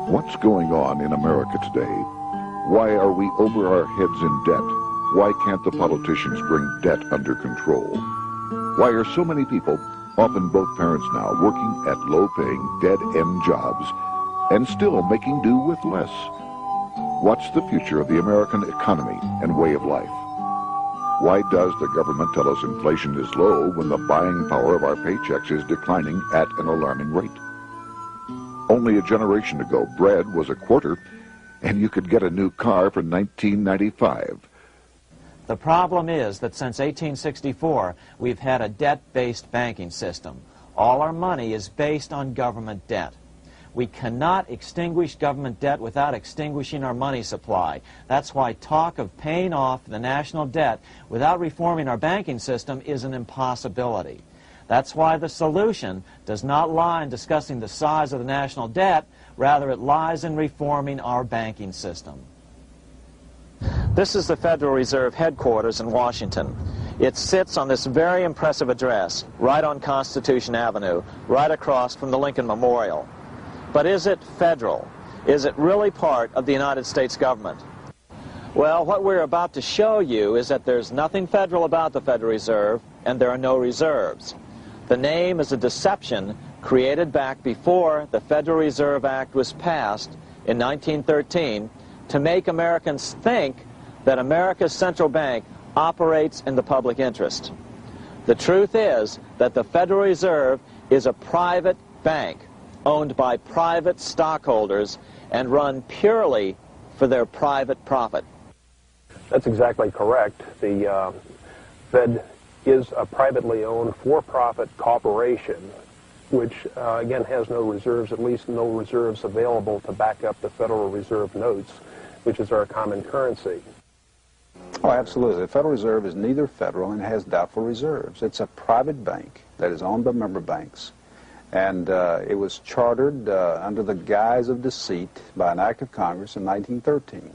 What's going on in America today? Why are we over our heads in debt? Why can't the politicians bring debt under control? Why are so many people, often both parents now, working at low-paying, dead-end jobs and still making do with less? What's the future of the American economy and way of life? Why does the government tell us inflation is low when the buying power of our paychecks is declining at an alarming rate? Only a generation ago, bread was a quarter, and you could get a new car for $19.95. The problem is that since 1864, we've had a debt-based banking system. All our money is based on government debt. We cannot extinguish government debt without extinguishing our money supply. That's why talk of paying off the national debt without reforming our banking system is an impossibility. That's why the solution does not lie in discussing the size of the national debt, rather it lies in reforming our banking system. This is the Federal Reserve headquarters in Washington. It sits on this very impressive address, right on Constitution Avenue, right across from the Lincoln Memorial. But is it federal? Is it really part of the United States government? Well, what we're about to show you is that there's nothing federal about the Federal Reserve, and there are no reserves. The name is a deception created back before the Federal Reserve Act was passed in 1913 to make Americans think that America's central bank operates in the public interest. The truth is that the Federal Reserve is a private bank owned by private stockholders and run purely for their private profit. That's exactly correct. The Fed is a privately owned for-profit corporation which, again, has no reserves, at least no reserves available to back up the Federal Reserve notes, which is our common currency. Oh, absolutely. The Federal Reserve is neither federal and has doubtful reserves. It's a private bank that is owned by member banks. And it was chartered under the guise of deceit by an act of Congress in 1913.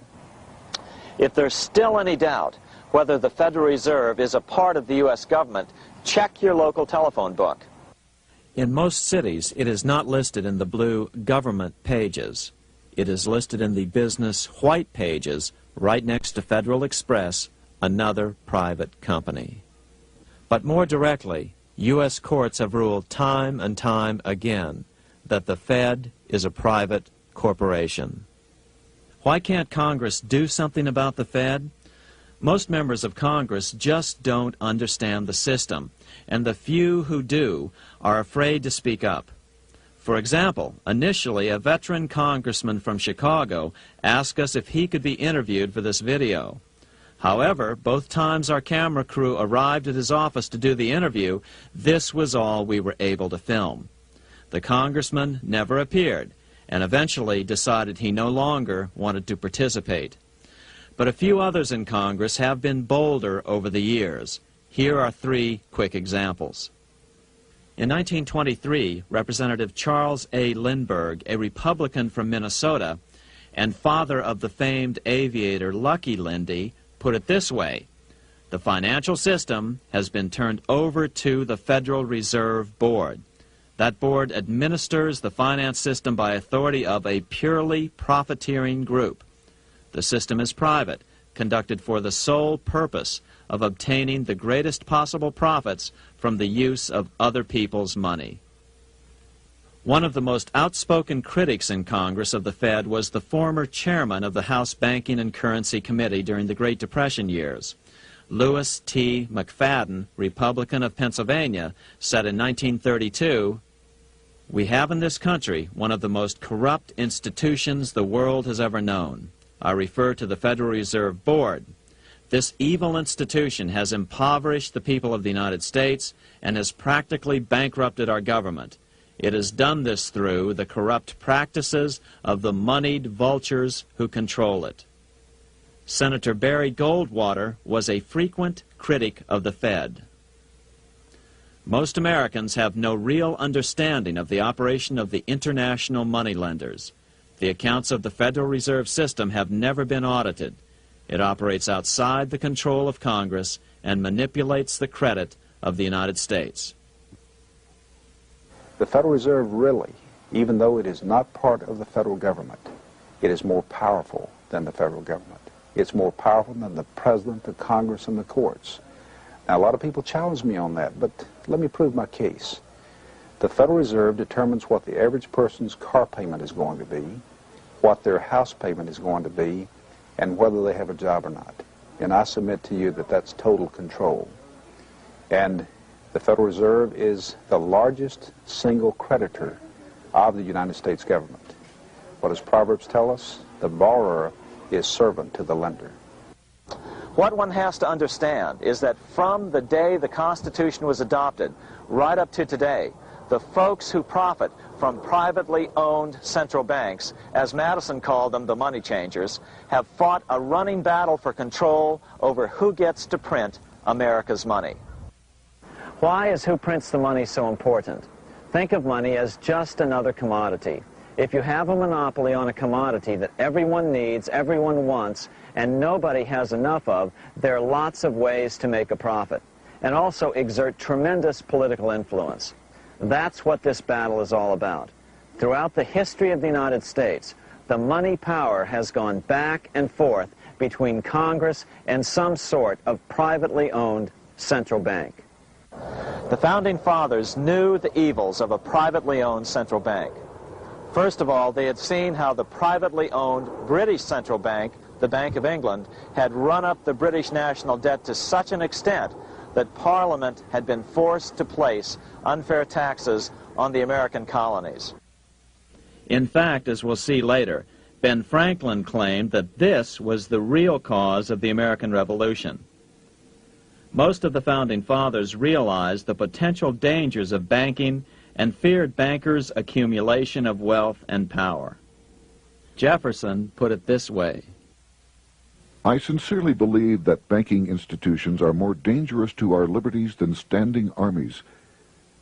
If there's still any doubt whether the Federal Reserve is a part of the U.S. government, check your local telephone book. In most cities, it is not listed in the blue government pages. It is listed in the business white pages right next to Federal Express, another private company. But more directly, U.S. courts have ruled time and time again that the Fed is a private corporation. Why can't Congress do something about the Fed? Most members of Congress just don't understand the system, and the few who do are afraid to speak up. For example, initially a veteran congressman from Chicago asked us if he could be interviewed for this video. However, both times our camera crew arrived at his office to do the interview, this was all we were able to film. The congressman never appeared, and eventually decided he no longer wanted to participate. But a few others in Congress have been bolder over the years. Here are three quick examples. In 1923, Representative Charles A. Lindbergh, a Republican from Minnesota, and father of the famed aviator Lucky Lindy, put it this way: the financial system has been turned over to the Federal Reserve Board. That board administers the finance system by authority of a purely profiteering group. The system is private, conducted for the sole purpose of obtaining the greatest possible profits from the use of other people's money. One of the most outspoken critics in Congress of the Fed was the former chairman of the House Banking and Currency Committee during the Great Depression years. Lewis T. McFadden, Republican of Pennsylvania, said in 1932, "We have in this country one of the most corrupt institutions the world has ever known. I refer to the Federal Reserve Board. This evil institution has impoverished the people of the United States and has practically bankrupted our government. It has done this through the corrupt practices of the moneyed vultures who control it." Senator Barry Goldwater was a frequent critic of the Fed. Most Americans have no real understanding of the operation of the international moneylenders. The accounts of the Federal Reserve System have never been audited. It operates outside the control of Congress and manipulates the credit of the United States. The Federal Reserve really even though it is not part of the federal government, it is more powerful than the federal government. It's more powerful than the president, the Congress, and the courts. Now, a lot of people challenge me on that, but let me prove my case. The Federal Reserve determines what the average person's car payment is going to be, what their house payment is going to be, and whether they have a job or not. And I submit to you that that's total control. And the Federal Reserve is the largest single creditor of the United States government. What does Proverbs tell us? The borrower is servant to the lender. What one has to understand is that from the day the Constitution was adopted right up to today, the folks who profit from privately owned central banks, as Madison called them, the money changers, have fought a running battle for control over who gets to print America's money. Why is who prints the money so important? Think of money as just another commodity. If you have a monopoly on a commodity that everyone needs, everyone wants, and nobody has enough of, there are lots of ways to make a profit, and also exert tremendous political influence. That's what this battle is all about. Throughout the history of the United States, the money power has gone back and forth between Congress and some sort of privately owned central bank. The Founding Fathers knew the evils of a privately owned central bank. First of all, they had seen how the privately owned British central bank, the Bank of England, had run up the British national debt to such an extent that Parliament had been forced to place unfair taxes on the American colonies. In fact, as we'll see later, Ben Franklin claimed that this was the real cause of the American Revolution. Most of the Founding Fathers realized the potential dangers of banking and feared bankers' accumulation of wealth and power. Jefferson put it this way: I sincerely believe that banking institutions are more dangerous to our liberties than standing armies.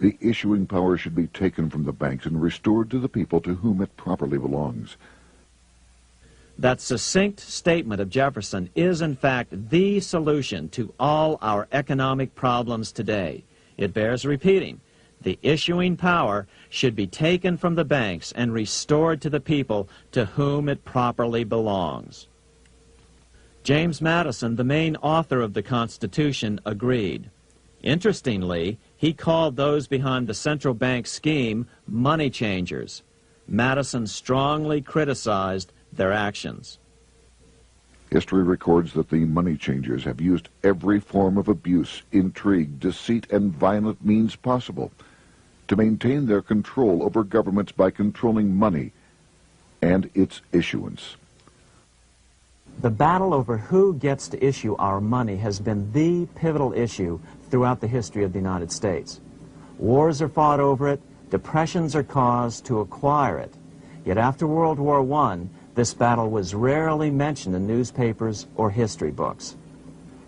The issuing power should be taken from the banks and restored to the people to whom it properly belongs. That succinct statement of Jefferson is, in fact, the solution to all our economic problems today. It bears repeating. The issuing power should be taken from the banks and restored to the people to whom it properly belongs. James Madison, the main author of the Constitution, agreed. Interestingly, he called those behind the central bank scheme money changers. Madison strongly criticized their actions. History records that the money changers have used every form of abuse, intrigue, deceit, and violent means possible to maintain their control over governments by controlling money and its issuance. The battle over who gets to issue our money has been the pivotal issue throughout the history of the United States. Wars are fought over it, depressions are caused to acquire it. Yet after World War I, this battle was rarely mentioned in newspapers or history books.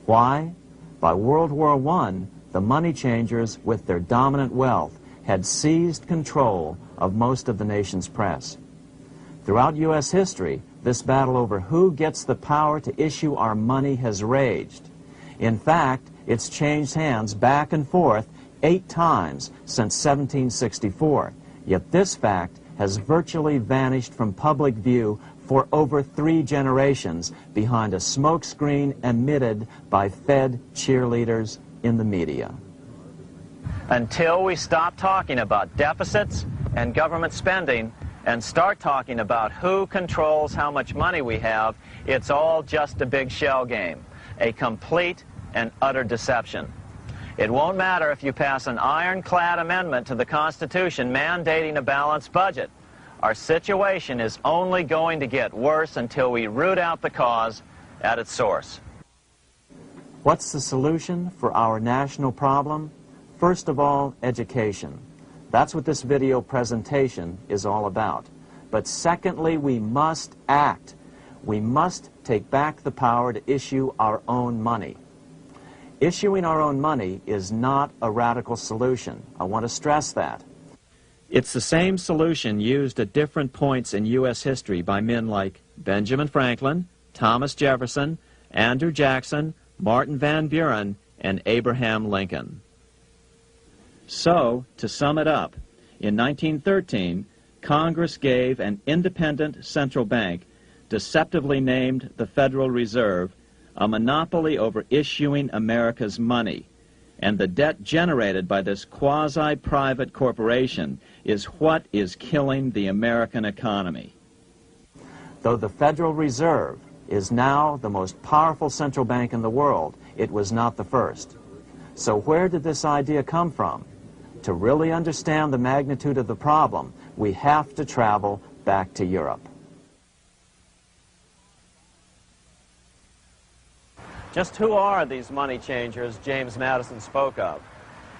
Why? By World War I, the money changers, with their dominant wealth, had seized control of most of the nation's press. Throughout U.S. history, this battle over who gets the power to issue our money has raged. In fact, it's changed hands back and forth 8 times since 1764, yet this fact has virtually vanished from public view for over 3 generations behind a smokescreen emitted by Fed cheerleaders in the media. Until we stop talking about deficits and government spending and start talking about who controls how much money we have, it's all just a big shell game, a complete and utter deception. It won't matter if you pass an ironclad amendment to the Constitution mandating a balanced budget. Our situation is only going to get worse until we root out the cause at its source. What's the solution for our national problem? First of all, education. That's what this video presentation is all about. But secondly, we must act. We must take back the power to issue our own money. Issuing our own money is not a radical solution. I want to stress that. It's the same solution used at different points in U.S. history by men like Benjamin Franklin, Thomas Jefferson, Andrew Jackson, Martin Van Buren, and Abraham Lincoln. So, to sum it up, in 1913, Congress gave an independent central bank, deceptively named the Federal Reserve, a monopoly over issuing America's money. And the debt generated by this quasi-private corporation is what is killing the American economy. Though the Federal Reserve is now the most powerful central bank in the world, it was not the first. So where did this idea come from? To really understand the magnitude of the problem, we have to travel back to Europe. Just who are these money changers James Madison spoke of?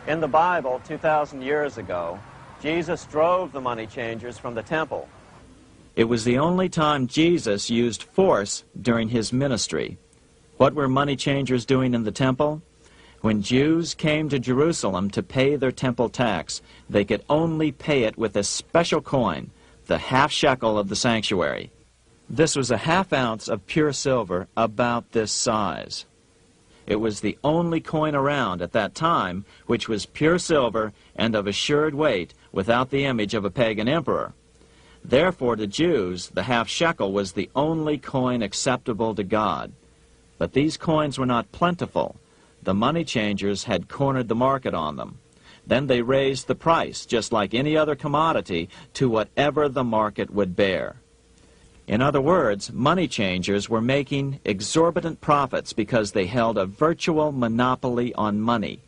In the Bible, 2,000 years ago, Jesus drove the money changers from the temple. It was the only time Jesus used force during his ministry. What were money changers doing in the temple? When Jews came to Jerusalem to pay their temple tax, they could only pay it with a special coin, the half shekel of the sanctuary. This was a half ounce of pure silver about this size. It was the only coin around at that time which was pure silver and of assured weight without the image of a pagan emperor. Therefore, to Jews, the half shekel was the only coin acceptable to God. But these coins were not plentiful. The money changers had cornered the market on them. Then they raised the price, just like any other commodity, to whatever the market would bear. In other words, money changers were making exorbitant profits because they held a virtual monopoly on money.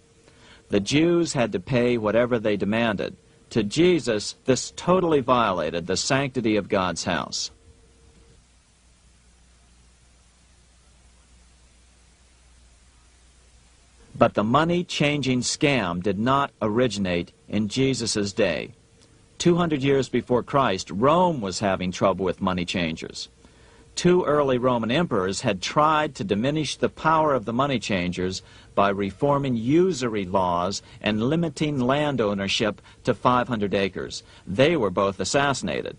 The Jews had to pay whatever they demanded. To Jesus, this totally violated the sanctity of God's house. But the money-changing scam did not originate in Jesus' day. 200 years before Christ, Rome was having trouble with money changers. 2 early Roman emperors had tried to diminish the power of the money changers by reforming usury laws and limiting land ownership to 500 acres. They were both assassinated.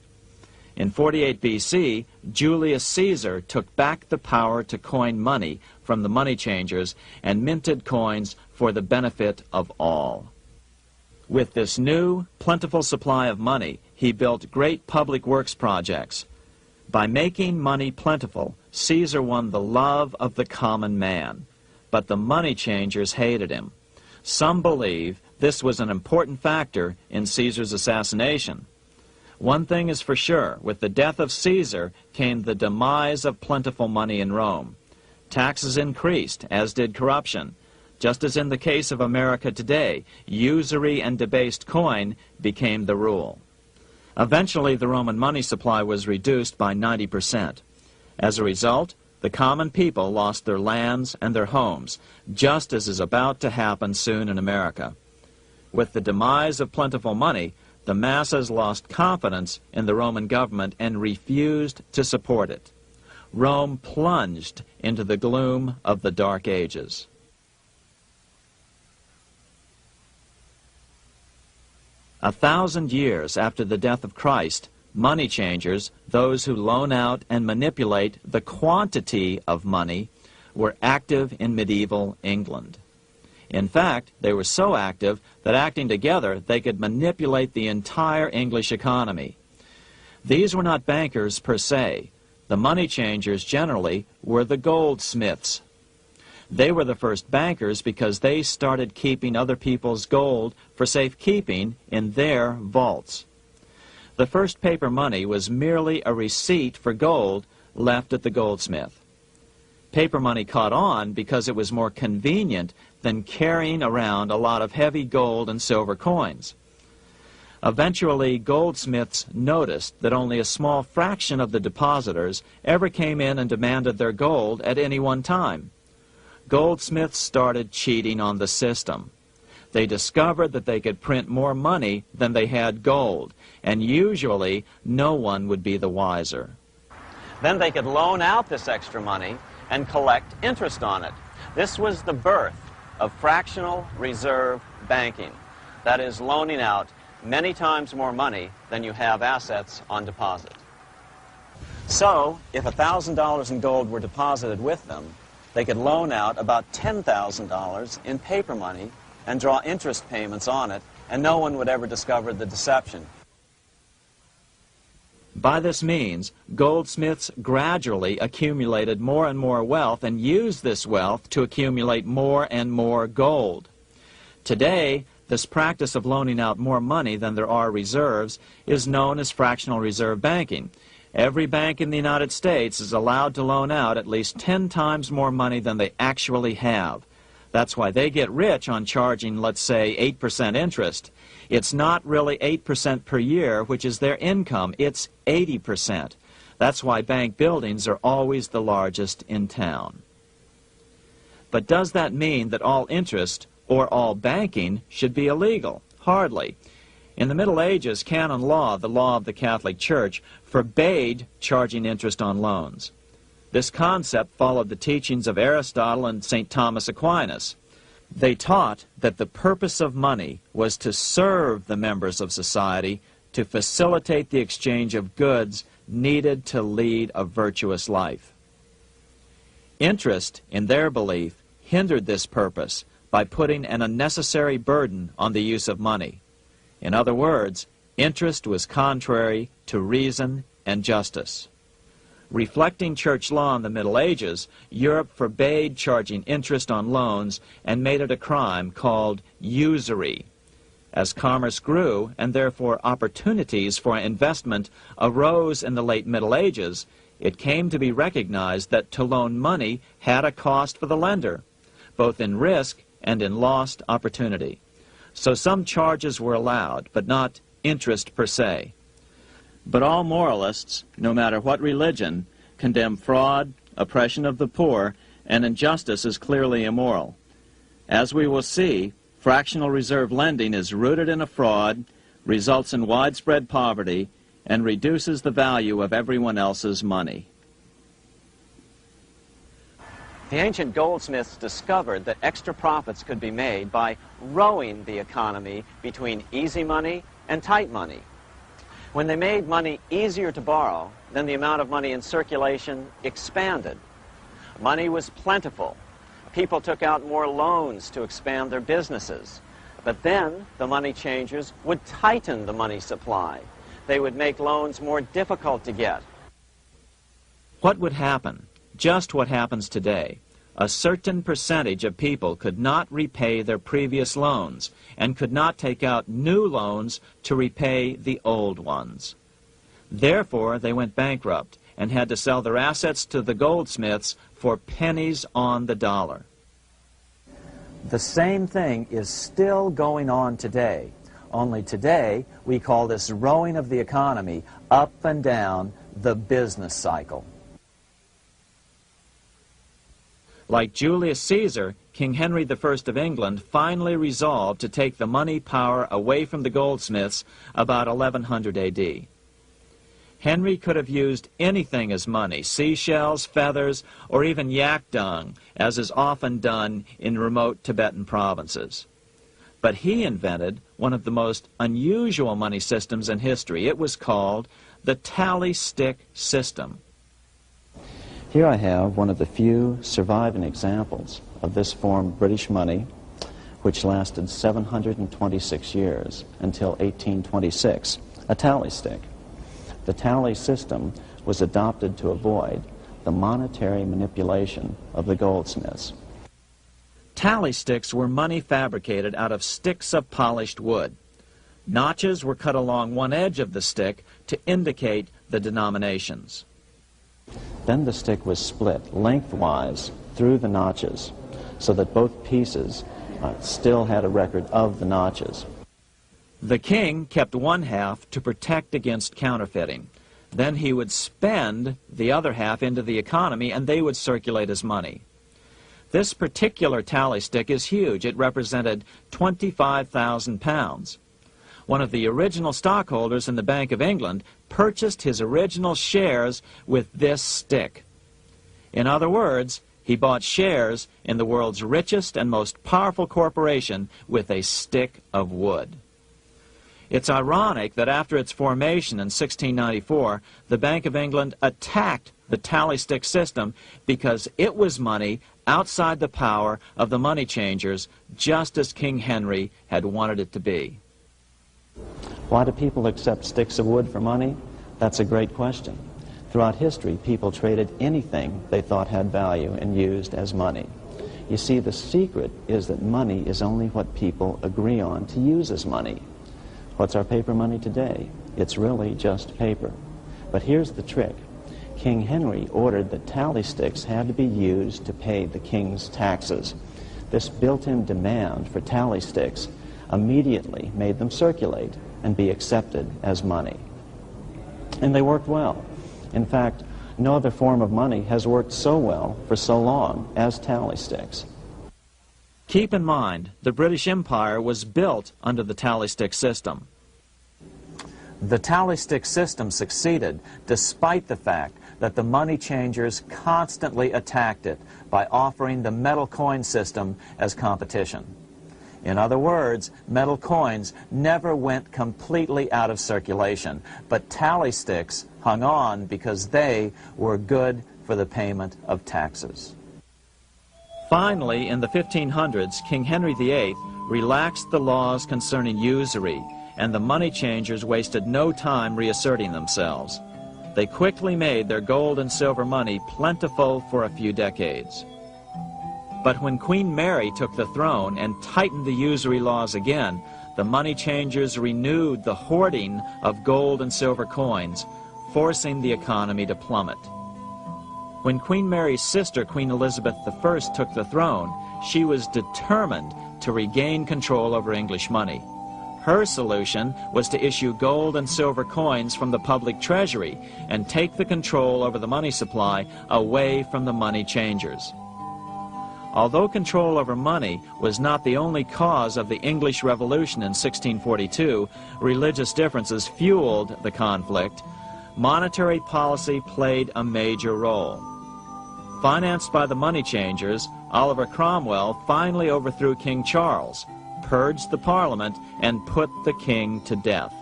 In 48 BC, Julius Caesar took back the power to coin money from the money changers and minted coins for the benefit of all. With this new, plentiful supply of money, he built great public works projects. By making money plentiful, Caesar won the love of the common man. But the money changers hated him. Some believe this was an important factor in Caesar's assassination. One thing is for sure, with the death of Caesar came the demise of plentiful money in Rome. Taxes increased, as did corruption. Just as in the case of America today, usury and debased coin became the rule. Eventually, the Roman money supply was reduced by 90%. As a result, the common people lost their lands and their homes, just as is about to happen soon in America. With the demise of plentiful money, the masses lost confidence in the Roman government and refused to support it. Rome plunged into the gloom of the Dark Ages. A 1,000 years after the death of Christ, money changers, those who loan out and manipulate the quantity of money, were active in medieval England. In fact, they were so active that acting together, they could manipulate the entire English economy. These were not bankers per se. The money changers generally were the Goldsmiths. They were the first bankers because they started keeping other people's gold for safekeeping in their vaults. The first paper money was merely a receipt for gold left at the goldsmith. Paper money caught on because it was more convenient than carrying around a lot of heavy gold and silver coins. Eventually, goldsmiths noticed that only a small fraction of the depositors ever came in and demanded their gold at any one time. Goldsmiths started cheating on the system. They discovered that they could print more money than they had gold, and usually no one would be the wiser. Then they could loan out this extra money and collect interest on it. This was the birth of fractional reserve banking. That is, loaning out many times more money than you have assets on deposit. So, if $1,000 in gold were deposited with them, they could loan out about $10,000 in paper money and draw interest payments on it, and no one would ever discover the deception. By this means, goldsmiths gradually accumulated more and more wealth and used this wealth to accumulate more and more gold. Today, this practice of loaning out more money than there are reserves is known as fractional reserve banking. Every bank in the United States is allowed to loan out at least 10 times more money than they actually have. That's why they get rich on charging, let's say, 8% interest. It's not really 8% per year, which is their income. It's 80%. That's why bank buildings are always the largest in town. But does that mean that all interest or all banking should be illegal? Hardly. In the Middle Ages, canon law, the law of the Catholic Church, forbade charging interest on loans. This concept followed the teachings of Aristotle and St. Thomas Aquinas. They taught that the purpose of money was to serve the members of society, to facilitate the exchange of goods needed to lead a virtuous life. Interest, in their belief, hindered this purpose by putting an unnecessary burden on the use of money. In other words, interest was contrary to reason and justice. Reflecting church law in the Middle Ages, Europe forbade charging interest on loans and made it a crime called usury. As commerce grew, and therefore opportunities for investment arose in the late Middle Ages, it came to be recognized that to loan money had a cost for the lender, both in risk and in lost opportunity. So some charges were allowed, but not interest per se. But all moralists, no matter what religion, condemn fraud, oppression of the poor, and injustice as clearly immoral. As we will see, fractional reserve lending is rooted in a fraud, results in widespread poverty, and reduces the value of everyone else's money. The ancient goldsmiths discovered that extra profits could be made by rowing the economy between easy money and tight money. When they made money easier to borrow, then the amount of money in circulation expanded. Money was plentiful. People took out more loans to expand their businesses. But then the money changers would tighten the money supply. They would make loans more difficult to get. What would happen? Just what happens today. A certain percentage of people could not repay their previous loans and could not take out new loans to repay the old ones. Therefore, they went bankrupt and had to sell their assets to the goldsmiths for pennies on the dollar. The same thing is still going on today. Only today, we call this rowing of the economy up and down the business cycle. Like Julius Caesar, King Henry I of England finally resolved to take the money power away from the goldsmiths about 1100 A.D. Henry could have used anything as money, seashells, feathers, or even yak dung, as is often done in remote Tibetan provinces. But he invented one of the most unusual money systems in history. It was called the Talley Stick system. Here I have one of the few surviving examples of this form of British money, which lasted 726 years until 1826, a tally stick. The tally system was adopted to avoid the monetary manipulation of the goldsmiths. Tally sticks were money fabricated out of sticks of polished wood. Notches were cut along one edge of the stick to indicate the denominations. Then the stick was split lengthwise through the notches so that both pieces still had a record of the notches. The king kept one half to protect against counterfeiting. Then he would spend the other half into the economy and they would circulate as money. This particular tally stick is huge. It represented 25,000 pounds. One of the original stockholders in the Bank of England purchased his original shares with this stick. In other words, he bought shares in the world's richest and most powerful corporation with a stick of wood. It's ironic that after its formation in 1694, the Bank of England attacked the tally stick system because it was money outside the power of the money changers, just as King Henry had wanted it to be. Why do people accept sticks of wood for money? That's a great question. Throughout history, people traded anything they thought had value and used as money. You see, the secret is that money is only what people agree on to use as money. What's our paper money today? It's really just paper. But here's the trick. King Henry ordered that tally sticks had to be used to pay the king's taxes. This built-in demand for tally sticks immediately made them circulate and be accepted as money. And they worked well. In fact, no other form of money has worked so well for so long as tally sticks. Keep in mind, the British Empire was built under the tally stick system. The tally stick system succeeded despite the fact that the money changers constantly attacked it by offering the metal coin system as competition. In other words, metal coins never went completely out of circulation, but tally sticks hung on because they were good for the payment of taxes. Finally, in the 1500s, King Henry VIII relaxed the laws concerning usury, and the money changers wasted no time reasserting themselves. They quickly made their gold and silver money plentiful for a few decades. But when Queen Mary took the throne and tightened the usury laws again, the money changers renewed the hoarding of gold and silver coins, forcing the economy to plummet. When Queen Mary's sister, Queen Elizabeth I, took the throne, she was determined to regain control over English money. Her solution was to issue gold and silver coins from the public treasury and take the control over the money supply away from the money changers. Although control over money was not the only cause of the English Revolution in 1642, religious differences fueled the conflict. Monetary policy played a major role. Financed by the money changers, Oliver Cromwell finally overthrew King Charles, purged the Parliament, and put the king to death.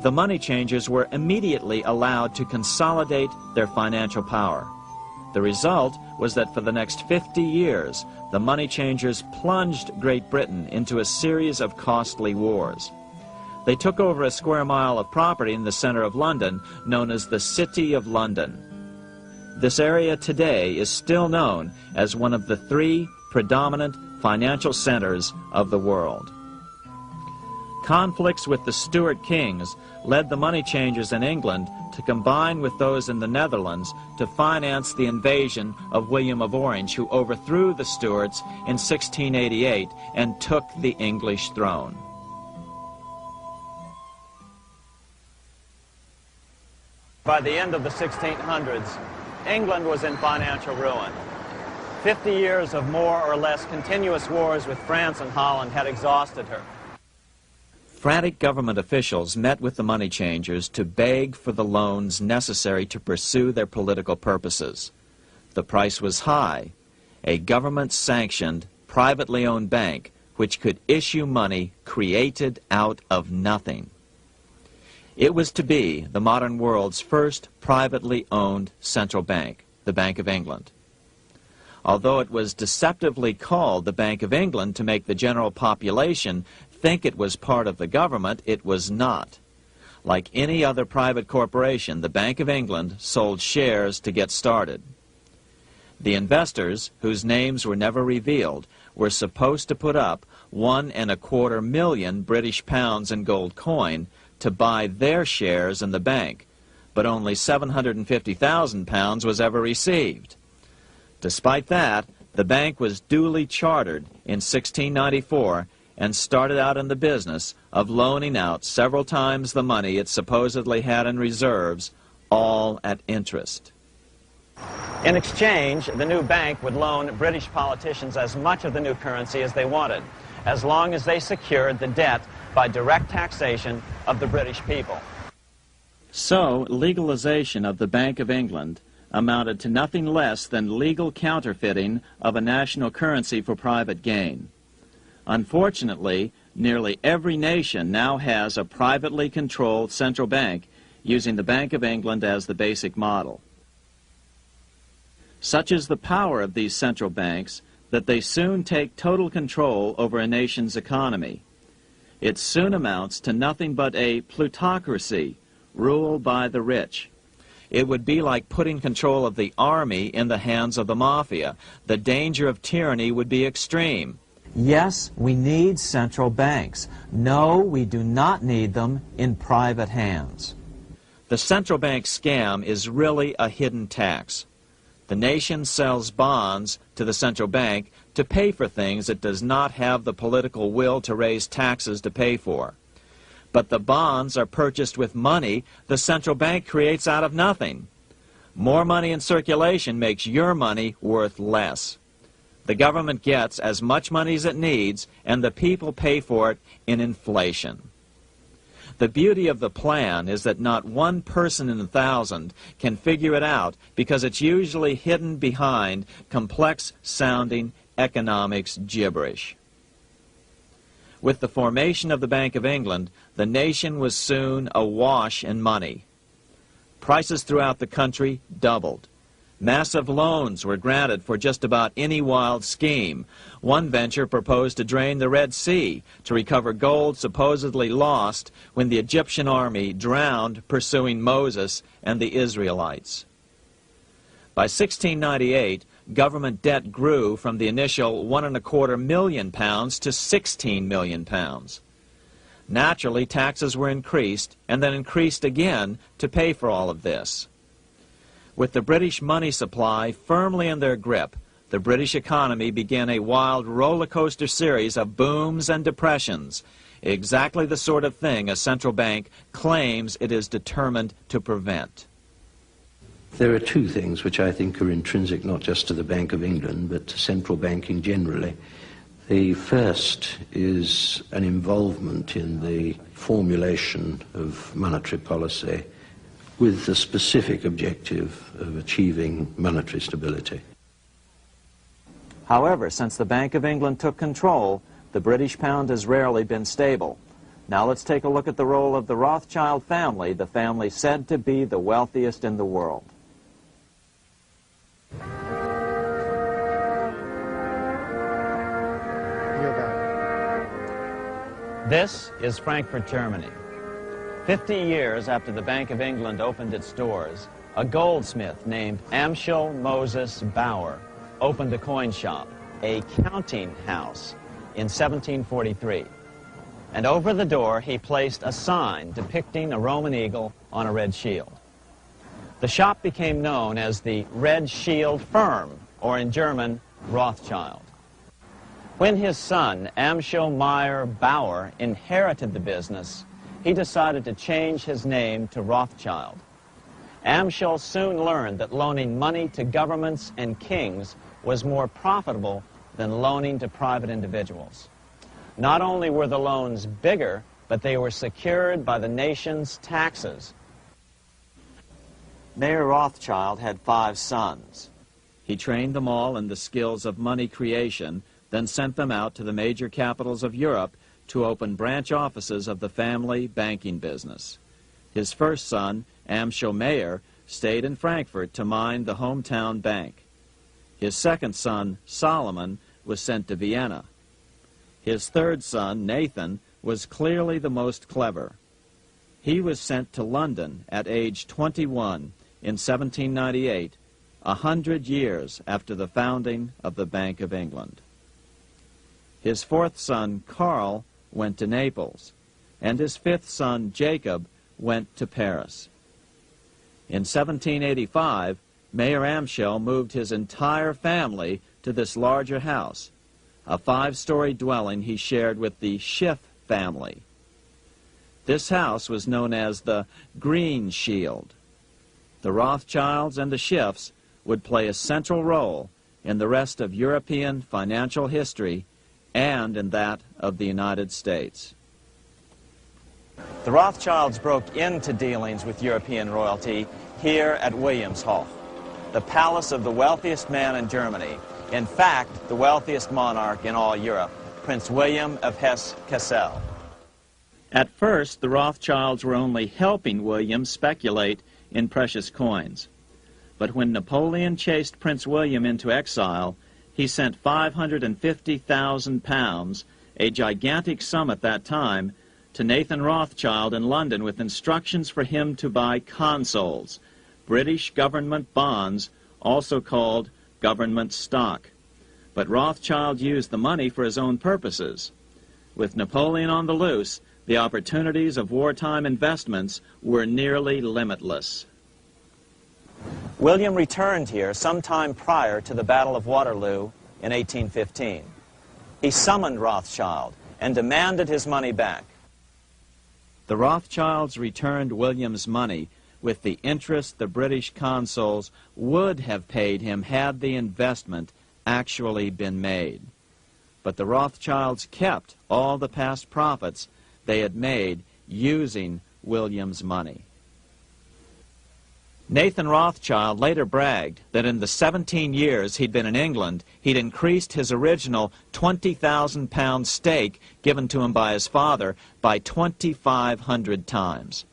The money changers were immediately allowed to consolidate their financial power. The result was that for the next 50 years, the money changers plunged Great Britain into a series of costly wars. They took over a square mile of property in the center of London, known as the City of London. This area today is still known as one of the 3 predominant financial centers of the world. Conflicts with the Stuart kings led the money changers in England to combine with those in the Netherlands to finance the invasion of William of Orange, who overthrew the Stuarts in 1688 and took the English throne. By the end of the 1600s, England was in financial ruin. 50 years of more or less continuous wars with France and Holland had exhausted her. Frantic government officials met with the money changers to beg for the loans necessary to pursue their political purposes. The price was high. A government-sanctioned, privately owned bank which could issue money created out of nothing. It was to be the modern world's first privately owned central bank, the Bank of England. Although it was deceptively called the Bank of England to make the general population think it was part of the government, it was not. Like any other private corporation, the Bank of England sold shares to get started. The investors, whose names were never revealed, were supposed to put up £1.25 million British pounds in gold coin to buy their shares in the bank, but only £750,000 was ever received. Despite that, the bank was duly chartered in 1694 and started out in the business of loaning out several times the money it supposedly had in reserves, all at interest. In exchange, the new bank would loan British politicians as much of the new currency as they wanted, as long as they secured the debt by direct taxation of the British people. So, legalization of the Bank of England amounted to nothing less than legal counterfeiting of a national currency for private gain. Unfortunately, nearly every nation now has a privately controlled central bank using the Bank of England as the basic model. Such is the power of these central banks that they soon take total control over a nation's economy. It soon amounts to nothing but a plutocracy, ruled by the rich. It would be like putting control of the army in the hands of the mafia. The danger of tyranny would be extreme. Yes, we need central banks. No, we do not need them in private hands. The central bank scam is really a hidden tax. The nation sells bonds to the central bank to pay for things it does not have the political will to raise taxes to pay for. But the bonds are purchased with money the central bank creates out of nothing. More money in circulation makes your money worth less. The government gets as much money as it needs, and the people pay for it in inflation. The beauty of the plan is that not one person in 1,000 can figure it out because it's usually hidden behind complex-sounding economics gibberish. With the formation of the Bank of England, the nation was soon awash in money. Prices throughout the country doubled. Massive loans were granted for just about any wild scheme. One venture proposed to drain the Red Sea to recover gold supposedly lost when the Egyptian army drowned pursuing Moses and the Israelites. By 1698, government debt grew from the initial £1.25 million to £16 million. Naturally, taxes were increased and then increased again to pay for all of this. With the British money supply firmly in their grip, the British economy began a wild roller coaster series of booms and depressions, exactly the sort of thing a central bank claims it is determined to prevent. There are two things which I think are intrinsic not just to the Bank of England but to central banking generally. The first is an involvement in the formulation of monetary policy with the specific objective of achieving monetary stability. However, since the Bank of England took control, the British pound has rarely been stable. Now let's take a look at the role of the Rothschild family, the family said to be the wealthiest in the world. This is Frankfurt, Germany. 50 years after the Bank of England opened its doors, a goldsmith named Amschel Moses Bauer opened a coin shop, a counting house, in 1743. And over the door he placed a sign depicting a Roman eagle on a red shield. The shop became known as the Red Shield Firm, or in German, Rothschild. When his son, Amschel Meyer Bauer, inherited the business, he decided to change his name to Rothschild. Amschel soon learned that loaning money to governments and kings was more profitable than loaning to private individuals. Not only were the loans bigger, but they were secured by the nation's taxes. Mayer Rothschild had 5 sons. He trained them all in the skills of money creation, then sent them out to the major capitals of Europe to open branch offices of the family banking business. His first son, Amschel Meyer, stayed in Frankfurt to mind the hometown bank. His second son, Solomon, was sent to Vienna. His third son, Nathan, was clearly the most clever. He was sent to London at age 21 in 1798, 100 years after the founding of the Bank of England. His fourth son, Karl, went to Naples, and his fifth son, Jacob, went to Paris. In 1785, Mayer Amschel moved his entire family to this larger house, a 5-story dwelling he shared with the Schiff family. This house was known as the Green Shield. The Rothschilds and the Schiffs would play a central role in the rest of European financial history and in that of the United States. The Rothschilds broke into dealings with European royalty here at Wilhelmshof, the palace of the wealthiest man in Germany, in fact, the wealthiest monarch in all Europe, Prince William of Hesse-Kassel. At first, the Rothschilds were only helping William speculate in precious coins. But when Napoleon chased Prince William into exile, he sent £550,000, a gigantic sum at that time, to Nathan Rothschild in London with instructions for him to buy consols, British government bonds, also called government stock. But Rothschild used the money for his own purposes. With Napoleon on the loose, the opportunities of wartime investments were nearly limitless. William returned here sometime prior to the Battle of Waterloo in 1815. He summoned Rothschild and demanded his money back. The Rothschilds returned William's money with the interest the British consuls would have paid him had the investment actually been made. But the Rothschilds kept all the past profits they had made using William's money. Nathan Rothschild later bragged that in the 17 years he'd been in England, he'd increased his original £20,000 stake given to him by his father by 2,500 times.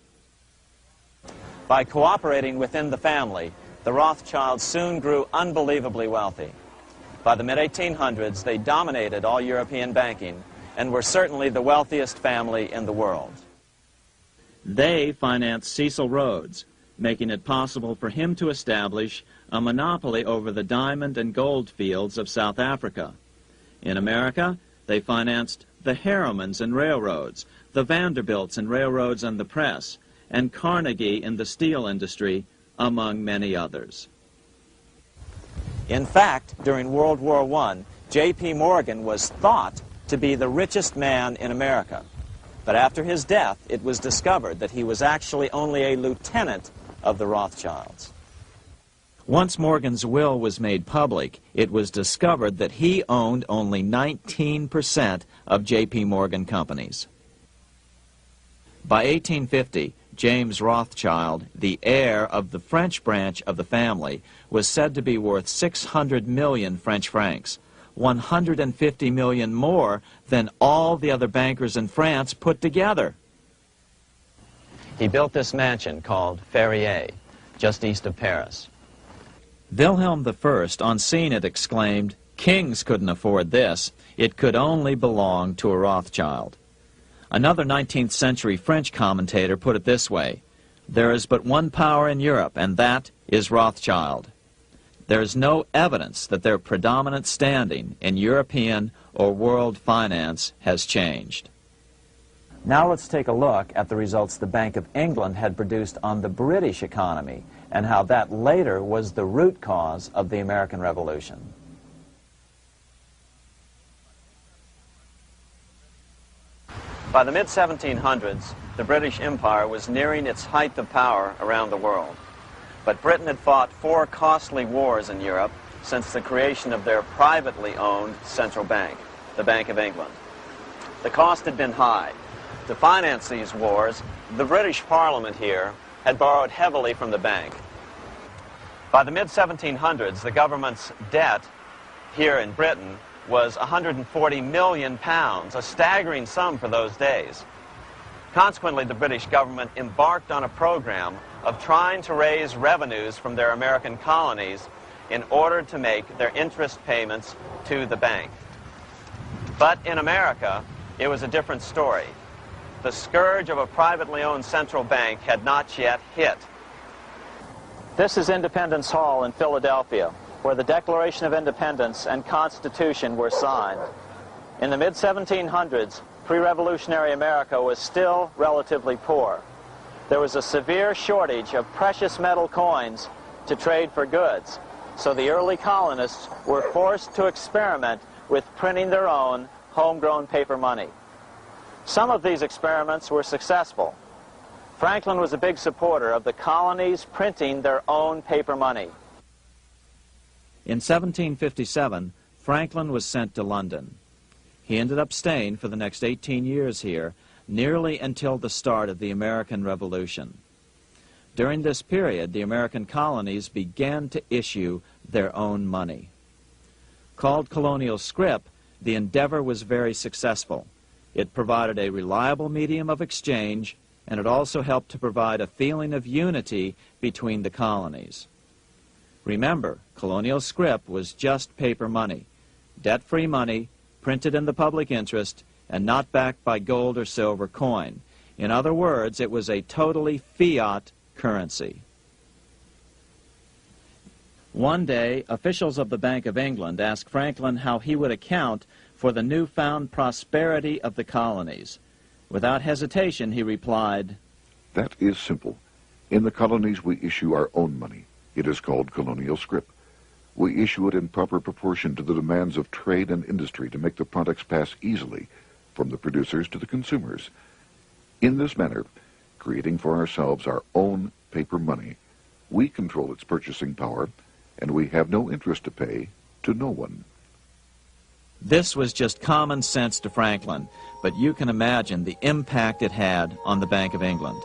By cooperating within the family, the Rothschilds soon grew unbelievably wealthy. By the mid-1800s, they dominated all European banking and were certainly the wealthiest family in the world. They financed Cecil Rhodes, making it possible for him to establish a monopoly over the diamond and gold fields of South Africa. In America, they financed the Harrimans and railroads, the Vanderbilts and railroads and the press, and Carnegie in the steel industry, among many others. In fact, during World War I, J.P. Morgan was thought to be the richest man in America. But after his death, it was discovered that he was actually only a lieutenant of the Rothschilds. Once Morgan's will was made public, it was discovered that he owned only 19% of J.P. Morgan companies. By 1850, James Rothschild, the heir of the French branch of the family, was said to be worth 600 million French francs, 150 million more than all the other bankers in France put together. He built this mansion called Ferrier, just east of Paris. Wilhelm I, on seeing it, exclaimed, "Kings couldn't afford this. It could only belong to a Rothschild." Another 19th century French commentator put it this way: "There is but one power in Europe, and that is Rothschild." There is no evidence that their predominant standing in European or world finance has changed. Now let's take a look at the results the Bank of England had produced on the British economy and how that later was the root cause of the American Revolution. By the mid-1700s, the British Empire was nearing its height of power around the world. But Britain had fought 4 costly wars in Europe since the creation of their privately owned central bank, the Bank of England. The cost had been high. To finance these wars, the British Parliament here had borrowed heavily from the bank. By the mid-1700s, the government's debt here in Britain was £140 million, a staggering sum for those days. Consequently, the British government embarked on a program of trying to raise revenues from their American colonies in order to make their interest payments to the bank. But in America, it was a different story. The scourge of a privately owned central bank had not yet hit. This is Independence Hall in Philadelphia, where the Declaration of Independence and Constitution were signed. In the mid-1700s, pre-revolutionary America was still relatively poor. There was a severe shortage of precious metal coins to trade for goods, so the early colonists were forced to experiment with printing their own homegrown paper money. Some of these experiments were successful. Franklin was a big supporter of the colonies printing their own paper money. In 1757, Franklin was sent to London. He ended up staying for the next 18 years here, nearly until the start of the American Revolution. During this period, the American colonies began to issue their own money. Called colonial scrip, the endeavor was very successful. It provided a reliable medium of exchange, and it also helped to provide a feeling of unity between the colonies. Remember, colonial scrip was just paper money, debt-free money, printed in the public interest, and not backed by gold or silver coin. In other words, it was a totally fiat currency. One day, officials of the Bank of England asked Franklin how he would account for the newfound prosperity of the colonies. Without hesitation, he replied, "That is simple. In the colonies, we issue our own money. It is called colonial scrip. We issue it in proper proportion to the demands of trade and industry to make the products pass easily from the producers to the consumers. In this manner, creating for ourselves our own paper money, we control its purchasing power, and we have no interest to pay to no one." This was just common sense to Franklin, but you can imagine the impact it had on the Bank of England.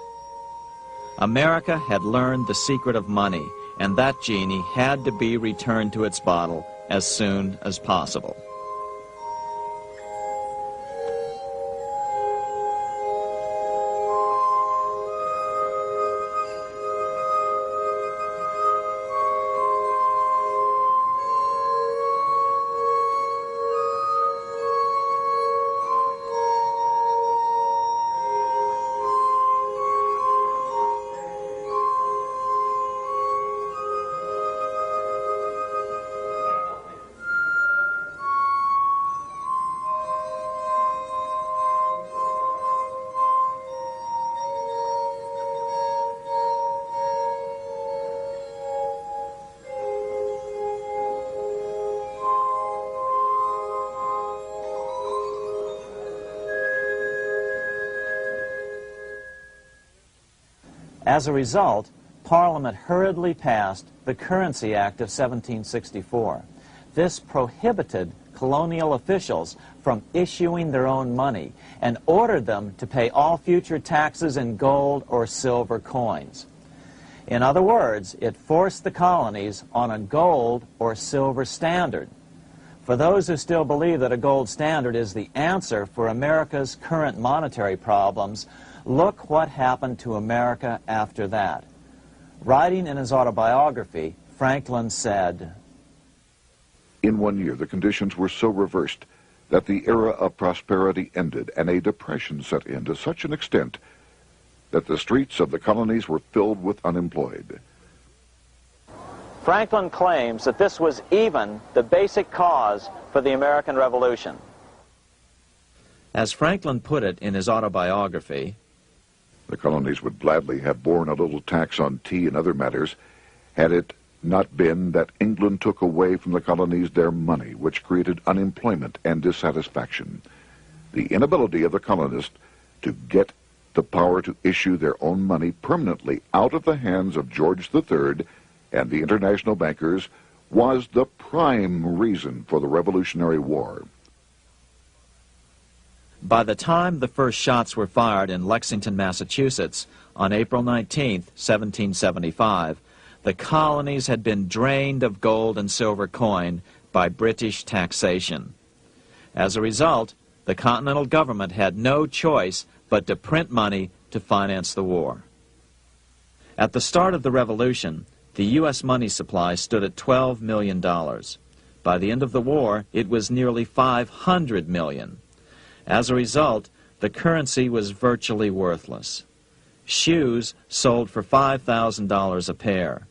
America had learned the secret of money, and that genie had to be returned to its bottle as soon as possible. As a result, Parliament hurriedly passed the Currency Act of 1764. This prohibited colonial officials from issuing their own money and ordered them to pay all future taxes in gold or silver coins. In other words, it forced the colonies on a gold or silver standard. For those who still believe that a gold standard is the answer for America's current monetary problems, look what happened to America after that. Writing in his autobiography, Franklin said, "In 1 year, the conditions were so reversed that the era of prosperity ended and a depression set in to such an extent that the streets of the colonies were filled with unemployed." Franklin claims that this was even the basic cause for the American Revolution. As Franklin put it in his autobiography, The colonies would gladly have borne a little tax on tea and other matters had it not been that England took away from the colonies their money, which created unemployment and dissatisfaction. The inability of the colonists to get the power to issue their own money permanently out of the hands of George III and the international bankers was the prime reason for the Revolutionary War. by the time the first shots were fired in Lexington, Massachusetts, on April 19, 1775, the colonies had been drained of gold and silver coin by British taxation. As a result, the Continental government had no choice but to print money to finance the war. At the start of the Revolution, the U.S. money supply stood at $12 million. By the end of the war, it was nearly $500 million. As a result, the currency was virtually worthless. Shoes sold for $5,000 a pair.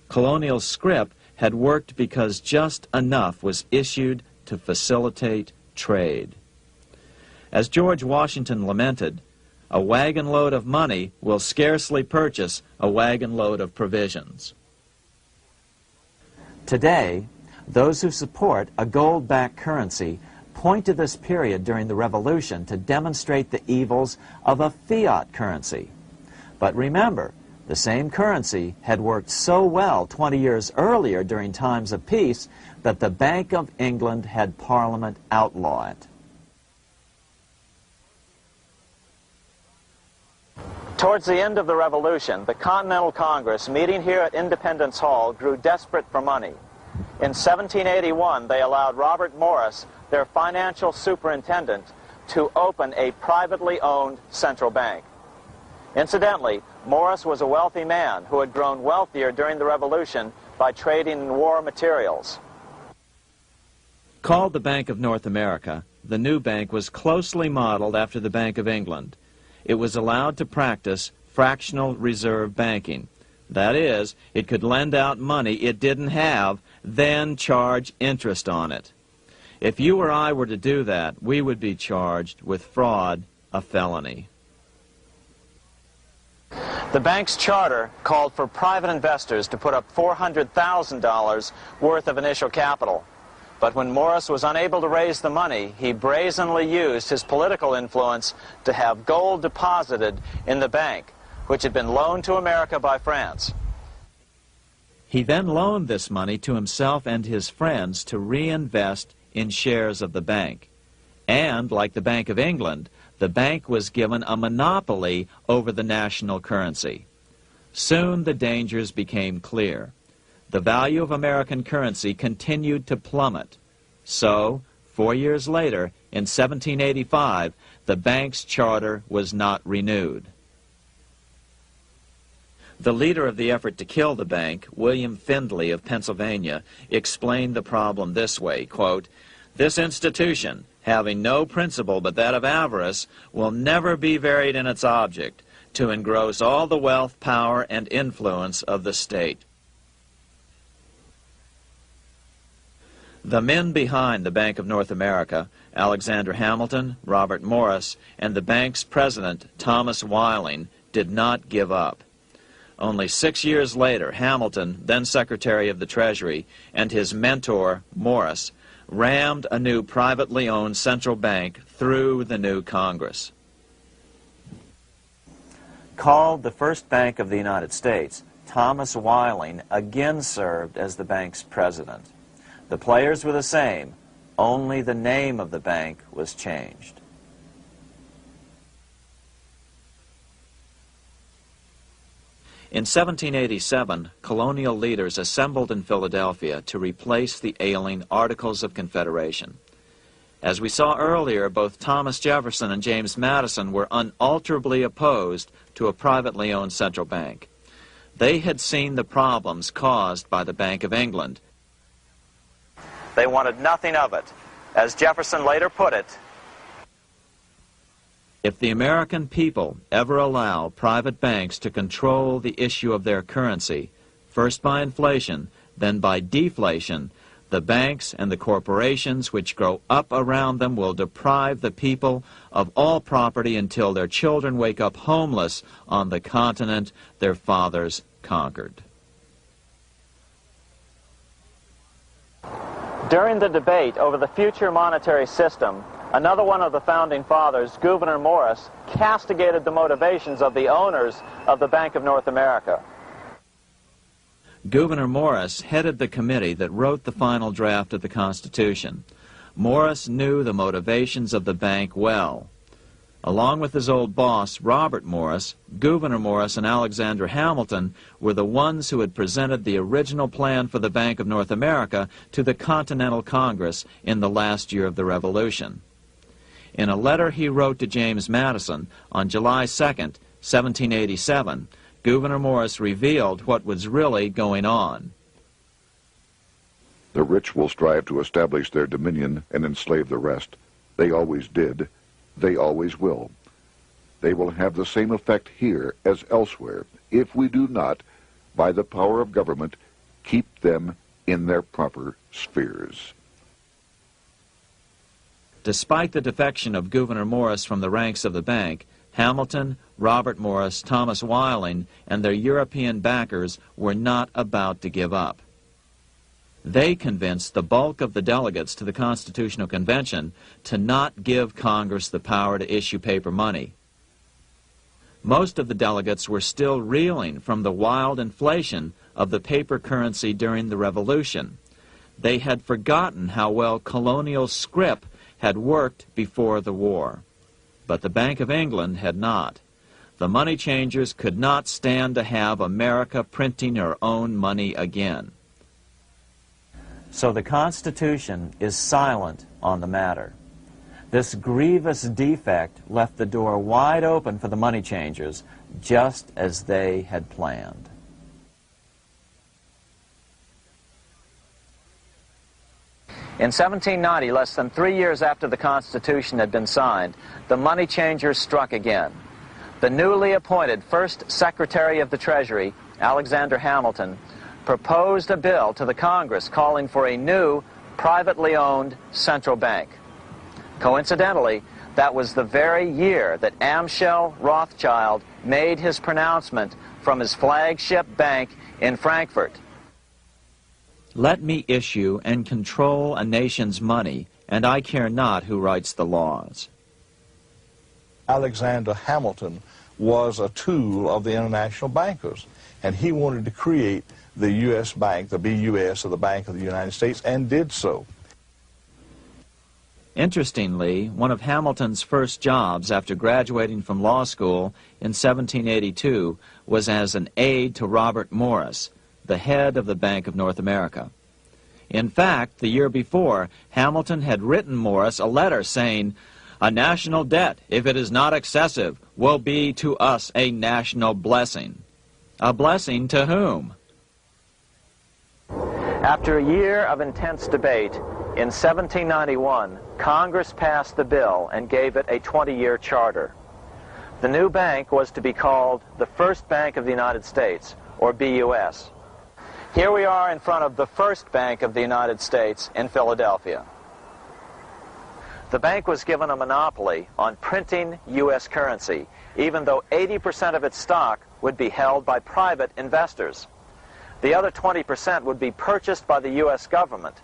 Colonial scrip had worked because just enough was issued to facilitate trade. As George Washington lamented, a wagon load of money will scarcely purchase a wagon load of provisions. Today, those who support a gold-backed currency point to this period during the Revolution to demonstrate the evils of a fiat currency. But remember, the same currency had worked so well 20 years earlier during times of peace that the Bank of England had Parliament outlaw it. Towards the end of the Revolution, the Continental Congress, meeting here at Independence Hall, grew desperate for money. In 1781, they allowed Robert Morris, their financial superintendent, to open a privately owned central bank. Incidentally, Morris was a wealthy man who had grown wealthier during the Revolution by trading in war materials. Called the Bank of North America, the new bank was closely modeled after the Bank of England. It was allowed to practice fractional reserve banking. That is, it could lend out money it didn't have, then charge interest on it. If you or I were to do that, we would be charged with fraud, a felony. The bank's charter called for private investors to put up $400,000 worth of initial capital. But when Morris was unable to raise the money, he brazenly used his political influence to have gold deposited in the bank, which had been loaned to America by France. He then loaned this money to himself and his friends to reinvest in shares of the bank. And, like the Bank of England, the bank was given a monopoly over the national currency. Soon the dangers became clear. The value of American currency continued to plummet. So, 4 years later, in 1785, the bank's charter was not renewed. The leader of the effort to kill the bank, William Findley of Pennsylvania, explained the problem this way, quote, "This institution, having no principle but that of avarice, will never be varied in its object, to engross all the wealth, power, and influence of the state." The men behind the Bank of North America, Alexander Hamilton, Robert Morris, and the bank's president, Thomas Whiling, did not give up. Only 6 years later, Hamilton, then Secretary of the Treasury, and his mentor, Morris, rammed a new privately owned central bank through the new Congress. Called the first bank of the United States, Thomas Whiling again served as the bank's president. The players were the same, only the name of the bank was changed. In 1787, colonial leaders assembled in Philadelphia to replace the ailing Articles of Confederation. As we saw earlier, both Thomas Jefferson and James Madison were unalterably opposed to a privately owned central bank. They had seen the problems caused by the Bank of England. They wanted nothing of it. As Jefferson later put it, "If the American people ever allow private banks to control the issue of their currency, first by inflation, then by deflation, the banks and the corporations which grow up around them will deprive the people of all property until their children wake up homeless on the continent their fathers conquered." during the debate over the future monetary system, another one of the founding fathers, Gouverneur Morris, castigated the motivations of the owners of the Bank of North America. Gouverneur Morris headed the committee that wrote the final draft of the Constitution. Morris knew the motivations of the bank well. Along with his old boss, Robert Morris, Gouverneur Morris and Alexander Hamilton were the ones who had presented the original plan for the Bank of North America to the Continental Congress in the last year of the Revolution. In a letter he wrote to James Madison on July 2nd, 1787, Gouverneur Morris revealed what was really going on. "The rich will strive to establish their dominion and enslave the rest. They always did. They always will. They will have the same effect here as elsewhere if we do not, by the power of government, keep them in their proper spheres." Despite the defection of Gouverneur Morris from the ranks of the bank, Hamilton, Robert Morris, Thomas Whiling, and their European backers were not about to give up. They convinced the bulk of the delegates to the Constitutional Convention to not give Congress the power to issue paper money. Most of the delegates were still reeling from the wild inflation of the paper currency during the Revolution. They had forgotten how well colonial scrip had worked before the war. But the Bank of England had not. The money changers could not stand to have America printing her own money again. So the Constitution is silent on the matter. This grievous defect left the door wide open for the money changers, just as they had planned. In 1790, less than 3 years after the Constitution had been signed, the money changers struck again. The newly appointed first Secretary of the Treasury, Alexander Hamilton, proposed a bill to the Congress calling for a new, privately owned central bank. Coincidentally, that was the very year that Amschel Rothschild made his pronouncement from his flagship bank in Frankfurt. Let me issue and control a nation's money, and I care not who writes the laws. Alexander Hamilton was a tool of the international bankers, and he wanted to create the U.S. Bank, the BUS, or the Bank of the United States, and did so. Interestingly, one of Hamilton's first jobs after graduating from law school in 1782 was as an aide to Robert Morris, the head of the Bank of North America. In fact, the year before, Hamilton had written Morris a letter saying, "A national debt, if it is not excessive, will be to us a national blessing." A blessing to whom? After a year of intense debate, in 1791, Congress passed the bill and gave it a 20-year charter. The new bank was to be called the First Bank of the United States, or BUS. Here we are in front of the First Bank of the United States in Philadelphia. The bank was given a monopoly on printing U.S. currency, even though 80% of its stock would be held by private investors. The other 20% would be purchased by the U.S. government.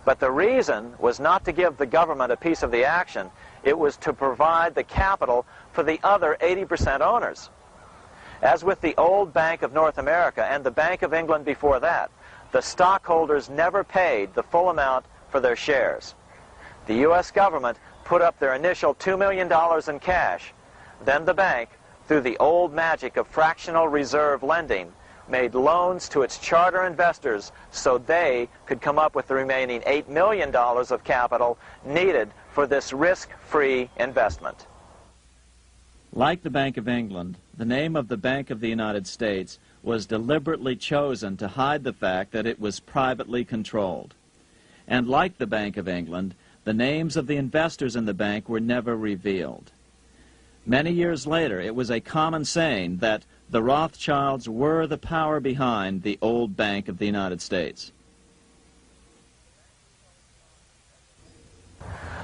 But the reason was not to give the government a piece of the action. It was to provide the capital for the other 80% owners. As with the old Bank of North America and the Bank of England before that, the stockholders never paid the full amount for their shares. The U.S. government put up their initial $2 million in cash. Then the bank, through the old magic of fractional reserve lending, made loans to its charter investors so they could come up with the remaining $8 million of capital needed for this risk-free investment. Like the Bank of England, the name of the Bank of the United States was deliberately chosen to hide the fact that it was privately controlled. And like the Bank of England, the names of the investors in the bank were never revealed. Many years later, it was a common saying that the Rothschilds were the power behind the old Bank of the United States.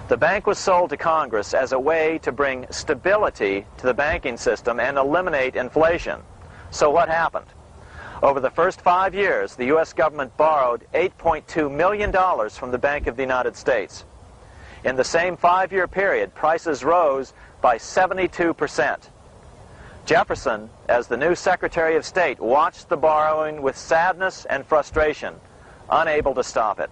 The bank was sold to Congress as a way to bring stability to the banking system and eliminate inflation. So what happened? Over the first 5 years, the U.S. government borrowed $8.2 million from the Bank of the United States. In the same 5-year period, prices rose by 72%. Jefferson, as the new Secretary of State, watched the borrowing with sadness and frustration, unable to stop it.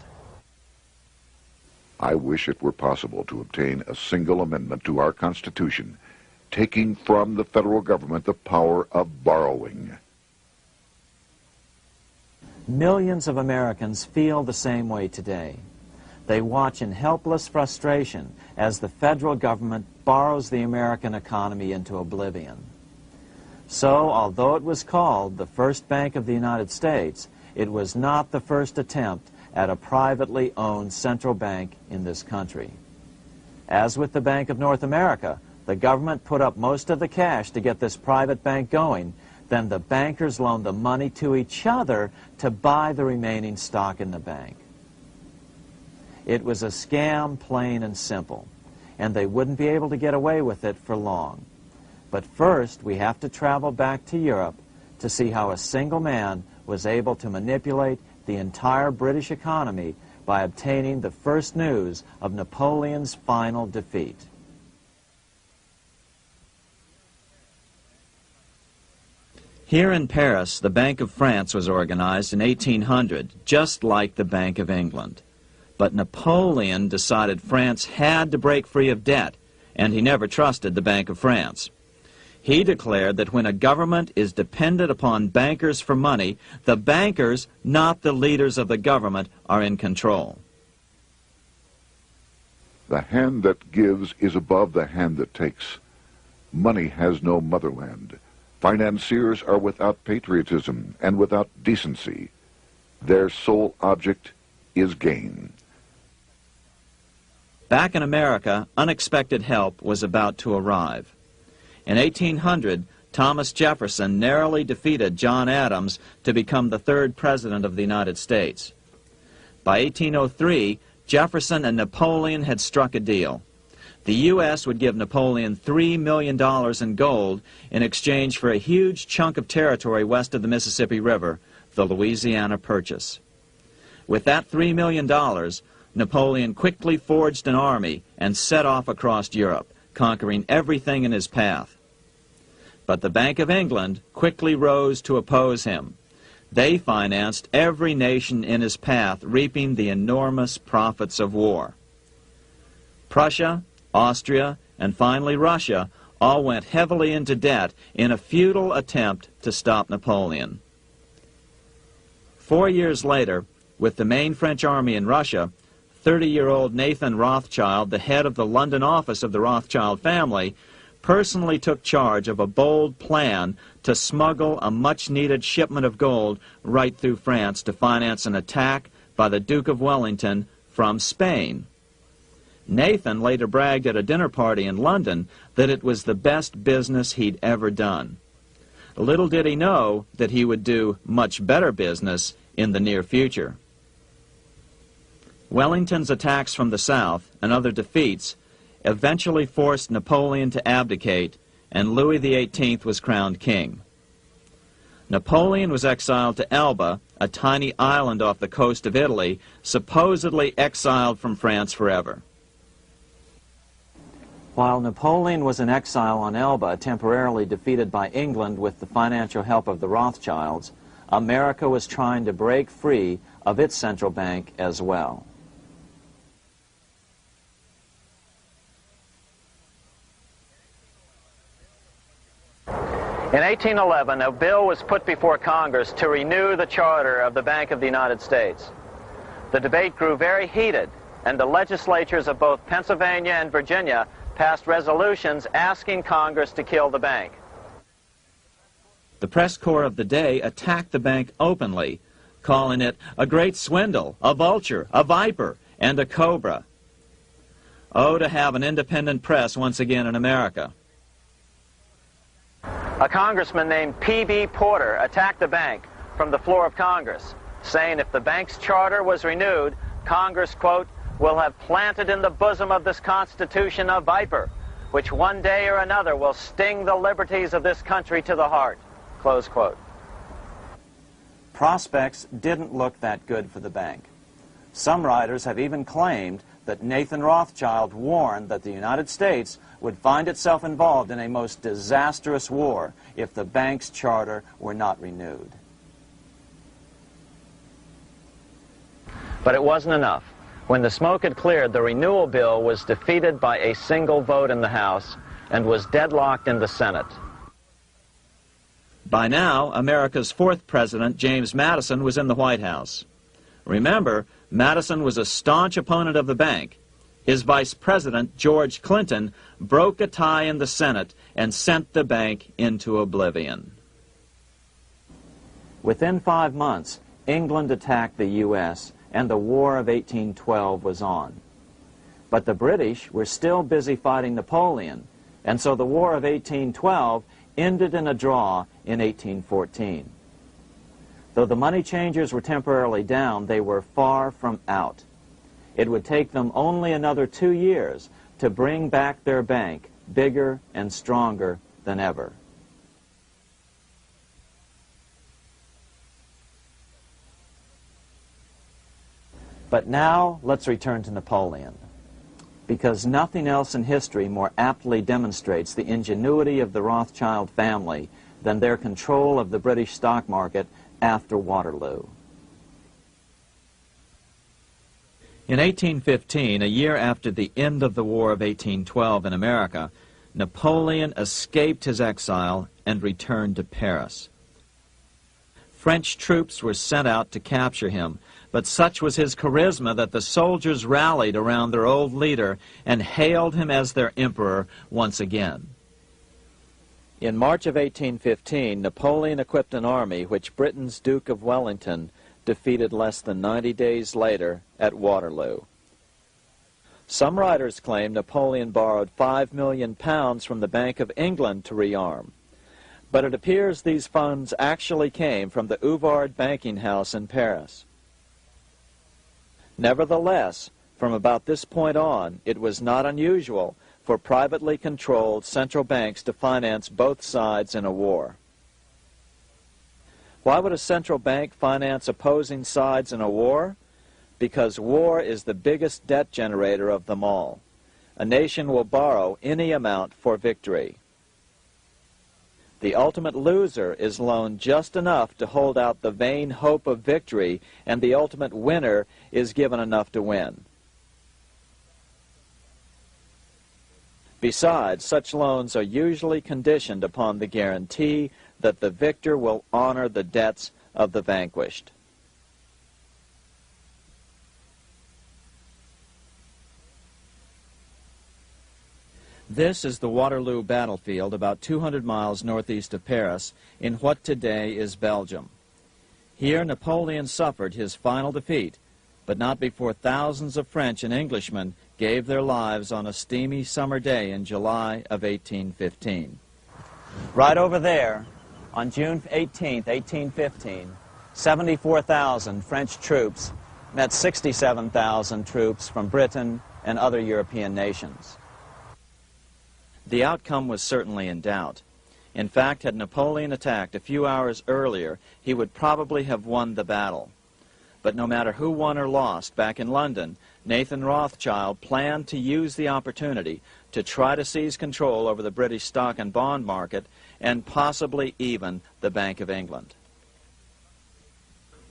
I wish it were possible to obtain a single amendment to our Constitution, taking from the federal government the power of borrowing. Millions of Americans feel the same way today. They watch in helpless frustration as the federal government borrows the American economy into oblivion. So, although it was called the First Bank of the United States, it was not the first attempt at a privately owned central bank in this country. As with the Bank of North America, the government put up most of the cash to get this private bank going, then the bankers loaned the money to each other to buy the remaining stock in the bank. It was a scam, plain and simple, and they wouldn't be able to get away with it for long. But first, we have to travel back to Europe to see how a single man was able to manipulate the entire British economy by obtaining the first news of Napoleon's final defeat. Here in Paris, the Bank of France was organized in 1800, just like the Bank of England. But Napoleon decided France had to break free of debt, and he never trusted the Bank of France. He declared that when a government is dependent upon bankers for money, the bankers, not the leaders of the government, are in control. The hand that gives is above the hand that takes. Money has no motherland. Financiers are without patriotism and without decency. Their sole object is gain. Back in America, unexpected help was about to arrive. In 1800, Thomas Jefferson narrowly defeated John Adams to become the third president of the United States. By 1803, Jefferson and Napoleon had struck a deal. The U.S. would give Napoleon $3 million in gold in exchange for a huge chunk of territory west of the Mississippi River, the Louisiana Purchase. With that $3 million, Napoleon quickly forged an army and set off across Europe, conquering everything in his path. But the Bank of England quickly rose to oppose him. They financed every nation in his path, reaping the enormous profits of war. Prussia, Austria, and finally Russia all went heavily into debt in a futile attempt to stop Napoleon. 4 years later, with the main French army in Russia, 30-year-old Nathan Rothschild, the head of the London office of the Rothschild family, personally took charge of a bold plan to smuggle a much-needed shipment of gold right through France to finance an attack by the Duke of Wellington from Spain. Nathan later bragged at a dinner party in London that it was the best business he'd ever done. Little did he know that he would do much better business in the near future. Wellington's attacks from the south and other defeats eventually forced Napoleon to abdicate, and Louis XVIII was crowned king. Napoleon was exiled to Elba, a tiny island off the coast of Italy, supposedly exiled from France forever. While Napoleon was in exile on Elba, temporarily defeated by England with the financial help of the Rothschilds, America was trying to break free of its central bank as well. In 1811, a bill was put before Congress to renew the charter of the Bank of the United States. The debate grew very heated, and the legislatures of both Pennsylvania and Virginia passed resolutions asking Congress to kill the bank. The press corps of the day attacked the bank openly, calling it a great swindle, a vulture, a viper, and a cobra. Oh, to have an independent press once again in America. A congressman named P.B. Porter attacked the bank from the floor of Congress, saying if the bank's charter was renewed, Congress, quote, will have planted in the bosom of this Constitution a viper, which one day or another will sting the liberties of this country to the heart, close quote. Prospects didn't look that good for the bank. Some writers have even claimed that Nathan Rothschild warned that the United States would find itself involved in a most disastrous war if the bank's charter were not renewed. But it wasn't enough. When the smoke had cleared, the renewal bill was defeated by a single vote in the House and was deadlocked in the Senate. By now, America's fourth president, James Madison, was in the White House. Remember, Madison was a staunch opponent of the bank. His vice president, George Clinton, broke a tie in the Senate and sent the bank into oblivion. Within 5 months, England attacked the U.S., and the War of 1812 was on. But the British were still busy fighting Napoleon, and so the War of 1812 ended in a draw in 1814. Though the money changers were temporarily down, they were far from out. It would take them only another 2 years to bring back their bank bigger and stronger than ever. But now let's return to Napoleon, because nothing else in history more aptly demonstrates the ingenuity of the Rothschild family than their control of the British stock market after Waterloo. In 1815, a year after the end of the War of 1812 in America, Napoleon escaped his exile and returned to Paris. French troops were sent out to capture him, but such was his charisma that the soldiers rallied around their old leader and hailed him as their emperor once again. In March of 1815, Napoleon equipped an army which Britain's Duke of Wellington defeated less than 90 days later at Waterloo. Some writers claim Napoleon borrowed £5 million from the Bank of England to rearm, but it appears these funds actually came from the Ouvard banking house in Paris. Nevertheless, from about this point on, it was not unusual for privately controlled central banks to finance both sides in a war. Why would a central bank finance opposing sides in a war? Because war is the biggest debt generator of them all. A nation will borrow any amount for victory. The ultimate loser is loaned just enough to hold out the vain hope of victory, and the ultimate winner is given enough to win. Besides, such loans are usually conditioned upon the guarantee that the victor will honor the debts of the vanquished. This is the Waterloo battlefield about 200 miles northeast of Paris in what today is Belgium. Here Napoleon suffered his final defeat, but not before thousands of French and Englishmen gave their lives on a steamy summer day in July of 1815. Right over there, on June 18, 1815, 74,000 French troops met 67,000 troops from Britain and other European nations. The outcome was certainly in doubt. In fact, had Napoleon attacked a few hours earlier, he would probably have won the battle. But no matter who won or lost, back in London, Nathan Rothschild planned to use the opportunity to try to seize control over the British stock and bond market and possibly even the Bank of England.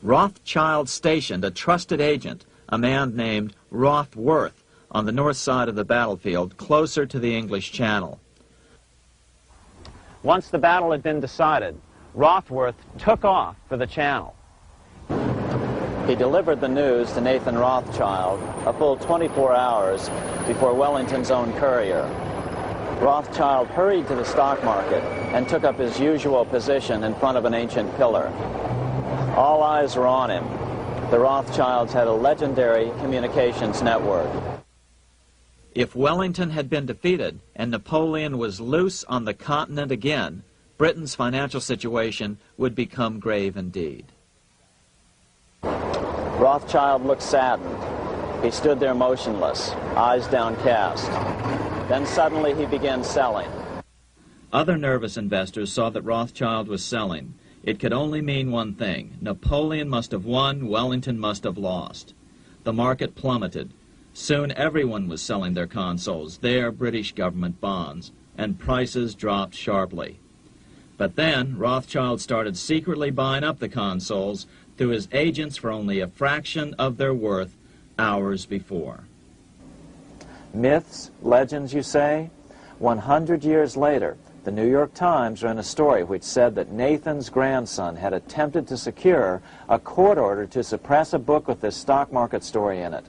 Rothschild stationed a trusted agent, a man named Rothworth, on the north side of the battlefield, closer to the English Channel. Once the battle had been decided, Rothworth took off for the Channel. He delivered the news to Nathan Rothschild a full 24 hours before Wellington's own courier. Rothschild hurried to the stock market and took up his usual position in front of an ancient pillar. All eyes were on him. The Rothschilds had a legendary communications network. If Wellington had been defeated and Napoleon was loose on the continent again, Britain's financial situation would become grave indeed. Rothschild looked saddened. He stood there motionless, eyes downcast. Then suddenly he began selling. Other nervous investors saw that Rothschild was selling. It could only mean one thing. Napoleon must have won, Wellington must have lost. The market plummeted. Soon everyone was selling their consols, their British government bonds, and prices dropped sharply. But then Rothschild started secretly buying up the consols through his agents for only a fraction of their worth hours before. Myths, legends, you say? 100 years later, the New York Times ran a story which said that Nathan's grandson had attempted to secure a court order to suppress a book with this stock market story in it.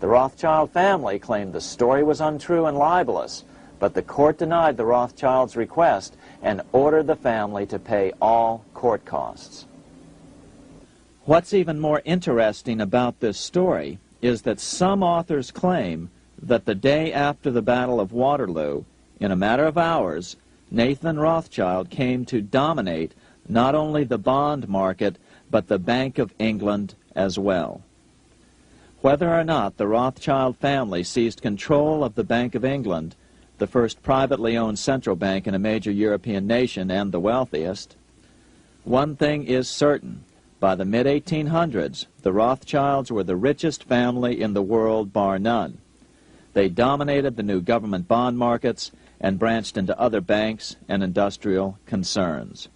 The Rothschild family claimed the story was untrue and libelous, but the court denied the Rothschilds' request and ordered the family to pay all court costs. What's even more interesting about this story is that some authors claim that the day after the Battle of Waterloo, in a matter of hours, Nathan Rothschild came to dominate not only the bond market, but the Bank of England as well. Whether or not the Rothschild family seized control of the Bank of England, the first privately owned central bank in a major European nation and the wealthiest, one thing is certain. By the mid-1800s, the Rothschilds were the richest family in the world, bar none. They dominated the new government bond markets and branched into other banks and industrial concerns.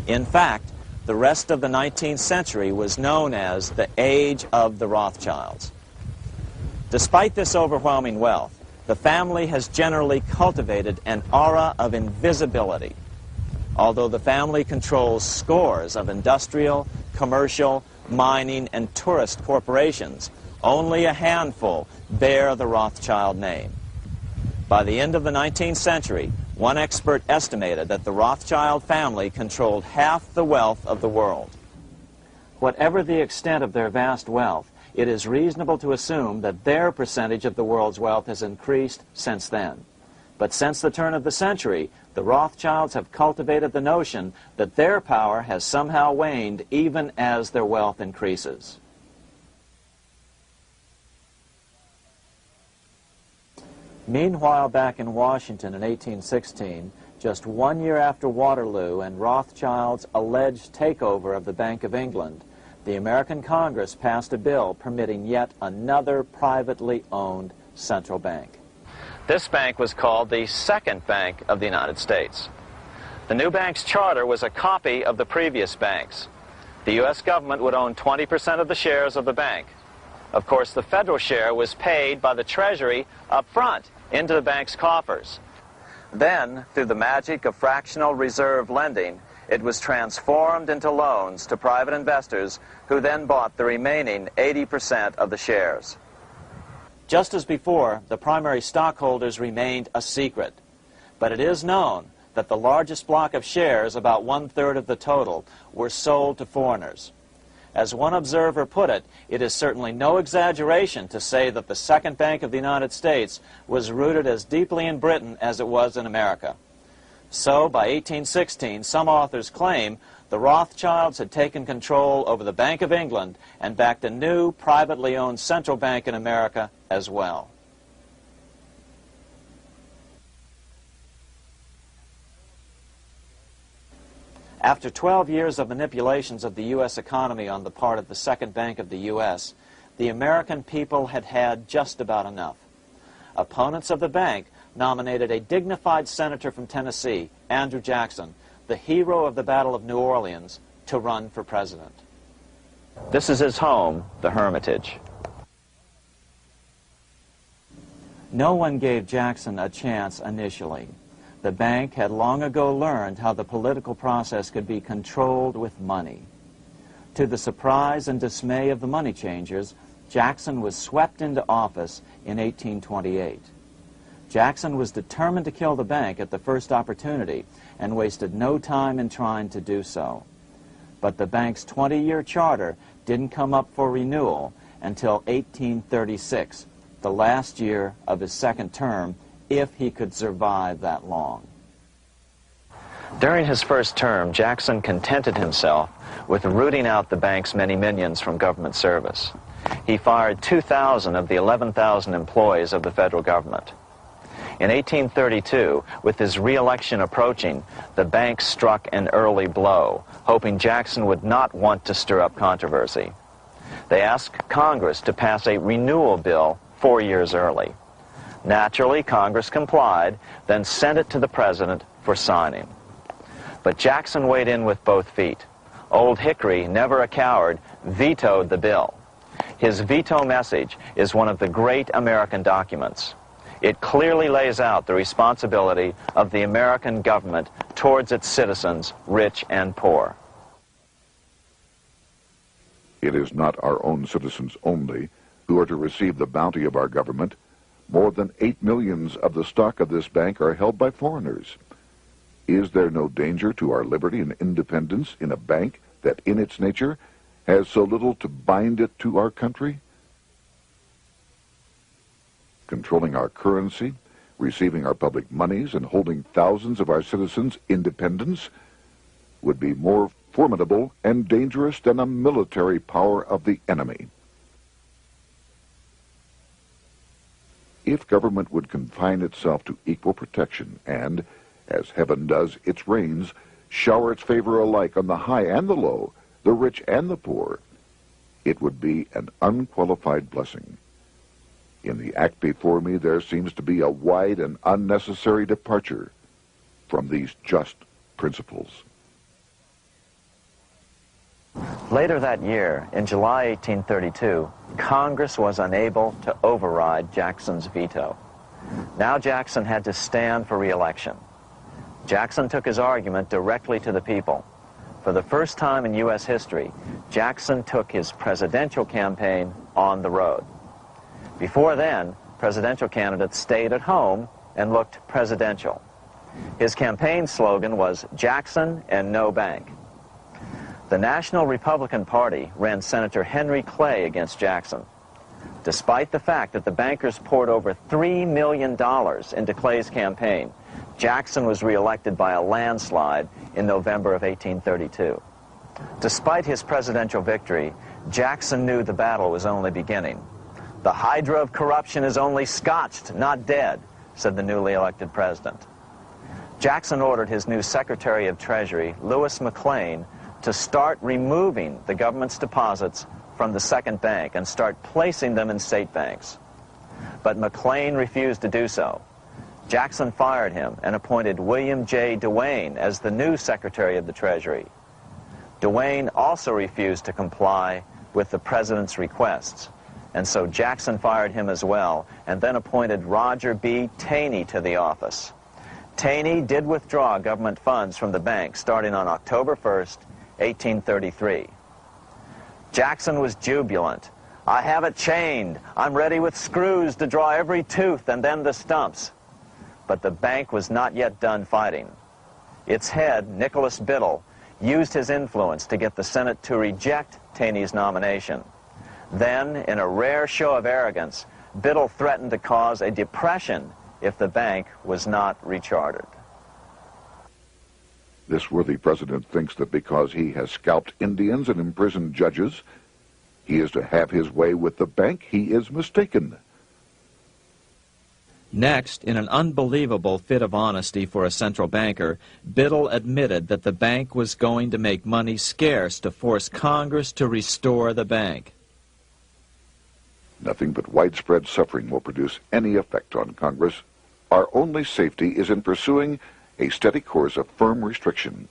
In fact, the rest of the 19th century was known as the Age of the Rothschilds. Despite this overwhelming wealth, the family has generally cultivated an aura of invisibility. Although the family controls scores of industrial, commercial, mining, and tourist corporations, only a handful bear the Rothschild name. By the end of the 19th century, one expert estimated that the Rothschild family controlled half the wealth of the world. Whatever the extent of their vast wealth, it is reasonable to assume that their percentage of the world's wealth has increased since then. But since the turn of the century, the Rothschilds have cultivated the notion that their power has somehow waned even as their wealth increases. Meanwhile, back in Washington in 1816, just 1 year after Waterloo and Rothschild's alleged takeover of the Bank of England, the American Congress passed a bill permitting yet another privately owned central bank. This bank was called the Second Bank of the United States. The new bank's charter was a copy of the previous banks. The U.S. government would own 20% of the shares of the bank. Of course, the federal share was paid by the Treasury up front into the bank's coffers. Then, through the magic of fractional reserve lending, it was transformed into loans to private investors who then bought the remaining 80% of the shares. Just as before, the primary stockholders remained a secret. But it is known that the largest block of shares, about 1/3 of the total, were sold to foreigners. As one observer put it, it is certainly no exaggeration to say that the Second Bank of the United States was rooted as deeply in Britain as it was in America. So, by 1816, some authors claim the Rothschilds had taken control over the Bank of England and backed a new, privately owned central bank in America as well. After 12 years of manipulations of the U.S. economy on the part of the Second Bank of the U.S., the American people had had just about enough. Opponents of the bank nominated a dignified senator from Tennessee, Andrew Jackson, the hero of the Battle of New Orleans, to run for president. This is his home, the Hermitage. No one gave Jackson a chance initially. The bank had long ago learned how the political process could be controlled with money. To the surprise and dismay of the money changers, Jackson was swept into office in 1828. Jackson was determined to kill the bank at the first opportunity and wasted no time in trying to do so. But the bank's 20-year charter didn't come up for renewal until 1836, the last year of his second term, if he could survive that long. During his first term, Jackson contented himself with rooting out the bank's many minions from government service. He fired 2,000 of the 11,000 employees of the federal government. In 1832, with his re-election approaching, the bank struck an early blow, hoping Jackson would not want to stir up controversy. They asked Congress to pass a renewal bill 4 years early. Naturally, Congress complied, then sent it to the president for signing. But Jackson weighed in with both feet. Old Hickory, never a coward, vetoed the bill. His veto message is one of the great American documents. It clearly lays out the responsibility of the American government towards its citizens, rich and poor. It is not our own citizens only who are to receive the bounty of our government. More than 8 million of the stock of this bank are held by foreigners. Is there no danger to our liberty and independence in a bank that in its nature has so little to bind it to our country? Controlling our currency, receiving our public monies, and holding thousands of our citizens' independence would be more formidable and dangerous than a military power of the enemy. If government would confine itself to equal protection and, as heaven does its rains, shower its favor alike on the high and the low, the rich and the poor, it would be an unqualified blessing. In the act before me, there seems to be a wide and unnecessary departure from these just principles. Later that year, in July 1832, Congress was unable to override Jackson's veto. Now Jackson had to stand for re-election. Jackson took his argument directly to the people. For the first time in U.S. history, Jackson took his presidential campaign on the road. Before then, presidential candidates stayed at home and looked presidential. His campaign slogan was "Jackson and no bank." The National Republican Party ran Senator Henry Clay against Jackson. Despite the fact that the bankers poured over $3 million into Clay's campaign, Jackson was reelected by a landslide in November of 1832. Despite his presidential victory, Jackson knew the battle was only beginning. "The hydra of corruption is only scotched, not dead," said the newly elected president. Jackson ordered his new Secretary of Treasury, Lewis McLean, to start removing the government's deposits from the second bank and start placing them in state banks. But McLean refused to do so. Jackson fired him and appointed William J. Duane as the new Secretary of the Treasury. Duane also refused to comply with the president's requests, and so Jackson fired him as well and then appointed Roger B. Taney to the office. Taney did withdraw government funds from the bank starting on October 1st, 1833. Jackson was jubilant. "I have it chained. I'm ready with screws to draw every tooth and then the stumps." But the bank was not yet done fighting. Its head, Nicholas Biddle, used his influence to get the Senate to reject Taney's nomination. Then, in a rare show of arrogance, Biddle threatened to cause a depression if the bank was not rechartered. This worthy president thinks that because he has scalped Indians and imprisoned judges, he is to have his way with the bank. He is mistaken. Next, in an unbelievable fit of honesty for a central banker, Biddle admitted that the bank was going to make money scarce to force Congress to restore the bank. Nothing but widespread suffering will produce any effect on Congress. Our only safety is in pursuing a steady course of firm restriction,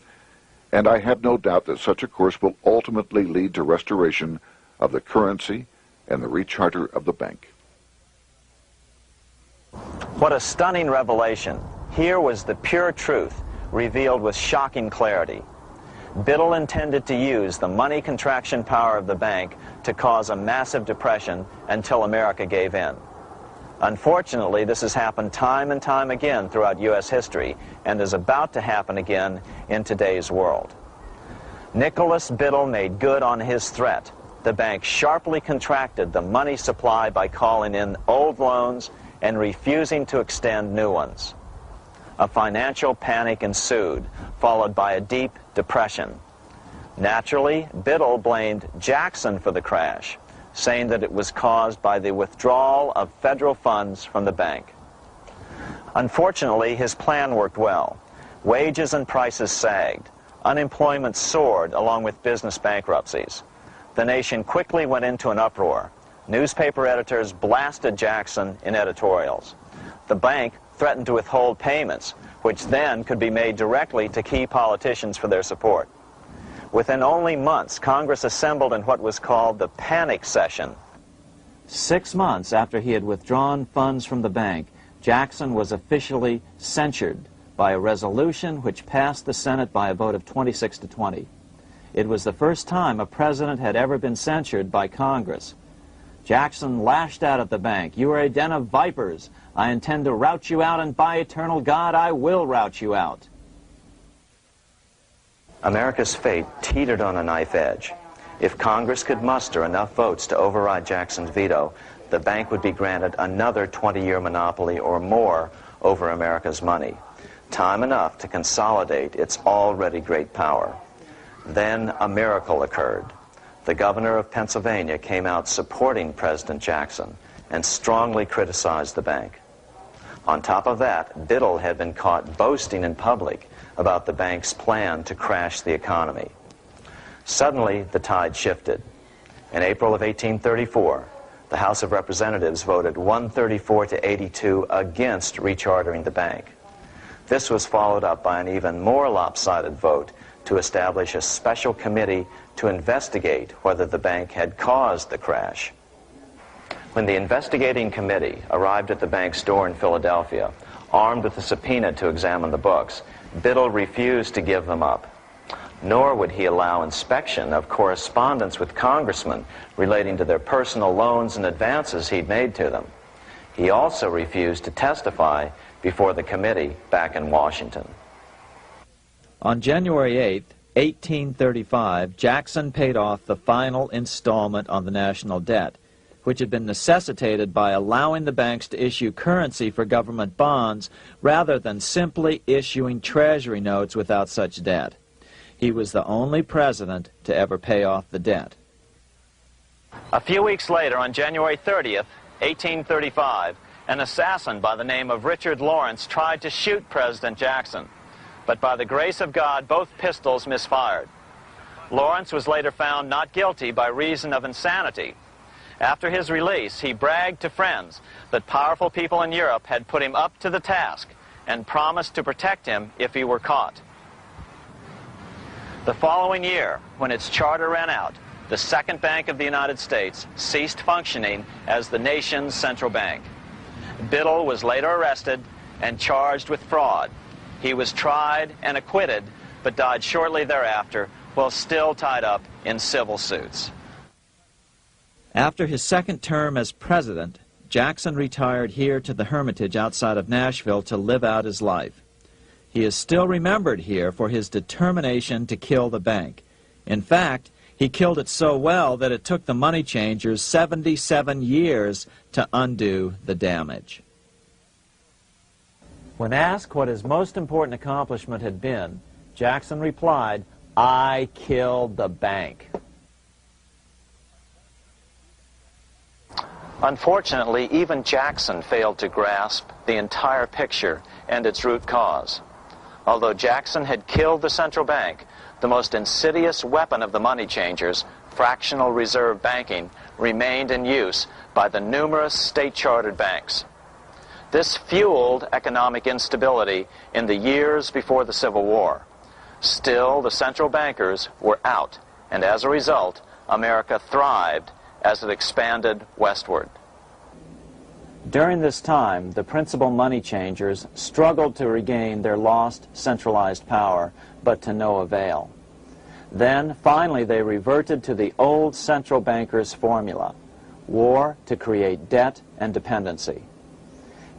and I have no doubt that such a course will ultimately lead to restoration of the currency and the recharter of the bank. What a stunning revelation. Here was the pure truth, revealed with shocking clarity. Biddle intended to use the money contraction power of the bank to cause a massive depression until America gave in. Unfortunately, this has happened time and time again throughout U.S. history and is about to happen again in today's world. Nicholas Biddle made good on his threat. The bank sharply contracted the money supply by calling in old loans and refusing to extend new ones. A financial panic ensued, followed by a deep depression. Naturally, Biddle blamed Jackson for the crash, saying that it was caused by the withdrawal of federal funds from the bank. Unfortunately, his plan worked well. Wages and prices sagged. Unemployment soared along with business bankruptcies. The nation quickly went into an uproar. Newspaper editors blasted Jackson in editorials. The bank threatened to withhold payments, which then could be made directly to key politicians for their support. Within only months, Congress assembled in what was called the panic session. 6 months after he had withdrawn funds from the bank, Jackson was officially censured by a resolution which passed the Senate by a vote of 26 to 20. It was the first time a president had ever been censured by Congress. Jackson lashed out at the bank. "You are a den of vipers. I intend to rout you out, and by eternal God, I will rout you out." America's fate teetered on a knife edge. If Congress could muster enough votes to override Jackson's veto, the bank would be granted another 20-year monopoly or more over America's money, time enough to consolidate its already great power. Then a miracle occurred. The governor of Pennsylvania came out supporting President Jackson and strongly criticized the bank. On top of that, Biddle had been caught boasting in public about the bank's plan to crash the economy. Suddenly, the tide shifted. In April of 1834, the House of Representatives voted 134 to 82 against rechartering the bank. This was followed up by an even more lopsided vote to establish a special committee to investigate whether the bank had caused the crash. When the investigating committee arrived at the bank's door in Philadelphia, armed with a subpoena to examine the books, Biddle refused to give them up. Nor would he allow inspection of correspondence with congressmen relating to their personal loans and advances he'd made to them. He also refused to testify before the committee back in Washington. On January 8th, 1835, Jackson paid off the final installment on the national debt, which had been necessitated by allowing the banks to issue currency for government bonds rather than simply issuing treasury notes without such debt. He was the only president to ever pay off the debt. A few weeks later, on January 30th, 1835, an assassin by the name of Richard Lawrence tried to shoot President Jackson, but by the grace of God, both pistols misfired. Lawrence was later found not guilty by reason of insanity. After his release, he bragged to friends that powerful people in Europe had put him up to the task and promised to protect him if he were caught. The following year, when its charter ran out, the Second Bank of the United States ceased functioning as the nation's central bank. Biddle was later arrested and charged with fraud. He was tried and acquitted, but died shortly thereafter while still tied up in civil suits. After his second term as president, Jackson retired here to the Hermitage outside of Nashville to live out his life. He is still remembered here for his determination to kill the bank. In fact, he killed it so well that it took the money changers 77 years to undo the damage. When asked what his most important accomplishment had been, Jackson replied, "I killed the bank." Unfortunately, even Jackson failed to grasp the entire picture and its root cause. Although Jackson had killed the central bank, the most insidious weapon of the money changers, fractional reserve banking, remained in use by the numerous state-chartered banks. This fueled economic instability in the years before the Civil War. Still, the central bankers were out, and as a result, America thrived as it expanded westward. During this time, the principal money changers struggled to regain their lost centralized power, but to no avail. Then, finally, they reverted to the old central bankers' formula: war to create debt and dependency.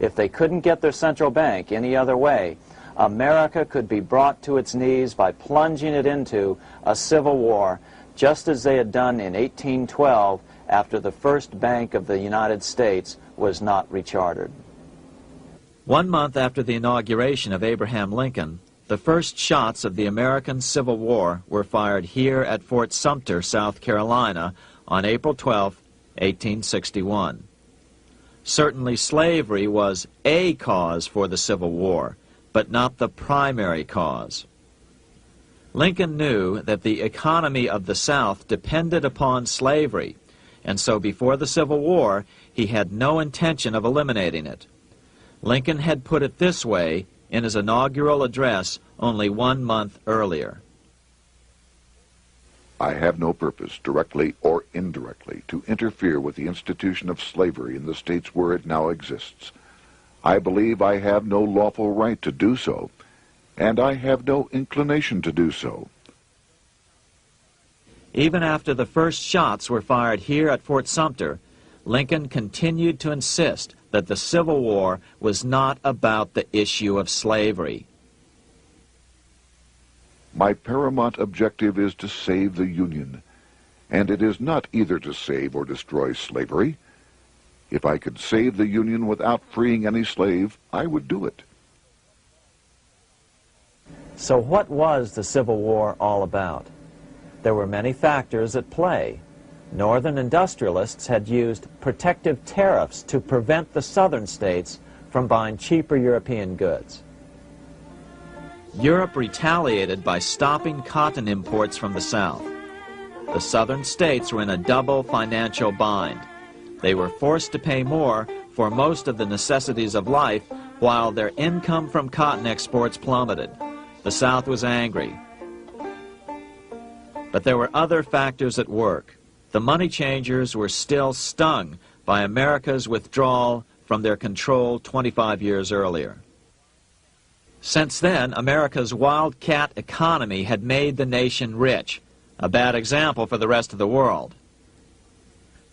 If they couldn't get their central bank any other way, America could be brought to its knees by plunging it into a civil war, just as they had done in 1812 after the first Bank of the United States was not rechartered. 1 month after the inauguration of Abraham Lincoln, the first shots of the American Civil War were fired here at Fort Sumter, South Carolina, on April 12, 1861. Certainly slavery was a cause for the Civil War, but not the primary cause. Lincoln knew that the economy of the South depended upon slavery, and so before the Civil War, he had no intention of eliminating it. Lincoln had put it this way in his inaugural address only 1 month earlier. I have no purpose, directly or indirectly, to interfere with the institution of slavery in the states where it now exists. I believe I have no lawful right to do so, and I have no inclination to do so. Even after the first shots were fired here at Fort Sumter, Lincoln continued to insist that the Civil War was not about the issue of slavery. My paramount objective is to save the Union, and it is not either to save or destroy slavery. If I could save the Union without freeing any slave, I would do it. So what was the Civil War all about? There were many factors at play. Northern industrialists had used protective tariffs to prevent the southern states from buying cheaper European goods. Europe retaliated by stopping cotton imports from the South. The southern states were in a double financial bind. They were forced to pay more for most of the necessities of life, while their income from cotton exports plummeted. The South was angry. But there were other factors at work. The money changers were still stung by America's withdrawal from their control 25 years earlier. Since then, America's wildcat economy had made the nation rich, a bad example for the rest of the world.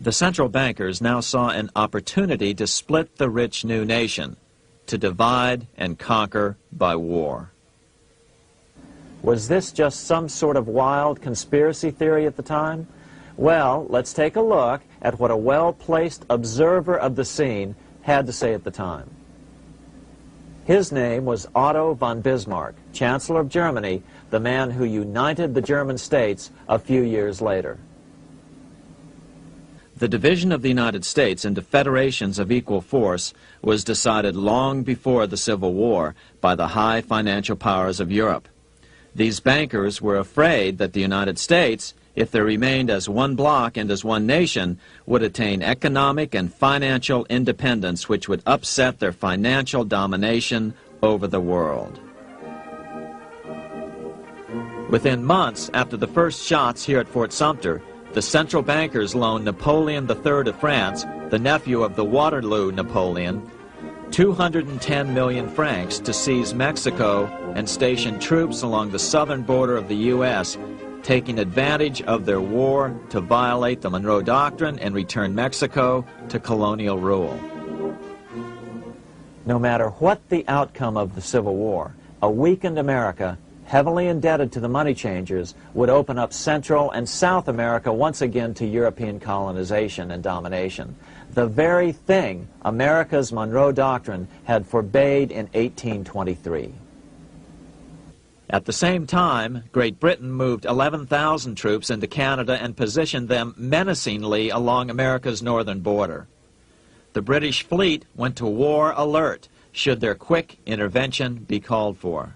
The central bankers now saw an opportunity to split the rich new nation, to divide and conquer by war. Was this just some sort of wild conspiracy theory at the time? Well, let's take a look at what a well-placed observer of the scene had to say at the time. His name was Otto von Bismarck, Chancellor of Germany, the man who united the German states a few years later. The division of the United States into federations of equal force was decided long before the Civil War by the high financial powers of Europe. These bankers were afraid that the United States, if they remained as one bloc and as one nation, would attain economic and financial independence which would upset their financial domination over the world. Within months after the first shots here at Fort Sumter, the central bankers loaned Napoleon III of France, the nephew of the Waterloo Napoleon, 210 million francs to seize Mexico and station troops along the southern border of the U.S., taking advantage of their war to violate the Monroe Doctrine and return Mexico to colonial rule. No matter what the outcome of the Civil War, a weakened America, heavily indebted to the money changers, would open up Central and South America once again to European colonization and domination. The very thing America's Monroe Doctrine had forbade in 1823. At the same time, Great Britain moved 11,000 troops into Canada and positioned them menacingly along America's northern border. The British fleet went to war alert should their quick intervention be called for.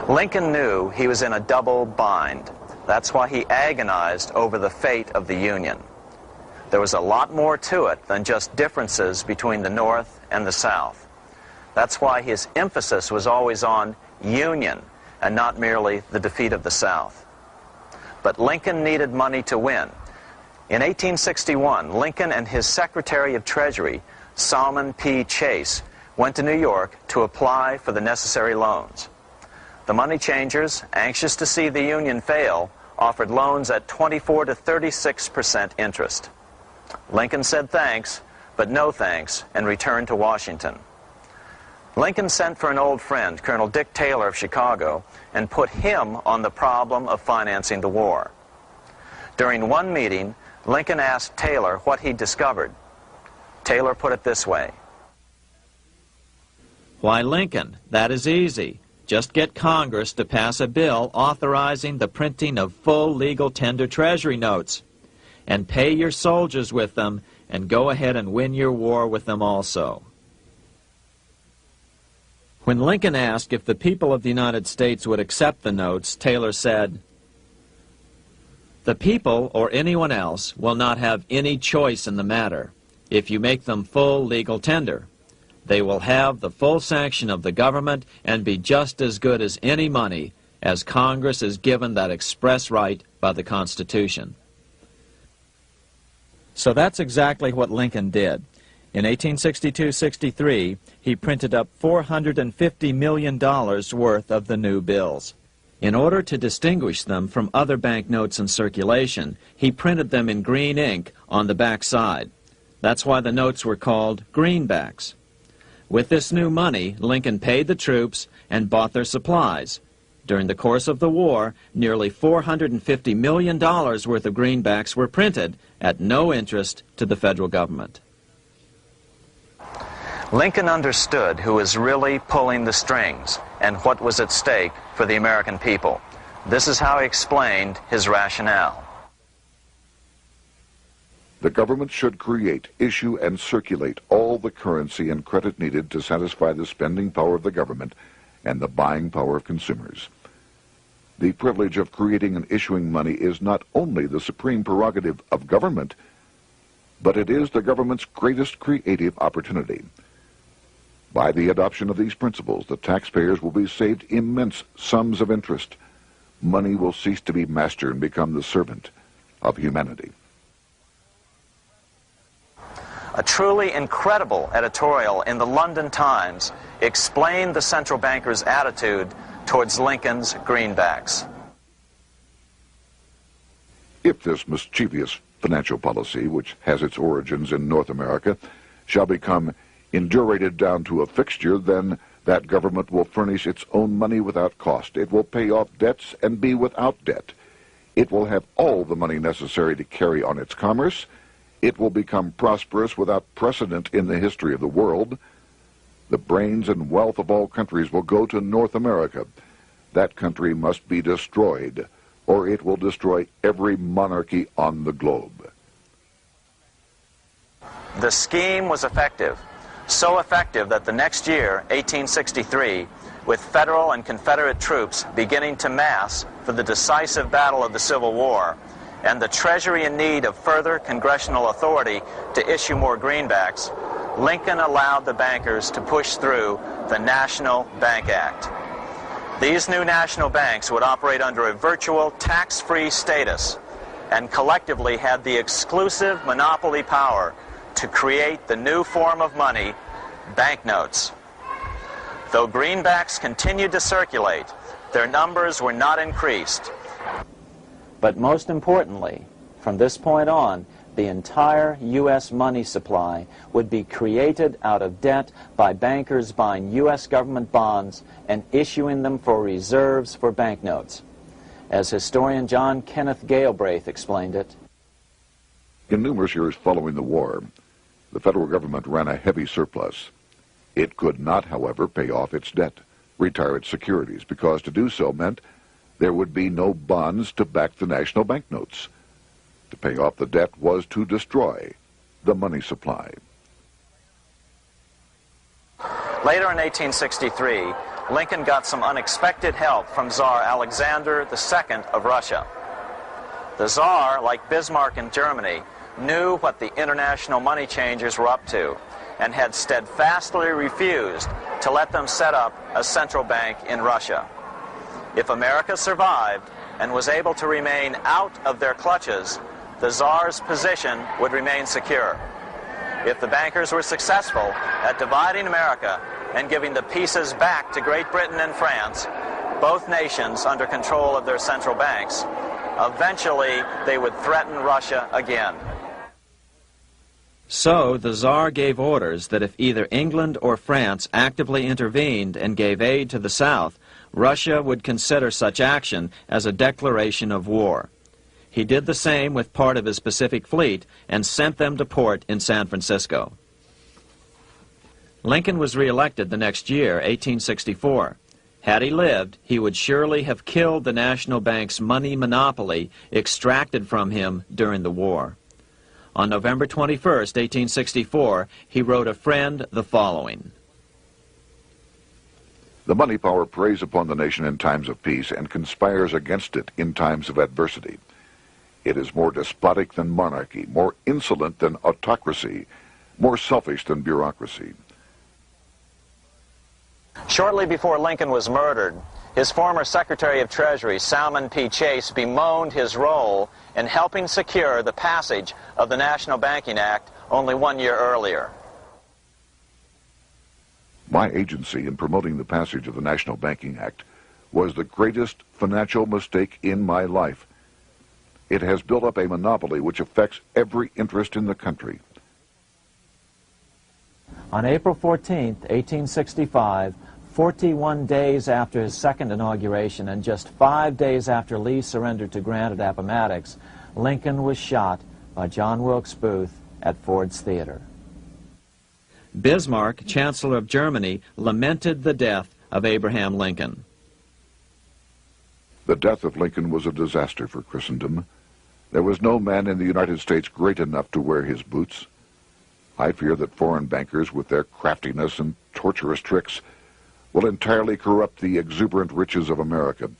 Lincoln knew he was in a double bind. That's why he agonized over the fate of the Union. There was a lot more to it than just differences between the North and the South. That's why his emphasis was always on union and not merely the defeat of the South. But Lincoln needed money to win. In 1861, Lincoln and his Secretary of Treasury, Salmon P. Chase, went to New York to apply for the necessary loans. The money changers, anxious to see the Union fail, offered loans at 24 to 36% interest. Lincoln said thanks, but no thanks, and returned to Washington. Lincoln sent for an old friend, Colonel Dick Taylor of Chicago, and put him on the problem of financing the war. During one meeting, Lincoln asked Taylor what he discovered. Taylor put it this way. Why, Lincoln, that is easy. Just get Congress to pass a bill authorizing the printing of full legal tender treasury notes, and pay your soldiers with them, and go ahead and win your war with them also. When Lincoln asked if the people of the United States would accept the notes, Taylor said, "The people, or anyone else, will not have any choice in the matter if you make them full legal tender. They will have the full sanction of the government and be just as good as any money, as Congress is given that express right by the Constitution." So that's exactly what Lincoln did. In 1862-63, he printed up $450 million worth of the new bills. In order to distinguish them from other banknotes in circulation, he printed them in green ink on the back side. That's why the notes were called greenbacks. With this new money, Lincoln paid the troops and bought their supplies. During the course of the war, nearly $450 million worth of greenbacks were printed at no interest to the federal government. Lincoln understood who was really pulling the strings and what was at stake for the American people. This is how he explained his rationale. The government should create, issue, and circulate all the currency and credit needed to satisfy the spending power of the government and the buying power of consumers. The privilege of creating and issuing money is not only the supreme prerogative of government, but it is the government's greatest creative opportunity. By the adoption of these principles, the taxpayers will be saved immense sums of interest. Money will cease to be master and become the servant of humanity. A truly incredible editorial in the London Times explained the central bankers' attitude towards Lincoln's greenbacks. If this mischievous financial policy, which has its origins in North America, shall become indurated down to a fixture, then That government will furnish its own money without cost. It will pay off debts and be without debt. It will have all the money necessary to carry on its commerce. It will become prosperous without precedent in the history of the world. The brains and wealth of all countries will go to North America. That country must be destroyed, or it will destroy every monarchy on the globe. The scheme was effective, so effective that the next year, 1863, with Federal and Confederate troops beginning to mass for the decisive battle of the Civil War, and the Treasury in need of further congressional authority to issue more greenbacks, Lincoln allowed the bankers to push through the National Bank Act. These new national banks would operate under a virtual tax-free status and collectively had the exclusive monopoly power to create the new form of money, banknotes. Though greenbacks continued to circulate, their numbers were not increased. But most importantly, from this point on, the entire U.S. money supply would be created out of debt by bankers buying U.S. government bonds and issuing them for reserves for banknotes. As historian John Kenneth Galbraith explained it, in numerous years following the war, the federal government ran a heavy surplus. It could not, however, pay off its debt, retire its securities, because to do so meant there would be no bonds to back the national banknotes. To pay off the debt was to destroy the money supply. Later in 1863, Lincoln got some unexpected help from Tsar Alexander II of Russia. The Tsar, like Bismarck in Germany, knew what the international money changers were up to and had steadfastly refused to let them set up a central bank in Russia. If America survived and was able to remain out of their clutches, the Tsar's position would remain secure. If the bankers were successful at dividing America and giving the pieces back to Great Britain and France, both nations under control of their central banks, eventually they would threaten Russia again. So the Tsar gave orders that if either England or France actively intervened and gave aid to the South, Russia would consider such action as a declaration of war. He did the same with part of his Pacific Fleet and sent them to port in San Francisco. Lincoln was reelected the next year, 1864. Had he lived, he would surely have killed the national bank's money monopoly extracted from him during the war. On November 21st, 1864, he wrote a friend the following: The money power preys upon the nation in times of peace and conspires against it in times of adversity. It is more despotic than monarchy, more insolent than autocracy, more selfish than bureaucracy. Shortly before Lincoln was murdered, his former Secretary of Treasury, Salmon P. Chase, bemoaned his role in helping secure the passage of the National Banking Act only 1 year earlier. My agency in promoting the passage of the National Banking Act was the greatest financial mistake in my life. It has built up a monopoly which affects every interest in the country. On April 14, 1865, 41 days after his second inauguration and just 5 days after Lee surrendered to Grant at Appomattox, Lincoln was shot by John Wilkes Booth at Ford's Theater. Bismarck, Chancellor of Germany, lamented the death of Abraham Lincoln. The death of Lincoln was a disaster for Christendom. There was no man in the United States great enough to wear his boots. I fear that foreign bankers, with their craftiness and torturous tricks, will entirely corrupt the exuberant riches of America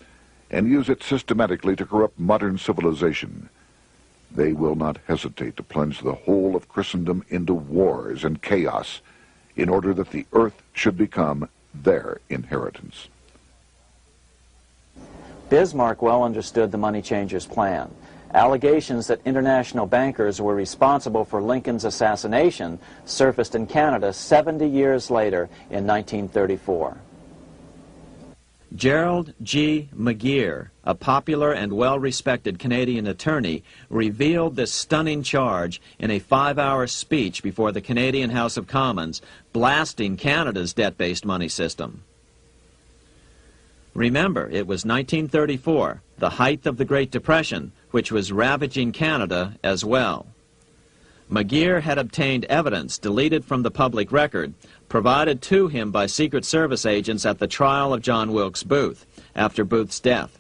and use it systematically to corrupt modern civilization. They will not hesitate to plunge the whole of Christendom into wars and chaos in order that the earth should become their inheritance. Bismarck well understood the money changers' plan. Allegations that international bankers were responsible for Lincoln's assassination surfaced in Canada 70 years later in 1934. Gerald G. McGeer, a popular and well-respected Canadian attorney, revealed this stunning charge in a 5-hour speech before the Canadian House of Commons, blasting Canada's debt-based money system. Remember, it was 1934, the height of the Great Depression, which was ravaging Canada as well. McGeer had obtained evidence deleted from the public record, provided to him by Secret Service agents at the trial of John Wilkes Booth, after Booth's death.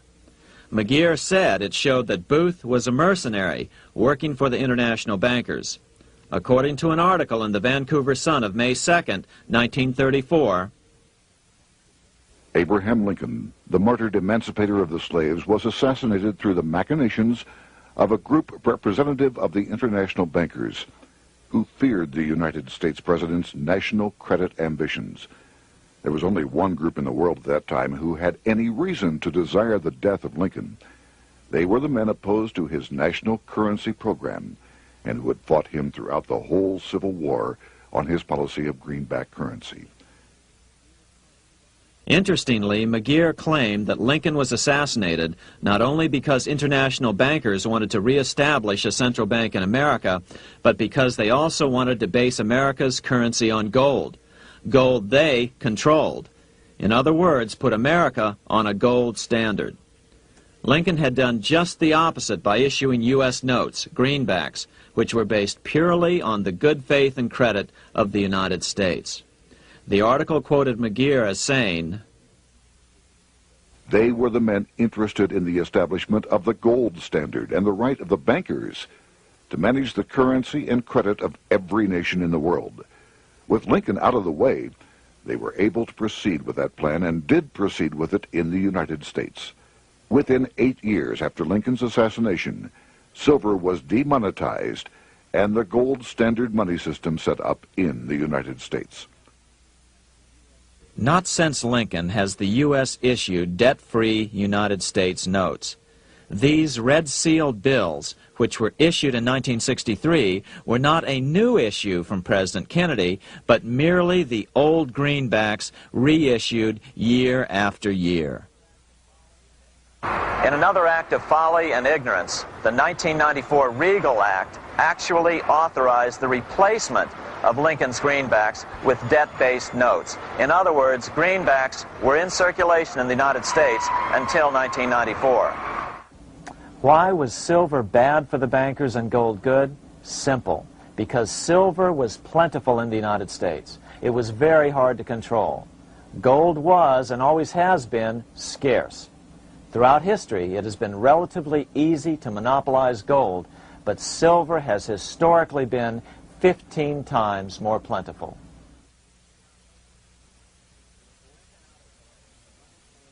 McGeer said it showed that Booth was a mercenary, working for the international bankers. According to an article in the Vancouver Sun of May 2nd, 1934, Abraham Lincoln, the martyred emancipator of the slaves, was assassinated through the machinations of a group representative of the international bankers who feared the United States President's national credit ambitions. There was only one group in the world at that time who had any reason to desire the death of Lincoln. They were the men opposed to his national currency program and who had fought him throughout the whole Civil War on his policy of greenback currency. Interestingly, McGeer claimed that Lincoln was assassinated not only because international bankers wanted to reestablish a central bank in America, but because they also wanted to base America's currency on gold. Gold they controlled. In other words, put America on a gold standard. Lincoln had done just the opposite by issuing U.S. notes, greenbacks, which were based purely on the good faith and credit of the United States. The article quoted McGeer as saying, "They were the men interested in the establishment of the gold standard and the right of the bankers to manage the currency and credit of every nation in the world. With Lincoln out of the way, they were able to proceed with that plan and did proceed with it in the United States. Within 8 years after Lincoln's assassination, silver was demonetized and the gold standard money system set up in the United States." Not since Lincoln has the U.S. issued debt-free United States notes. These red-sealed bills, which were issued in 1963, were not a new issue from President Kennedy, but merely the old greenbacks reissued year after year. In another act of folly and ignorance, the 1994 Regal Act actually authorized the replacement of Lincoln's greenbacks with debt-based notes. In other words, greenbacks were in circulation in the United States until 1994. Why was silver bad for the bankers and gold good? Simple. Because silver was plentiful in the United States. It was very hard to control. Gold was, and always has been, scarce. Throughout history, it has been relatively easy to monopolize gold, but silver has historically been 15 times more plentiful.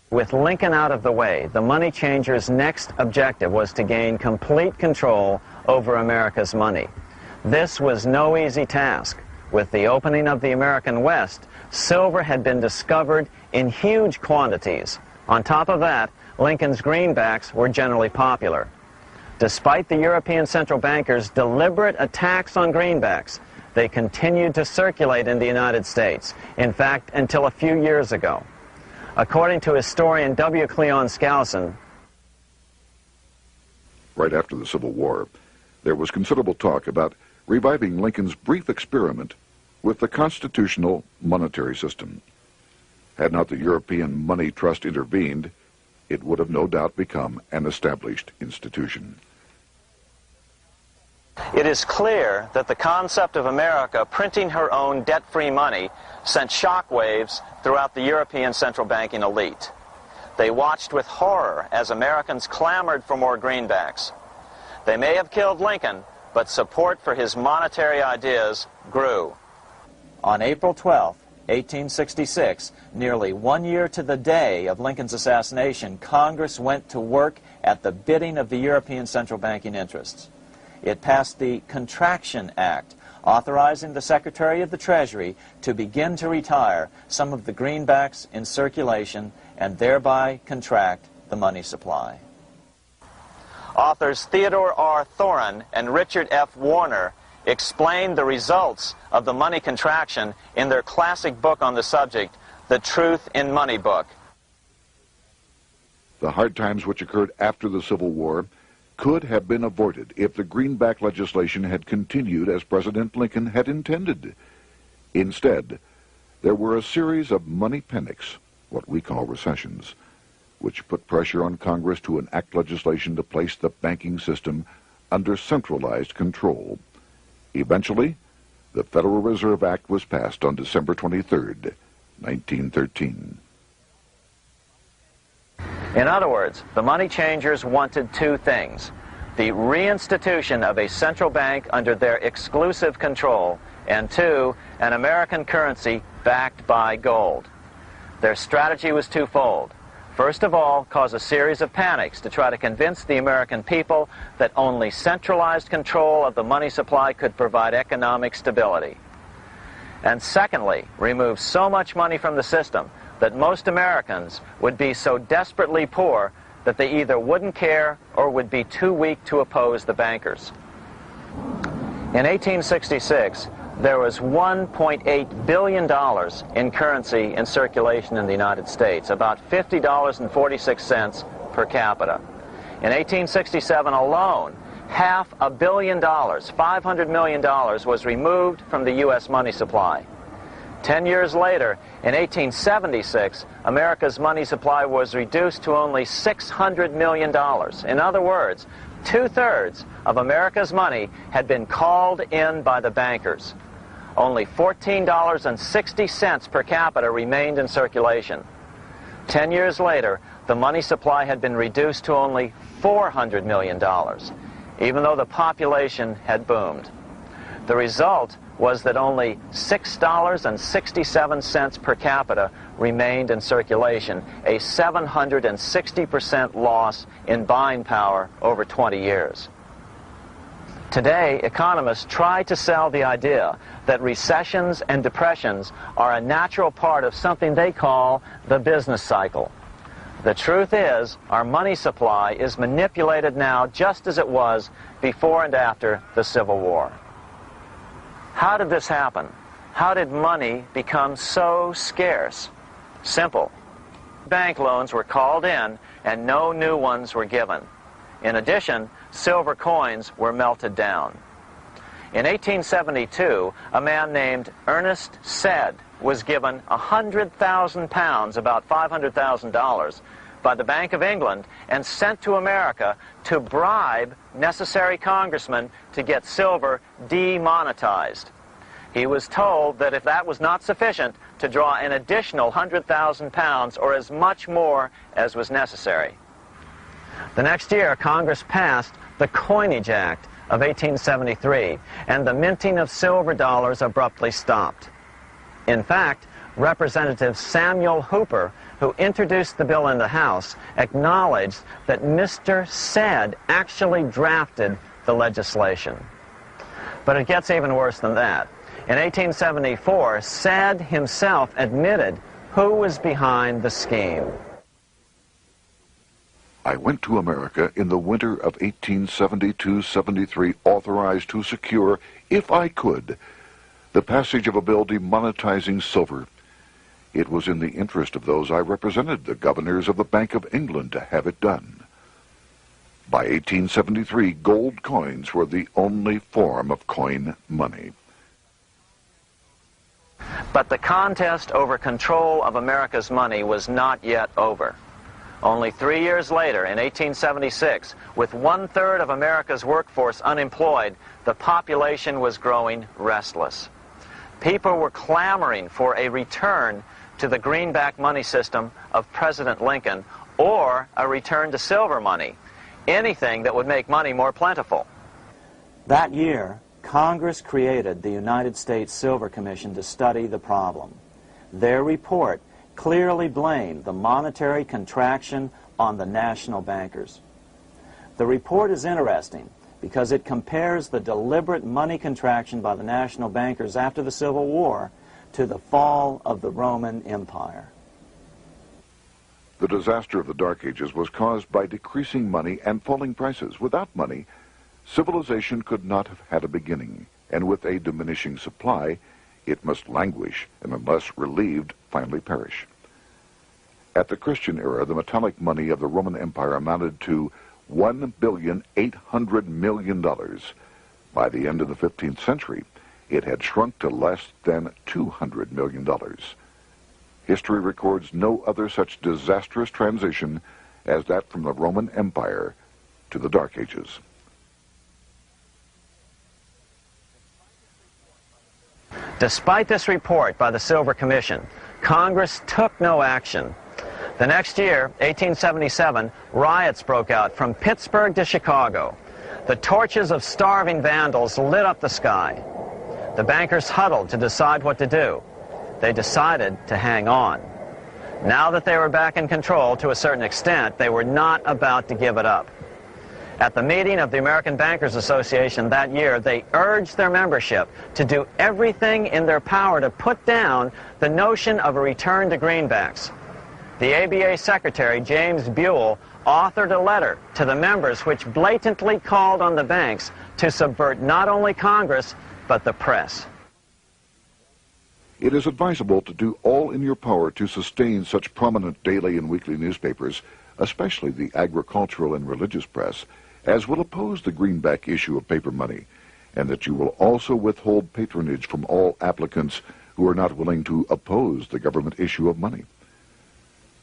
With Lincoln out of the way, the money changers' next objective was to gain complete control over America's money. This was no easy task. With the opening of the American West, silver had been discovered in huge quantities. On top of that, Lincoln's greenbacks were generally popular. Despite the European central bankers' deliberate attacks on greenbacks, they continued to circulate in the United States, in fact, until a few years ago. According to historian W. Cleon Skousen, right after the Civil War, there was considerable talk about reviving Lincoln's brief experiment with the constitutional monetary system. Had not the European Money Trust intervened, it would have no doubt become an established institution. it is clear that the concept of America printing her own debt-free money sent shockwaves throughout the European central banking elite. They watched with horror as Americans clamored for more greenbacks. They may have killed Lincoln, but support for his monetary ideas grew. On April 12, 1866, nearly 1 year to the day of Lincoln's assassination, Congress went to work at the bidding of the European central banking interests. It passed the Contraction Act, authorizing the Secretary of the Treasury to begin to retire some of the greenbacks in circulation and thereby contract the money supply. Authors Theodore R. Thorin and Richard F. Warner explained the results of the money contraction in their classic book on the subject, The Truth in Money Book. The hard times which occurred after the Civil War could have been avoided if the greenback legislation had continued as President Lincoln had intended. Instead, there were a series of money panics, what we call recessions, which put pressure on Congress to enact legislation to place the banking system under centralized control. Eventually, the Federal Reserve Act was passed on December 23, 1913. In other words, the money changers wanted two things: the reinstitution of a central bank under their exclusive control, and two, an American currency backed by gold. Their strategy was twofold. First of all, cause a series of panics to try to convince the American people that only centralized control of the money supply could provide economic stability. And secondly, remove so much money from the system that most Americans would be so desperately poor that they either wouldn't care or would be too weak to oppose the bankers. In 1866, there was $1.8 billion in currency in circulation in the United States, about $50.46 per capita. In 1867 alone, $500 million, $500 million, was removed from the U.S. money supply. 10 years later, in 1876, America's money supply was reduced to only $600 million. In other words, 2/3 of America's money had been called in by the bankers. Only $14.60 per capita remained in circulation. 10 years later, the money supply had been reduced to only $400 million, even though the population had boomed. The result was that only $6.67 per capita remained in circulation, a 760% loss in buying power over 20 years. Today, economists try to sell the idea that recessions and depressions are a natural part of something they call the business cycle. The truth is, our money supply is manipulated now just as it was before and after the Civil War. How did this happen? How did money become so scarce? Simple. Bank loans were called in and no new ones were given. In addition, silver coins were melted down. In 1872, a man named Ernest Sed was given 100,000 pounds, about $500,000, by the Bank of England and sent to America to bribe necessary congressmen to get silver demonetized. He was told that if that was not sufficient, to draw an additional 100,000 pounds or as much more as was necessary. The next year, Congress passed the Coinage Act of 1873, and the minting of silver dollars abruptly stopped. In fact, Representative Samuel Hooper, who introduced the bill in the House, acknowledged that Mr. Sed actually drafted the legislation. But it gets even worse than that. In 1874, Sed himself admitted who was behind the scheme. I went to America in the winter of 1872-73, authorized to secure, if I could, the passage of a bill demonetizing silver. It was in the interest of those I represented, the governors of the Bank of England, to have it done. By 1873, gold coins were the only form of coin money. But the contest over control of America's money was not yet over. Only 3 years later, in 1876, with 1/3 of America's workforce unemployed, the population was growing restless. People were clamoring for a return to the greenback money system of President Lincoln, or a return to silver money, anything that would make money more plentiful. That year, Congress created the United States Silver Commission to study the problem. Their report clearly blamed the monetary contraction on the national bankers. The report is interesting because it compares the deliberate money contraction by the national bankers after the Civil War to the fall of the Roman Empire. The disaster of the Dark Ages was caused by decreasing money and falling prices. Without money, civilization could not have had a beginning, and with a diminishing supply, it must languish and, unless relieved, finally perish. At the Christian era, the metallic money of the Roman Empire amounted to $1,800,000,000. By the end of the 15th century, it had shrunk to less than $200 million. History records no other such disastrous transition as that from the Roman Empire to the Dark Ages. Despite this report by the Silver Commission, Congress took no action. The next year, 1877, riots broke out from Pittsburgh to Chicago. The torches of starving vandals lit up the sky. The bankers huddled to decide what to do. They decided to hang on. Now that they were back in control to a certain extent, they were not about to give it up. At the meeting of the American Bankers Association that year, they urged their membership to do everything in their power to put down the notion of a return to greenbacks. The ABA Secretary, James Buell, authored a letter to the members which blatantly called on the banks to subvert not only Congress, but the press. It is advisable to do all in your power to sustain such prominent daily and weekly newspapers, especially the agricultural and religious press, as will oppose the greenback issue of paper money, and that you will also withhold patronage from all applicants who are not willing to oppose the government issue of money.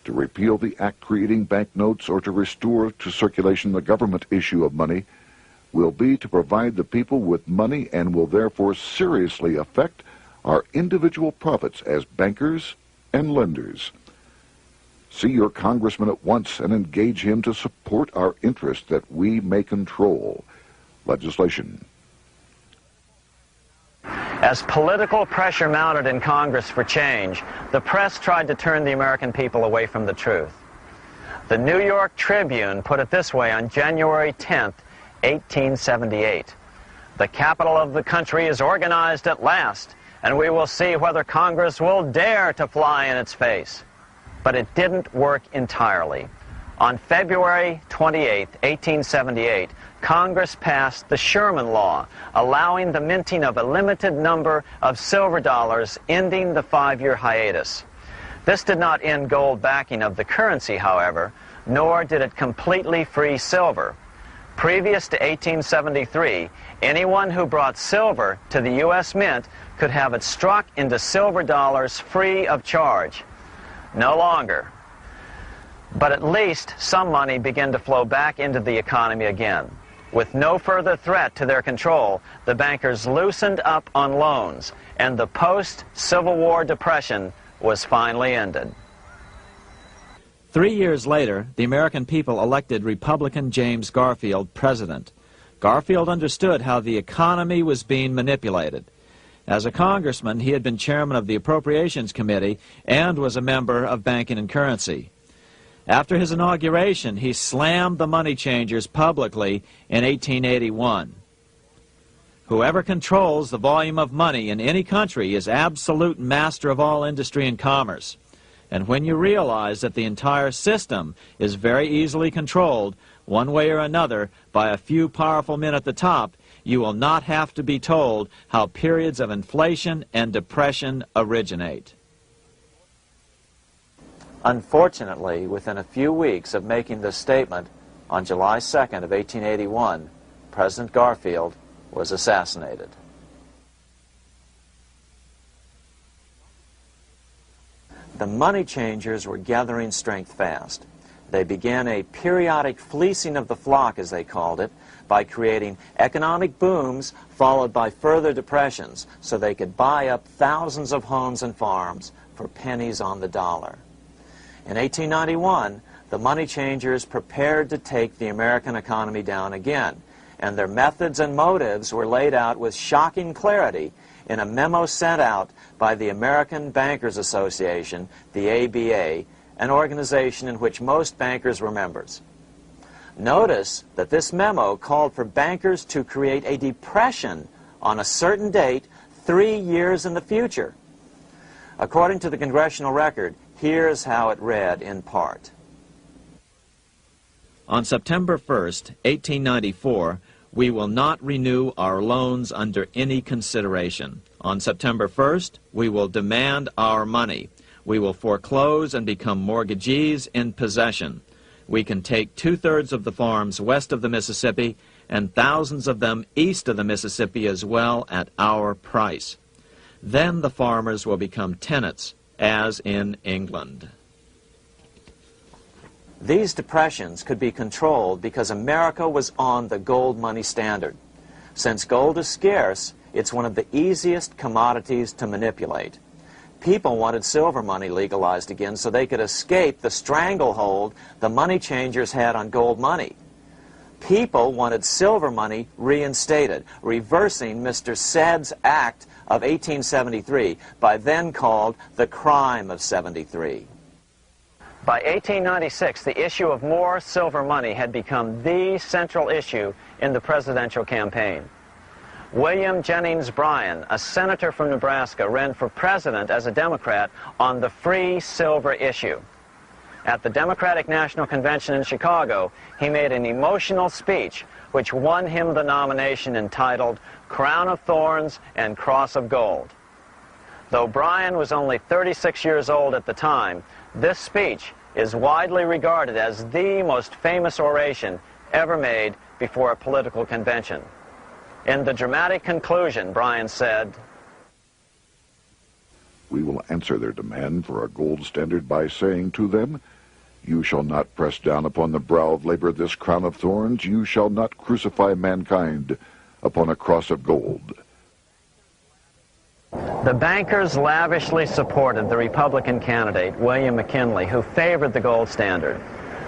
To repeal the act creating banknotes or to restore to circulation the government issue of money will be to provide the people with money and will therefore seriously affect our individual profits as bankers and lenders. See your congressman at once and engage him to support our interest that we may control legislation. As political pressure mounted in Congress for change, the press tried to turn the American people away from the truth. The New York Tribune put it this way on January 10th, 1878. "The capital of the country is organized at last, and we will see whether Congress will dare to fly in its face." But it didn't work entirely. On February 28, 1878, Congress passed the Sherman Law, allowing the minting of a limited number of silver dollars, ending the 5-year hiatus. This did not end gold backing of the currency, however, nor did it completely free silver. Previous to 1873, anyone who brought silver to the U.S. Mint could have it struck into silver dollars free of charge. No longer. But at least some money began to flow back into the economy again. With no further threat to their control, the bankers loosened up on loans, and the post-Civil War depression was finally ended. 3 years later, the American people elected Republican James Garfield president. Garfield understood how the economy was being manipulated. As a congressman, he had been chairman of the Appropriations Committee and was a member of Banking and Currency. After his inauguration, he slammed the money changers publicly in 1881. Whoever controls the volume of money in any country is absolute master of all industry and commerce. And when you realize that the entire system is very easily controlled, one way or another, by a few powerful men at the top, you will not have to be told how periods of inflation and depression originate. Unfortunately, within a few weeks of making this statement, on July 2nd of 1881, President Garfield was assassinated. The money changers were gathering strength fast. They began a periodic fleecing of the flock, as they called it, by creating economic booms followed by further depressions so they could buy up thousands of homes and farms for pennies on the dollar. In 1891, the money changers prepared to take the American economy down again, and their methods and motives were laid out with shocking clarity in a memo sent out by the American Bankers Association, the ABA, an organization in which most bankers were members. Notice that this memo called for bankers to create a depression on a certain date 3 years in the future. According to the Congressional Record, here's how it read in part. On September 1st, 1894, we will not renew our loans under any consideration. On September 1st, we will demand our money. We will foreclose and become mortgagees in possession. We can take 2/3 of the farms west of the Mississippi and thousands of them east of the Mississippi as well at our price. Then the farmers will become tenants, as in England. These depressions could be controlled because America was on the gold money standard. Since gold is scarce, it's one of the easiest commodities to manipulate. People wanted silver money legalized again so they could escape the stranglehold the money changers had on gold money. People wanted silver money reinstated, reversing Mr. Said's Act of 1873, by then called the Crime of '73. By 1896, the issue of more silver money had become the central issue in the presidential campaign. William Jennings Bryan, a senator from Nebraska, ran for president as a Democrat on the free silver issue. At the Democratic National Convention in Chicago, he made an emotional speech which won him the nomination, entitled Crown of Thorns and Cross of Gold. Though Bryan was only 36 years old at the time, this speech is widely regarded as the most famous oration ever made before a political convention. In the dramatic conclusion, Bryan said, "We will answer their demand for a gold standard by saying to them, you shall not press down upon the brow of labor this crown of thorns. You shall not crucify mankind upon a cross of gold." The bankers lavishly supported the Republican candidate, William McKinley, who favored the gold standard.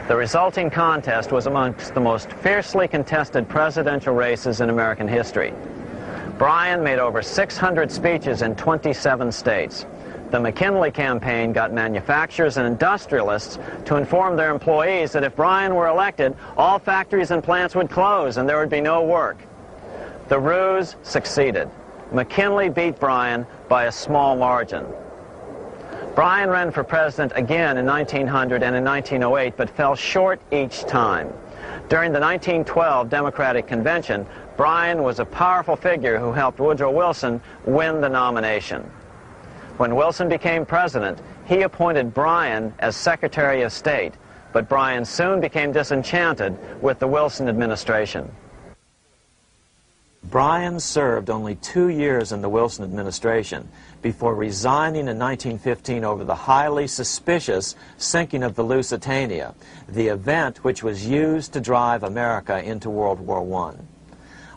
The resulting contest was amongst the most fiercely contested presidential races in American history. Bryan made over 600 speeches in 27 states. The McKinley campaign got manufacturers and industrialists to inform their employees that if Bryan were elected, all factories and plants would close and there would be no work. The ruse succeeded. McKinley beat Bryan by a small margin. Bryan ran for president again in 1900 and in 1908, but fell short each time. During the 1912 Democratic Convention, Bryan was a powerful figure who helped Woodrow Wilson win the nomination. When Wilson became president, he appointed Bryan as Secretary of State, but Bryan soon became disenchanted with the Wilson administration. Bryan served only 2 years in the Wilson administration before resigning in 1915 over the highly suspicious sinking of the Lusitania, the event which was used to drive America into World War I.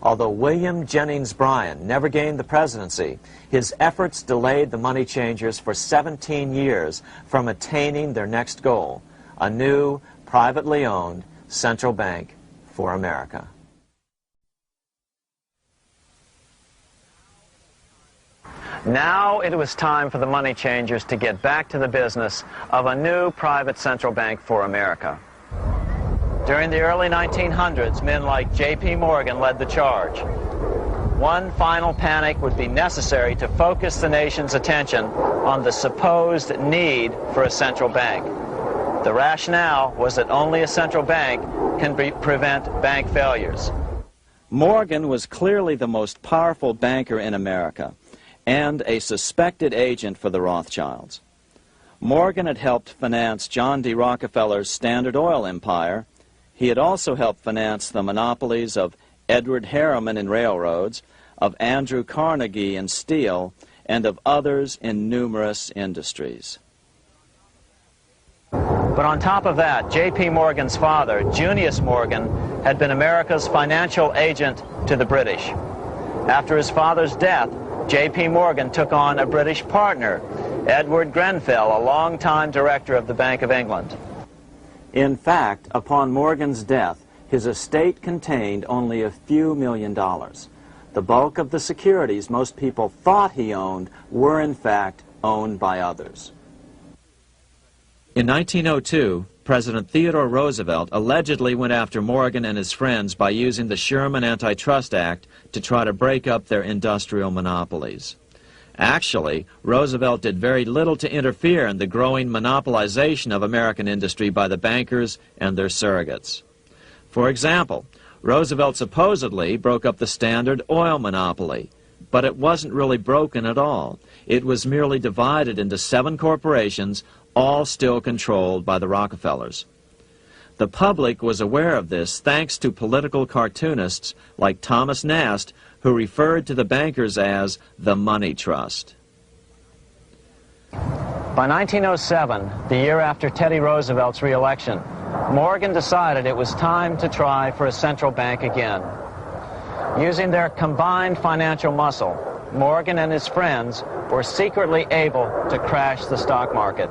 Although William Jennings Bryan never gained the presidency, his efforts delayed the money changers for 17 years from attaining their next goal, a new, privately owned central bank for America. Now it was time for the money changers to get back to the business of a new private central bank for America. During the early 1900s, men like J.P. Morgan led the charge. One final panic would be necessary to focus the nation's attention on the supposed need for a central bank. The rationale was that only a central bank can prevent bank failures. Morgan was clearly the most powerful banker in America and a suspected agent for the Rothschilds. Morgan had helped finance John D. Rockefeller's Standard Oil empire. He had also helped finance the monopolies of Edward Harriman in railroads, of Andrew Carnegie in steel, and of others in numerous industries. But on top of that, J.P. Morgan's father, Junius Morgan, had been America's financial agent to the British. After his father's death, J.P. Morgan took on a British partner, Edward Grenfell, a longtime director of the Bank of England. In fact, upon Morgan's death, his estate contained only a few $1 million. The bulk of the securities most people thought he owned were, in fact, owned by others. In 1902, President Theodore Roosevelt allegedly went after Morgan and his friends by using the Sherman Antitrust Act to try to break up their industrial monopolies. Actually, Roosevelt did very little to interfere in the growing monopolization of American industry by the bankers and their surrogates. For example, Roosevelt supposedly broke up the Standard Oil monopoly, but it wasn't really broken at all. it was merely divided into 7 corporations, all still controlled by the Rockefellers. The public was aware of this thanks to political cartoonists like Thomas Nast, who referred to the bankers as the money trust. By 1907, the year after Teddy Roosevelt's re-election, Morgan decided it was time to try for a central bank again. Using their combined financial muscle, Morgan and his friends were secretly able to crash the stock market.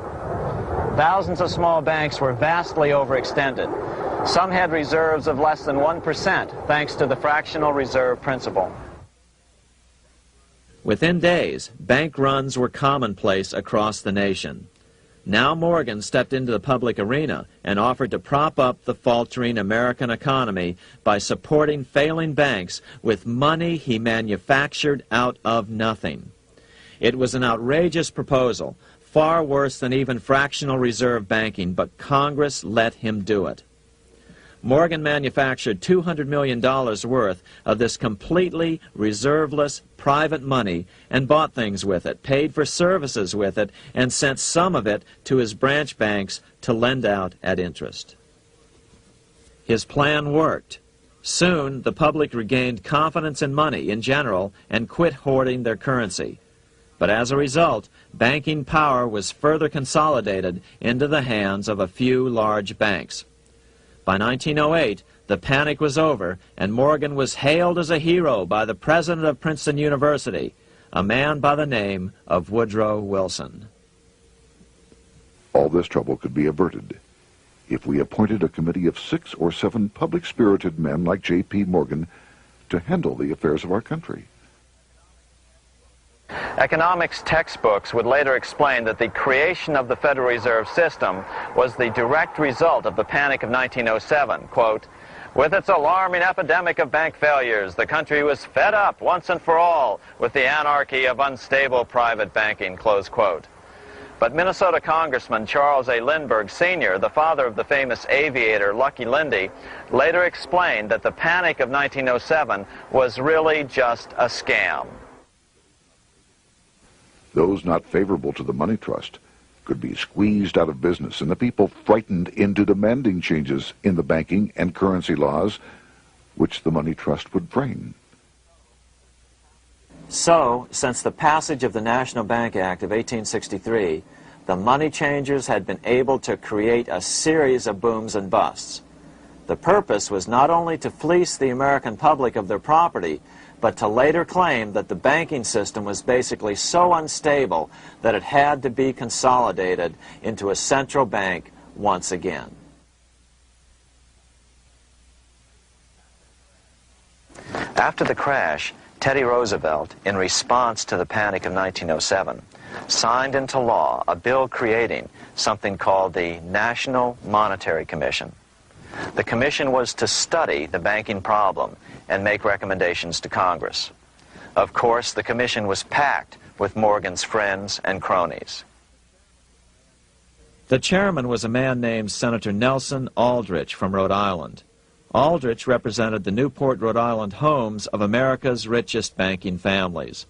Thousands of small banks were vastly overextended. Some had reserves of less than 1% thanks to the fractional reserve principle. Within days, bank runs were commonplace across the nation. Now Morgan stepped into the public arena and offered to prop up the faltering American economy by supporting failing banks with money he manufactured out of nothing. It was an outrageous proposal, far worse than even fractional reserve banking, but Congress let him do it. Morgan manufactured $200 million worth of this completely reserveless private money and bought things with it, paid for services with it, and sent some of it to his branch banks to lend out at interest. His plan worked. Soon, the public regained confidence in money in general and quit hoarding their currency. But as a result, banking power was further consolidated into the hands of a few large banks. By 1908, the panic was over, and Morgan was hailed as a hero by the president of Princeton University, a man by the name of Woodrow Wilson. All this trouble could be averted if we appointed a committee of 6 or 7 public-spirited men like J.P. Morgan to handle the affairs of our country. Economics textbooks would later explain that the creation of the Federal Reserve System was the direct result of the panic of 1907. Quote, "With its alarming epidemic of bank failures, the country was fed up once and for all with the anarchy of unstable private banking," close quote. But Minnesota Congressman Charles A. Lindbergh Sr., the father of the famous aviator Lucky Lindy, later explained that the panic of 1907 was really just a scam. Those not favorable to the money trust could be squeezed out of business, and the people frightened into demanding changes in the banking and currency laws which the money trust would frame. So, since the passage of the National Bank Act of 1863, the money changers had been able to create a series of booms and busts. The purpose was not only to fleece the American public of their property, but to later claim that the banking system was basically so unstable that it had to be consolidated into a central bank once again. After the crash, Teddy Roosevelt, in response to the panic of 1907, signed into law a bill creating something called the National Monetary Commission. The commission was to study the banking problem and make recommendations to Congress. Of course, the commission was packed with Morgan's friends and cronies. The chairman was a man named Senator Nelson Aldrich from Rhode Island. Aldrich represented the Newport, Rhode Island homes of America's richest banking families.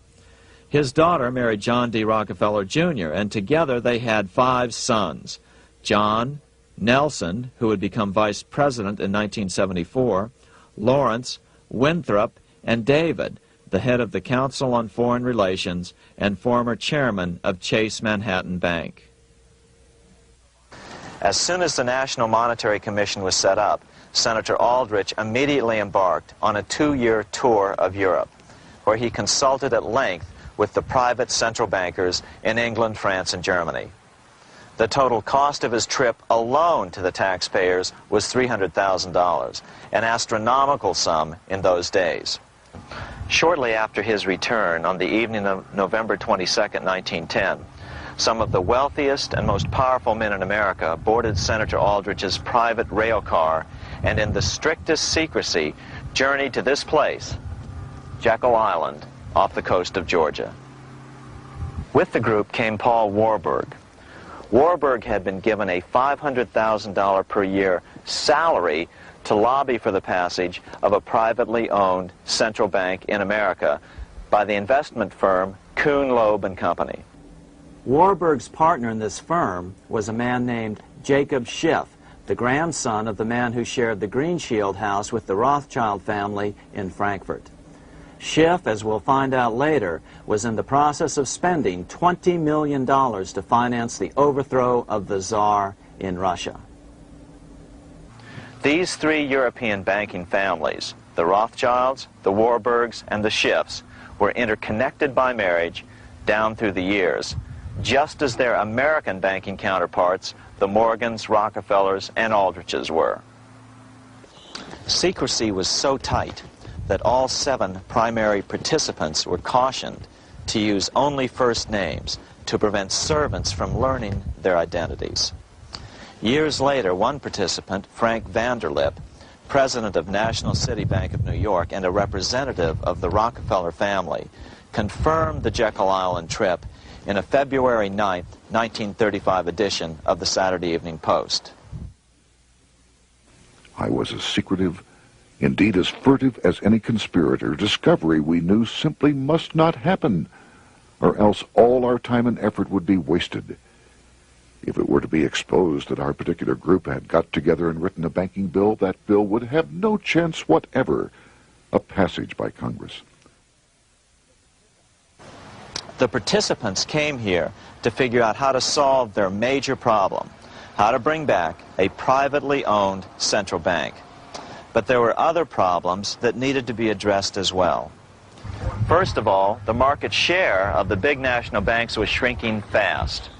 His daughter married John D. Rockefeller, Jr., and together they had 5 sons: John, Nelson, who would become vice president in 1974, Lawrence, Winthrop, and David, the head of the Council on Foreign Relations and former chairman of Chase Manhattan Bank. As soon as the National Monetary Commission was set up, Senator Aldrich immediately embarked on a 2-year tour of Europe, where he consulted at length with the private central bankers in England, France, and Germany. The total cost of his trip alone to the taxpayers was $300,000, an astronomical sum in those days. Shortly after his return, on the evening of November 22, 1910, some of the wealthiest and most powerful men in America boarded Senator Aldrich's private rail car and in the strictest secrecy journeyed to this place, Jekyll Island, off the coast of Georgia. With the group came Paul Warburg. Warburg had been given a $500,000 per year salary to lobby for the passage of a privately owned central bank in America by the investment firm Kuhn, Loeb and Company. Warburg's partner in this firm was a man named Jacob Schiff, the grandson of the man who shared the Greenshield house with the Rothschild family in Frankfurt. Schiff, as we'll find out later, was in the process of spending $20 million to finance the overthrow of the Tsar in Russia. These three European banking families, the Rothschilds, the Warburgs, and the Schiffs, were interconnected by marriage down through the years, just as their American banking counterparts, the Morgans, Rockefellers, and Aldriches were. Secrecy was so tight that all 7 primary participants were cautioned to use only first names to prevent servants from learning their identities. Years later, one participant, Frank Vanderlip, president of National City Bank of New York and a representative of the Rockefeller family, confirmed the Jekyll Island trip in a February 9, 1935 edition of the Saturday Evening Post. I was as secretive, indeed as furtive as any conspirator. Discovery, we knew, simply must not happen, or else all our time and effort would be wasted. If it were to be exposed that our particular group had got together and written a banking bill, that bill would have no chance whatever of passage by Congress. The participants came here to figure out how to solve their major problem, how to bring back a privately owned central bank. But there were other problems that needed to be addressed as well. First of all, the market share of the big national banks was shrinking fast.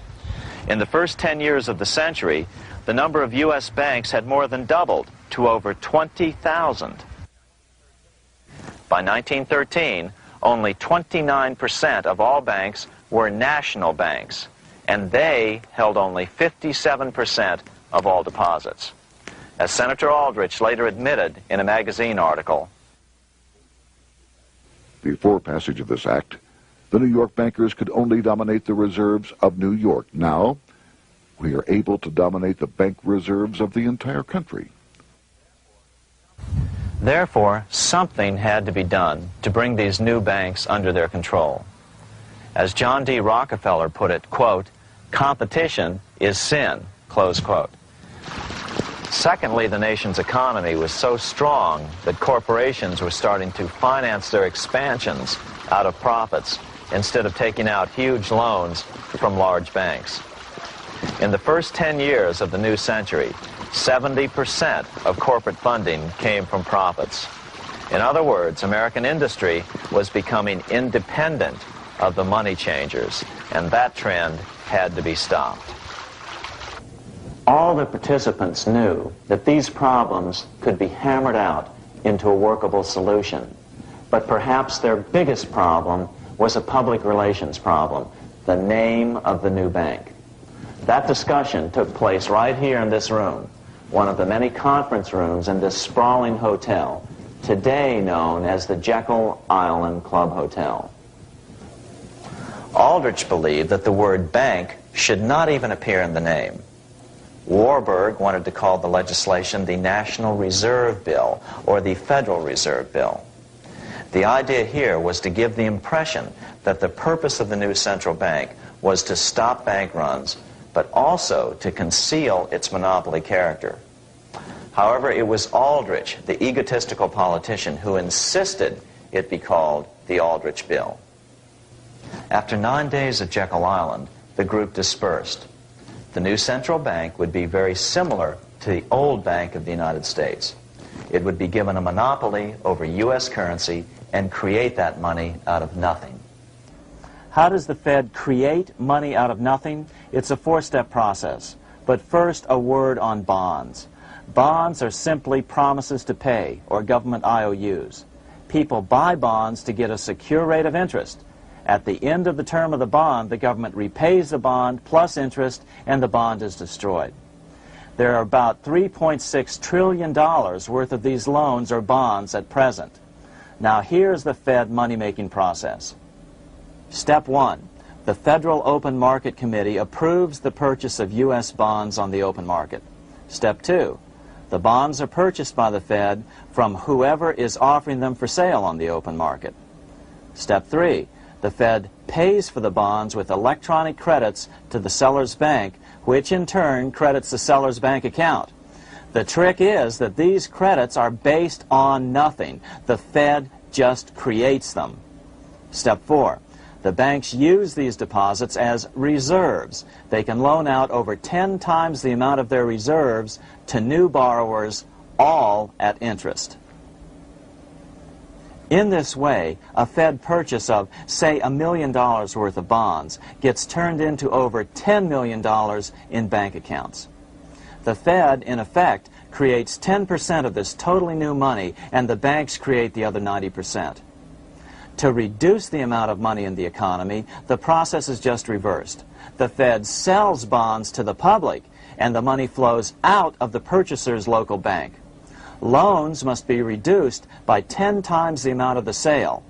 In the first 10 years of the century, the number of U.S. banks had more than doubled to over 20,000. By 1913, only 29% of all banks were national banks, and they held only 57% of all deposits. As Senator Aldrich later admitted in a magazine article, before passage of this act, the New York bankers could only dominate the reserves of New York. Now, we are able to dominate the bank reserves of the entire country. Therefore, something had to be done to bring these new banks under their control. As John D. Rockefeller put it, quote, "Competition is sin," close quote. Secondly, the nation's economy was so strong that corporations were starting to finance their expansions out of profits instead of taking out huge loans from large banks. In the first 10 years of the new century, 70% of corporate funding came from profits. In other words, American industry was becoming independent of the money changers, and that trend had to be stopped. All the participants knew that these problems could be hammered out into a workable solution, but perhaps their biggest problem was a public relations problem, the name of the new bank. That discussion took place right here in this room, one of the many conference rooms in this sprawling hotel, today known as the Jekyll Island Club Hotel. Aldrich believed that the word bank should not even appear in the name. Warburg wanted to call the legislation the National Reserve Bill or the Federal Reserve Bill. The idea here was to give the impression that the purpose of the new central bank was to stop bank runs, but also to conceal its monopoly character. However, it was Aldrich, the egotistical politician, who insisted it be called the Aldrich Bill. After 9 days at Jekyll Island, the group dispersed. The new central bank would be very similar to the old Bank of the United States. It would be given a monopoly over U.S. currency and create that money out of nothing. How does the Fed create money out of nothing? It's a four-step process. But first, a word on bonds. Bonds are simply promises to pay, or government IOUs. People buy bonds to get a secure rate of interest. At the end of the term of the bond, the government repays the bond plus interest, and the bond is destroyed. There are about $3.6 trillion worth of these loans or bonds at present. Now here's the Fed money-making process. Step 1. The Federal Open Market Committee approves the purchase of U.S. bonds on the open market. Step 2. The bonds are purchased by the Fed from whoever is offering them for sale on the open market. Step 3. The Fed pays for the bonds with electronic credits to the seller's bank, which in turn credits the seller's bank account. The trick is that these credits are based on nothing. The Fed just creates them. Step 4. The banks use these deposits as reserves. They can loan out over 10 times the amount of their reserves to new borrowers, all at interest. In this way, a Fed purchase of, say, $1 million worth of bonds gets turned into over $10 million in bank accounts. The Fed, in effect, creates 10% of this totally new money, and the banks create the other 90%. To reduce the amount of money in the economy, the process is just reversed. The Fed sells bonds to the public, and the money flows out of the purchaser's local bank. Loans must be reduced by 10 times the amount of the sale.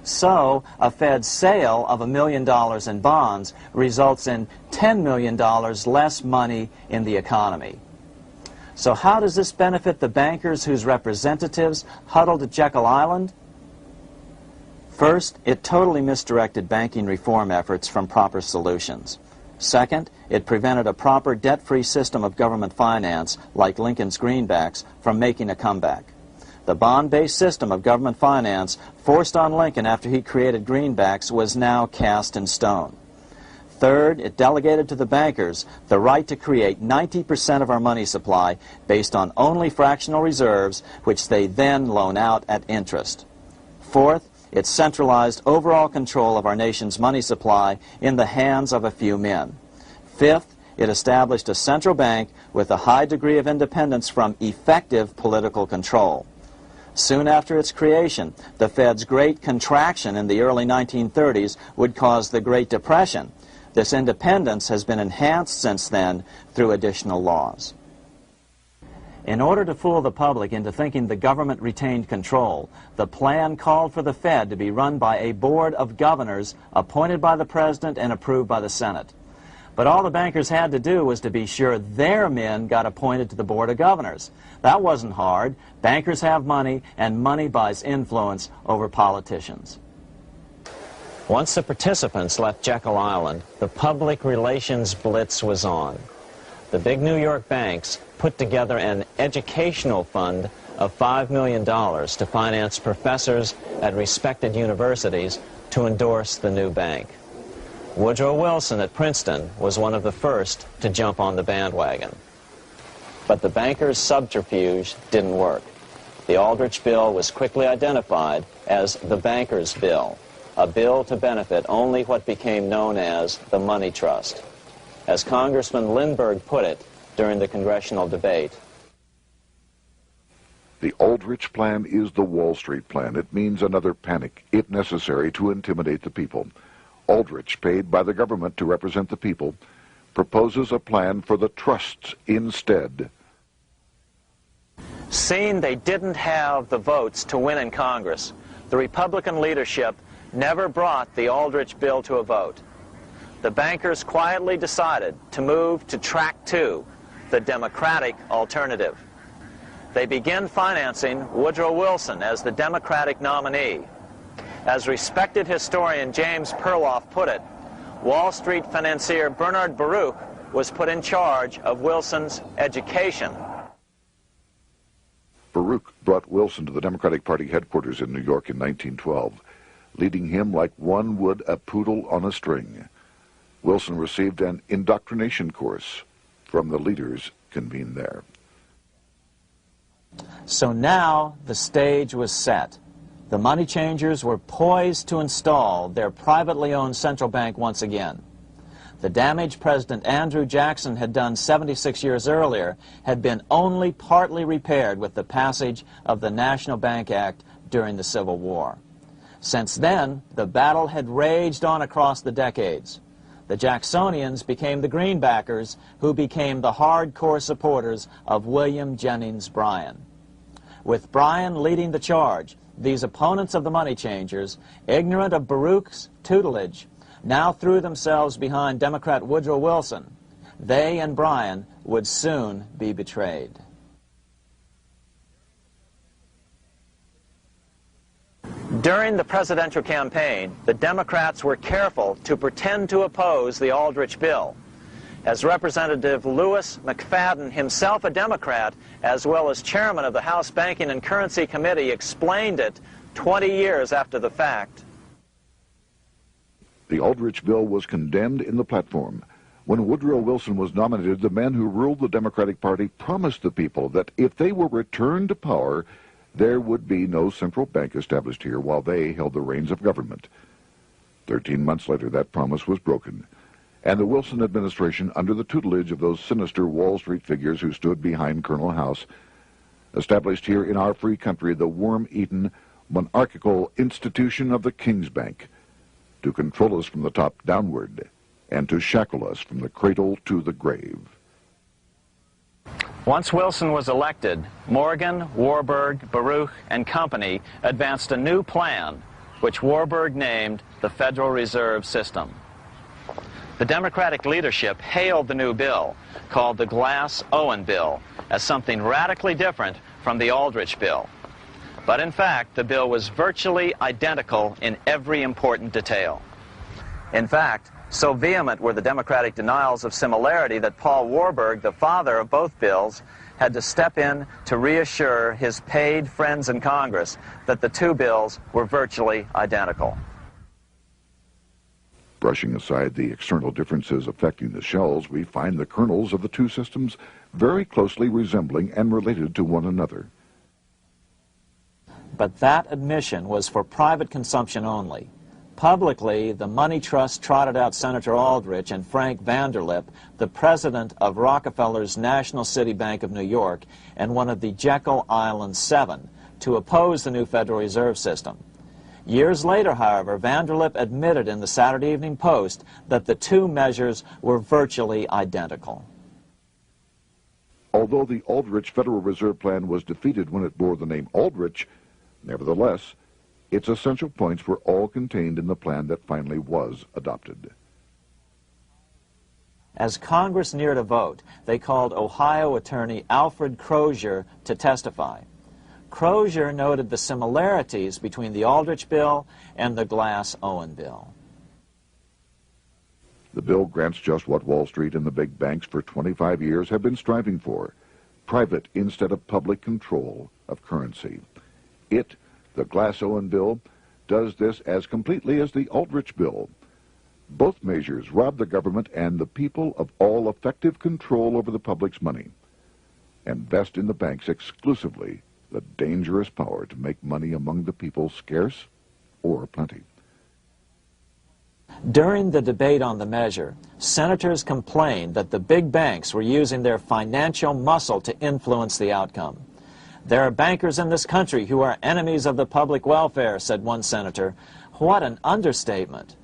So, a Fed sale of $1 million in bonds results in $10 million less money in the economy. So how does this benefit the bankers whose representatives huddled at Jekyll Island? First, it totally misdirected banking reform efforts from proper solutions. Second, it prevented a proper debt-free system of government finance, like Lincoln's greenbacks, from making a comeback. The bond-based system of government finance forced on Lincoln after he created greenbacks was now cast in stone. Third, it delegated to the bankers the right to create 90% of our money supply based on only fractional reserves, which they then loan out at interest. Fourth, it centralized overall control of our nation's money supply in the hands of a few men. Fifth, it established a central bank with a high degree of independence from effective political control. Soon after its creation, the Fed's great contraction in the early 1930s would cause the Great Depression. This independence has been enhanced since then through additional laws. In order to fool the public into thinking the government retained control, the plan called for the Fed to be run by a board of governors appointed by the President and approved by the Senate. But all the bankers had to do was to be sure their men got appointed to the board of governors. That wasn't hard. Bankers have money, and money buys influence over politicians. Once the participants left Jekyll Island, the public relations blitz was on. The big New York banks put together an educational fund of $5 million to finance professors at respected universities to endorse the new bank. Woodrow Wilson at Princeton was one of the first to jump on the bandwagon. But the bankers' subterfuge didn't work. The Aldrich Bill was quickly identified as the bankers' bill, a bill to benefit only what became known as the money trust. As Congressman Lindbergh put it during the congressional debate, the Aldrich Plan is the Wall Street Plan. It means another panic, if necessary, to intimidate the people. Aldrich, paid by the government to represent the people, proposes a plan for the trusts instead. seeing they didn't have the votes to win in Congress, the Republican leadership never brought the Aldrich bill to a vote. The bankers quietly decided to move to track 2, the Democratic alternative. They began financing Woodrow Wilson as the Democratic nominee. As respected historian James Perloff put it, Wall Street financier Bernard Baruch was put in charge of Wilson's education. Baruch brought Wilson to the Democratic Party headquarters in New York in 1912, leading him like one would a poodle on a string. Wilson received an indoctrination course from the leaders convened there. So now the stage was set. The money changers were poised to install their privately owned central bank once again. The damage President Andrew Jackson had done 76 years earlier had been only partly repaired with the passage of the National Bank Act during the Civil War. Since then, the battle had raged on across the decades. The Jacksonians became the greenbackers, who became the hardcore supporters of William Jennings Bryan. With Bryan leading the charge, these opponents of the money changers, ignorant of Baruch's tutelage, now threw themselves behind Democrat Woodrow Wilson. They and Bryan would soon be betrayed. During the presidential campaign, the Democrats were careful to pretend to oppose the Aldrich bill. As Representative Lewis McFadden, himself a Democrat, as well as chairman of the House Banking and Currency Committee, explained it 20 years after the fact. The Aldrich bill was condemned in the platform. When Woodrow Wilson was nominated, the men who ruled the Democratic Party promised the people that if they were returned to power, there would be no central bank established here while they held the reins of government. 13 months later, that promise was broken, and the Wilson administration, under the tutelage of those sinister Wall Street figures who stood behind Colonel House, established here in our free country the worm-eaten, monarchical institution of the King's Bank, to control us from the top downward and to shackle us from the cradle to the grave. Once Wilson was elected, Morgan, Warburg, Baruch, and company advanced a new plan, which Warburg named the Federal Reserve System. The Democratic leadership hailed the new bill, called the Glass-Owen Bill, as something radically different from the Aldrich Bill. But in fact, the bill was virtually identical in every important detail. In fact, so vehement were the Democratic denials of similarity that Paul Warburg, the father of both bills, had to step in to reassure his paid friends in Congress that the two bills were virtually identical. Brushing aside the external differences affecting the shells, we find the kernels of the two systems very closely resembling and related to one another. But that admission was for private consumption only. Publicly, the money trust trotted out Senator Aldrich and Frank Vanderlip, the president of Rockefeller's National City Bank of New York and one of the Jekyll Island 7, to oppose the new Federal Reserve System. Years later, however, Vanderlip admitted in the Saturday Evening Post that the two measures were virtually identical. Although the Aldrich Federal Reserve Plan was defeated when it bore the name Aldrich, nevertheless, its essential points were all contained in the plan that finally was adopted. As Congress neared a vote, they called Ohio attorney Alfred Crozier to testify. Crozier noted the similarities between the Aldrich bill and the Glass-Owen bill. The bill grants just what Wall Street and the big banks for 25 years have been striving for: private instead of public control of currency. It, the Glass-Owen bill, does this as completely as the Aldrich bill. Both measures rob the government and the people of all effective control over the public's money, and vest in the banks exclusively the dangerous power to make money among the people scarce or plenty. During the debate on the measure, senators complained that the big banks were using their financial muscle to influence the outcome. "There are bankers in this country who are enemies of the public welfare," said one senator. What an understatement.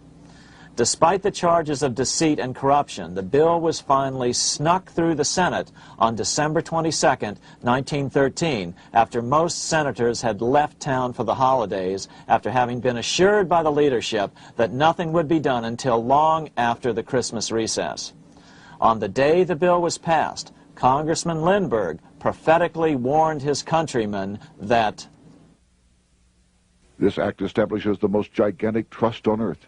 Despite the charges of deceit and corruption, the bill was finally snuck through the Senate on December 22, 1913, after most senators had left town for the holidays, after having been assured by the leadership that nothing would be done until long after the Christmas recess. On the day the bill was passed, Congressman Lindbergh prophetically warned his countrymen that this act establishes the most gigantic trust on earth.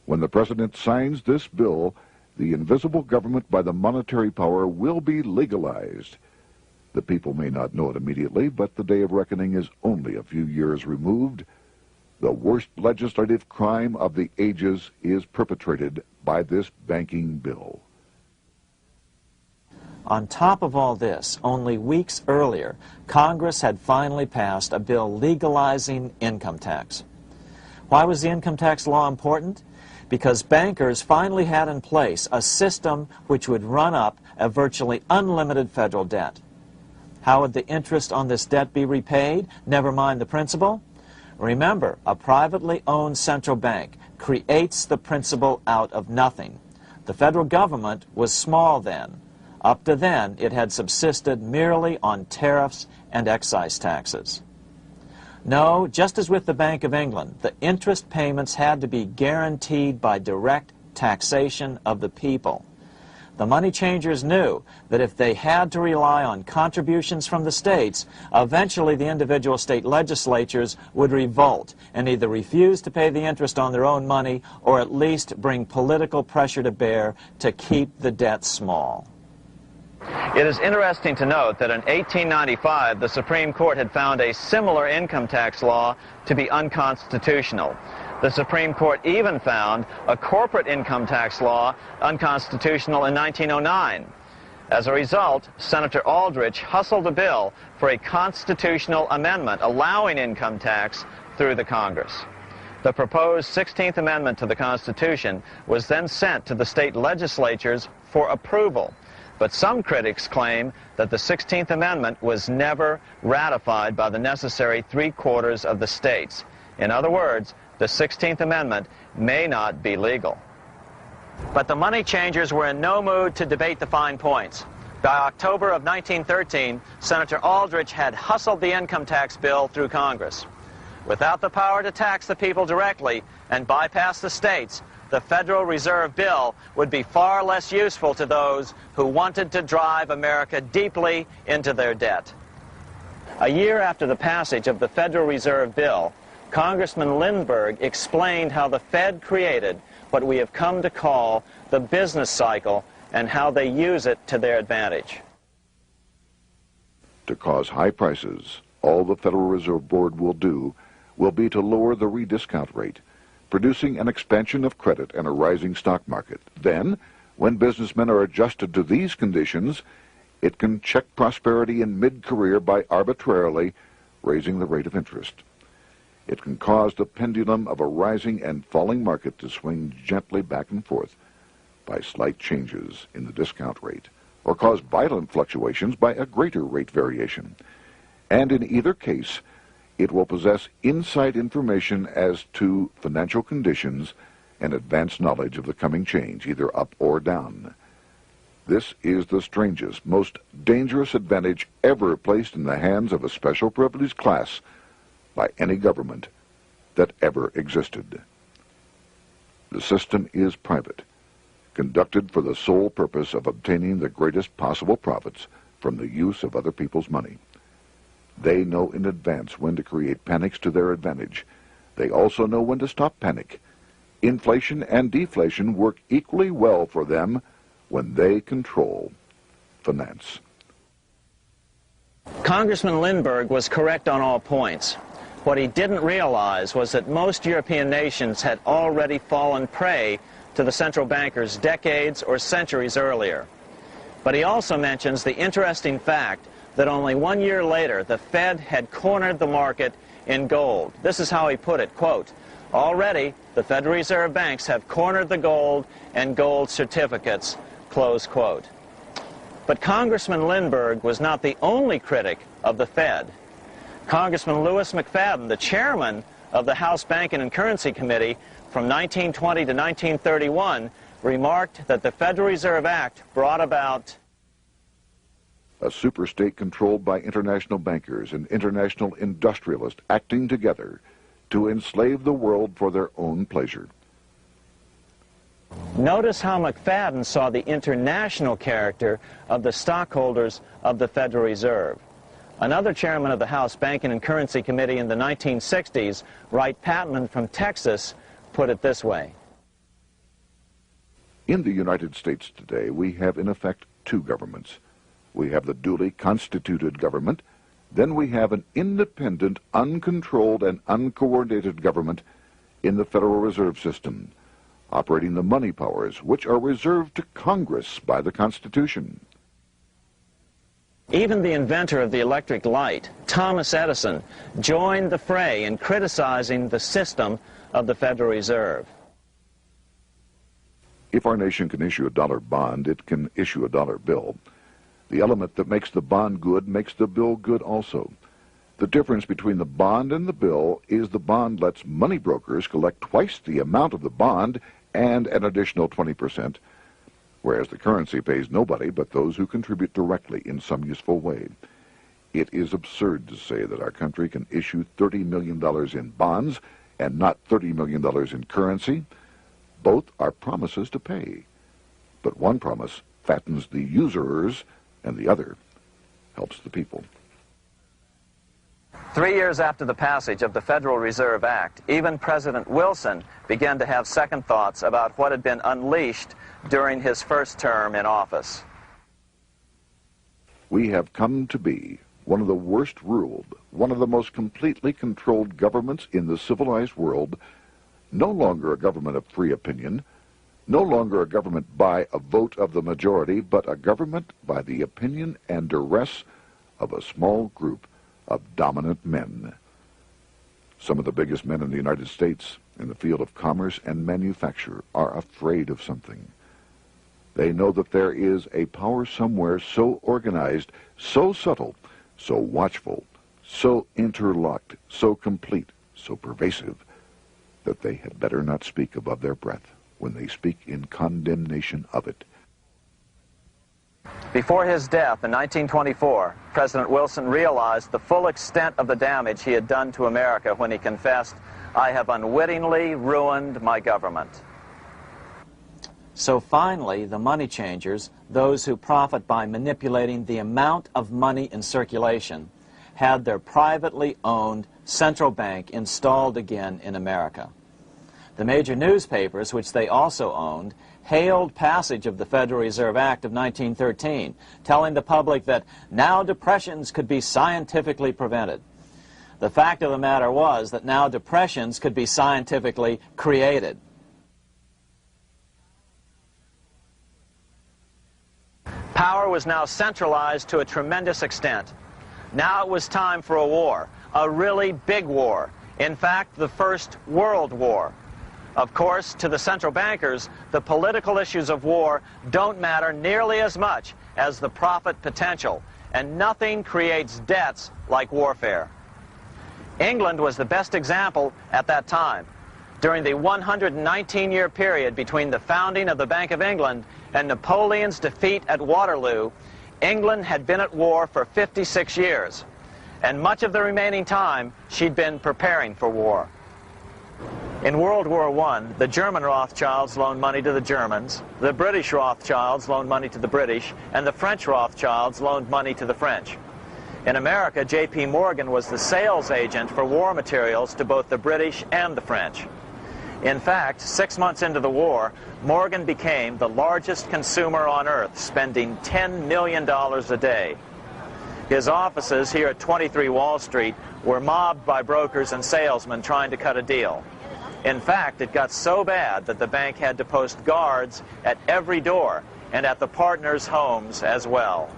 When the president signs this bill, the invisible government by the monetary power will be legalized. The people may not know it immediately, but the day of reckoning is only a few years removed. The worst legislative crime of the ages is perpetrated by this banking bill. On top of all this, only weeks earlier, Congress had finally passed a bill legalizing income tax. Why was the income tax law important? Because bankers finally had in place a system which would run up a virtually unlimited federal debt. How would the interest on this debt be repaid? Never mind the principal. Remember, a privately owned central bank creates the principal out of nothing. The federal government was small then. Up to then, it had subsisted merely on tariffs and excise taxes. No, just as with the Bank of England, the interest payments had to be guaranteed by direct taxation of the people. The money changers knew that if they had to rely on contributions from the states, eventually the individual state legislatures would revolt and either refuse to pay the interest on their own money or at least bring political pressure to bear to keep the debt small. It is interesting to note that in 1895, the Supreme Court had found a similar income tax law to be unconstitutional. The Supreme Court even found a corporate income tax law unconstitutional in 1909. As a result, Senator Aldrich hustled a bill for a constitutional amendment allowing income tax through the Congress. The proposed 16th Amendment to the Constitution was then sent to the state legislatures for approval. But some critics claim that the 16th Amendment was never ratified by the necessary 3/4 of the states. In other words, the 16th Amendment may not be legal. But the money changers were in no mood to debate the fine points. By October of 1913, Senator Aldrich had hustled the income tax bill through Congress. Without the power to tax the people directly and bypass the states, the Federal Reserve Bill would be far less useful to those who wanted to drive America deeply into their debt. A year after the passage of the Federal Reserve Bill, Congressman Lindbergh explained how the Fed created what we have come to call the business cycle and how they use it to their advantage. To cause high prices, all the Federal Reserve Board will do will be to lower the rediscount rate, producing an expansion of credit and a rising stock market. Then, when businessmen are adjusted to these conditions, it can check prosperity in mid-career by arbitrarily raising the rate of interest. It can cause the pendulum of a rising and falling market to swing gently back and forth by slight changes in the discount rate, or cause violent fluctuations by a greater rate variation. And in either case, it will possess inside information as to financial conditions and advanced knowledge of the coming change, either up or down. This is the strangest, most dangerous advantage ever placed in the hands of a special privileged class by any government that ever existed. The system is private, conducted for the sole purpose of obtaining the greatest possible profits from the use of other people's money. They know in advance when to create panics to their advantage. They also know when to stop panic. Inflation and deflation work equally well for them when they control finance. Congressman Lindbergh was correct on all points. What he didn't realize was that most European nations had already fallen prey to the central bankers decades or centuries earlier. But he also mentions the interesting fact that only 1 year later, the Fed had cornered the market in gold. This is how he put it, quote, "Already, the Federal Reserve banks have cornered the gold and gold certificates," close quote. But Congressman Lindbergh was not the only critic of the Fed. Congressman Lewis McFadden, the chairman of the House Banking and Currency Committee from 1920 to 1931, remarked that the Federal Reserve Act brought about a superstate controlled by international bankers and international industrialists acting together to enslave the world for their own pleasure. Notice how McFadden saw the international character of the stockholders of the Federal Reserve. Another chairman of the House Banking and Currency Committee in the 1960s, Wright Patman from Texas, put it this way. In the United States today, we have in effect two governments. We have the duly constituted government, then we have an independent, uncontrolled, and uncoordinated government in the Federal Reserve System, operating the money powers which are reserved to Congress by the Constitution. Even the inventor of the electric light, Thomas Edison, joined the fray in criticizing the system of the Federal Reserve. If our nation can issue a dollar bond, it can issue a dollar bill. The element that makes the bond good makes the bill good also. The difference between the bond and the bill is the bond lets money brokers collect twice the amount of the bond and an additional 20%, whereas the currency pays nobody but those who contribute directly in some useful way. It is absurd to say that our country can issue $30 million in bonds and not $30 million in currency. Both are promises to pay, but one promise fattens the usurers, and the other helps the people. 3 years after the passage of the Federal Reserve Act, even President Wilson began to have second thoughts about what had been unleashed during his first term in office. We have come to be one of the worst ruled, one of the most completely controlled governments in the civilized world, no longer a government of free opinion, no longer a government by a vote of the majority, but a government by the opinion and duress of a small group of dominant men. Some of the biggest men in the United States in the field of commerce and manufacture are afraid of something. They know that there is a power somewhere so organized, so subtle, so watchful, so interlocked, so complete, so pervasive, that they had better not speak above their breath when they speak in condemnation of it. Before his death in 1924, President Wilson realized the full extent of the damage he had done to America when he confessed, "I have unwittingly ruined my government." So finally, the money changers, those who profit by manipulating the amount of money in circulation, had their privately owned central bank installed again in America. The major newspapers, which they also owned, hailed passage of the Federal Reserve Act of 1913, telling the public that now depressions could be scientifically prevented. The fact of the matter was that now depressions could be scientifically created. Power was now centralized to a tremendous extent. Now it was time for a war, a really big war. In fact, the First World War. Of course, to the central bankers, the political issues of war don't matter nearly as much as the profit potential, and nothing creates debts like warfare. England was the best example at that time. During the 119-year period between the founding of the Bank of England and Napoleon's defeat at Waterloo, England had been at war for 56 years, and much of the remaining time she'd been preparing for war. In World War I, the German Rothschilds loaned money to the Germans, the British Rothschilds loaned money to the British, and the French Rothschilds loaned money to the French. In America, J.P. Morgan was the sales agent for war materials to both the British and the French. In fact, 6 months into the war, Morgan became the largest consumer on earth, spending $10 million a day. His offices here at 23 Wall Street were mobbed by brokers and salesmen trying to cut a deal. In fact, it got so bad that the bank had to post guards at every door and at the partners' homes as well.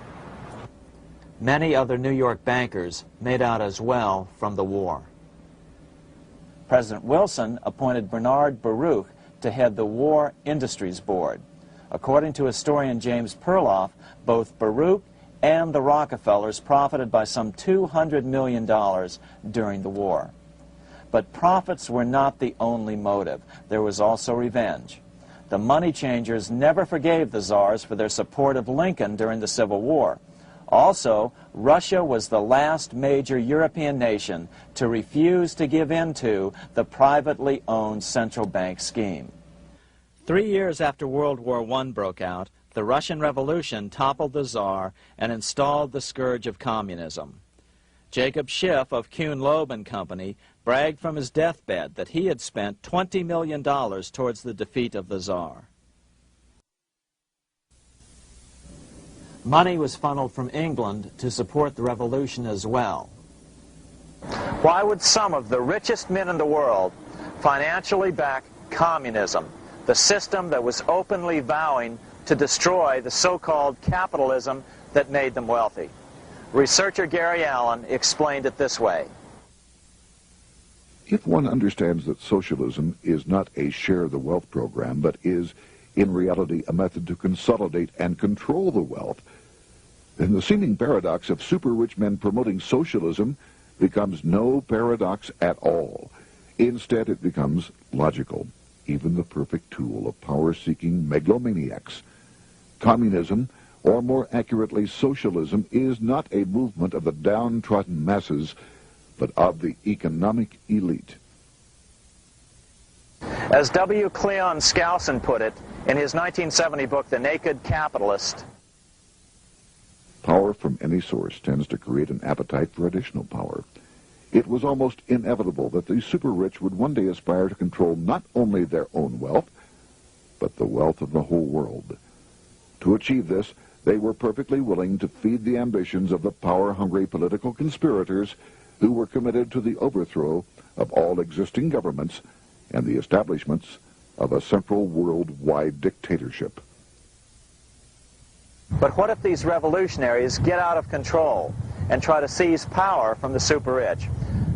Many other New York bankers made out as well from the war. President Wilson appointed Bernard Baruch to head the War Industries Board. According to historian James Perloff, both Baruch and the Rockefellers profited by some $200 million during the war. But profits were not the only motive. There was also revenge. The money changers never forgave the czars for their support of Lincoln during the Civil War. Also, Russia was the last major European nation to refuse to give in to the privately owned central bank scheme. 3 years after World War I broke out, the Russian Revolution toppled the Tsar and installed the scourge of communism. Jacob Schiff of Kuhn Loeb and Company bragged from his deathbed that he had spent $20 million towards the defeat of the Tsar. Money was funneled from England to support the revolution as well. Why would some of the richest men in the world financially back communism, the system that was openly vowing to destroy the so-called capitalism that made them wealthy? Researcher Gary Allen explained it this way. If one understands that socialism is not a share the wealth program, but is in reality a method to consolidate and control the wealth, then the seeming paradox of super-rich men promoting socialism becomes no paradox at all. Instead, it becomes logical, even the perfect tool of power-seeking megalomaniacs. Communism, or more accurately socialism, is not a movement of the downtrodden masses, but of the economic elite. As W. Cleon Skousen put it, In his 1970 book, The Naked Capitalist, Power from any source tends to create an appetite for additional power. It was almost inevitable that the super-rich would one day aspire to control not only their own wealth, but the wealth of the whole world. To achieve this, they were perfectly willing to feed the ambitions of the power-hungry political conspirators who were committed to the overthrow of all existing governments and the establishments of a central worldwide dictatorship. but what if these revolutionaries get out of control and try to seize power from the super-rich?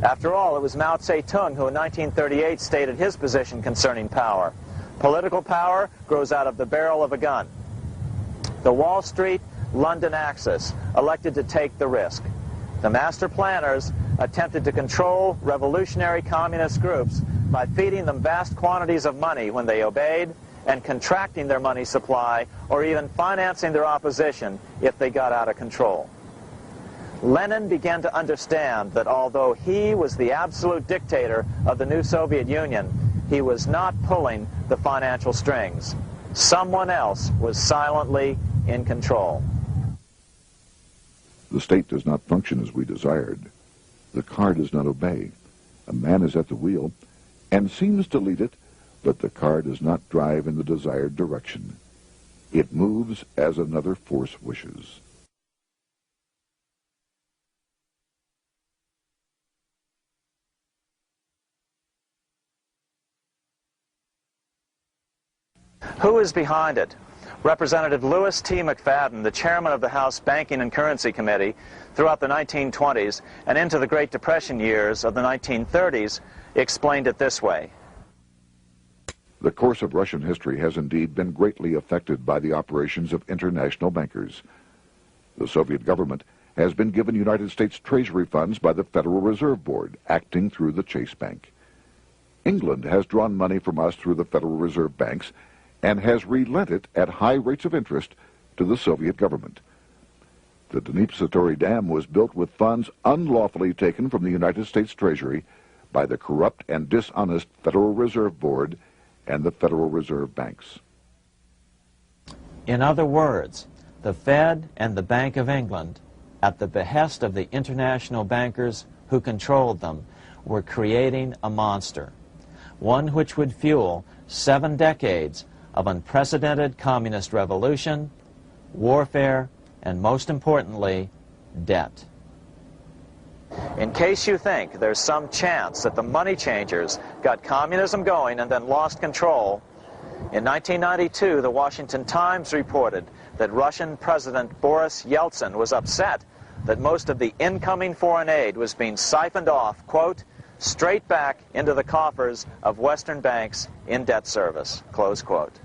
After all, it was Mao Zedong who in 1938 stated his position concerning power. Political power grows out of the barrel of a gun. The Wall Street, London axis elected to take the risk. The master planners attempted to control revolutionary communist groups by feeding them vast quantities of money when they obeyed, and contracting their money supply, or even financing their opposition if they got out of control. Lenin began to understand that although he was the absolute dictator of the new Soviet Union, he was not pulling the financial strings. Someone else was silently in control. The state does not function as we desired. The car does not obey. A man is at the wheel and seems to lead it, but the car does not drive in the desired direction. It moves as another force wishes. Who is behind it? Representative Louis T. McFadden, the chairman of the House Banking and Currency Committee throughout the 1920s and into the Great Depression years of the 1930s, explained it this way. The course of Russian history has indeed been greatly affected by the operations of international bankers. The Soviet government has been given United States Treasury funds by the Federal Reserve Board, acting through the Chase Bank. England has drawn money from us through the Federal Reserve banks and has relent it at high rates of interest to the Soviet government. The Dnipro Dam was built with funds unlawfully taken from the United States Treasury by the corrupt and dishonest Federal Reserve Board and the Federal Reserve banks. In other words, the Fed and the Bank of England, at the behest of the international bankers who controlled them, were creating a monster, one which would fuel 7 decades of unprecedented communist revolution, warfare, and most importantly, debt. In case you think there's some chance that the money changers got communism going and then lost control, in 1992, the Washington Times reported that Russian President Boris Yeltsin was upset that most of the incoming foreign aid was being siphoned off, quote, straight back into the coffers of Western banks in debt service, close quote.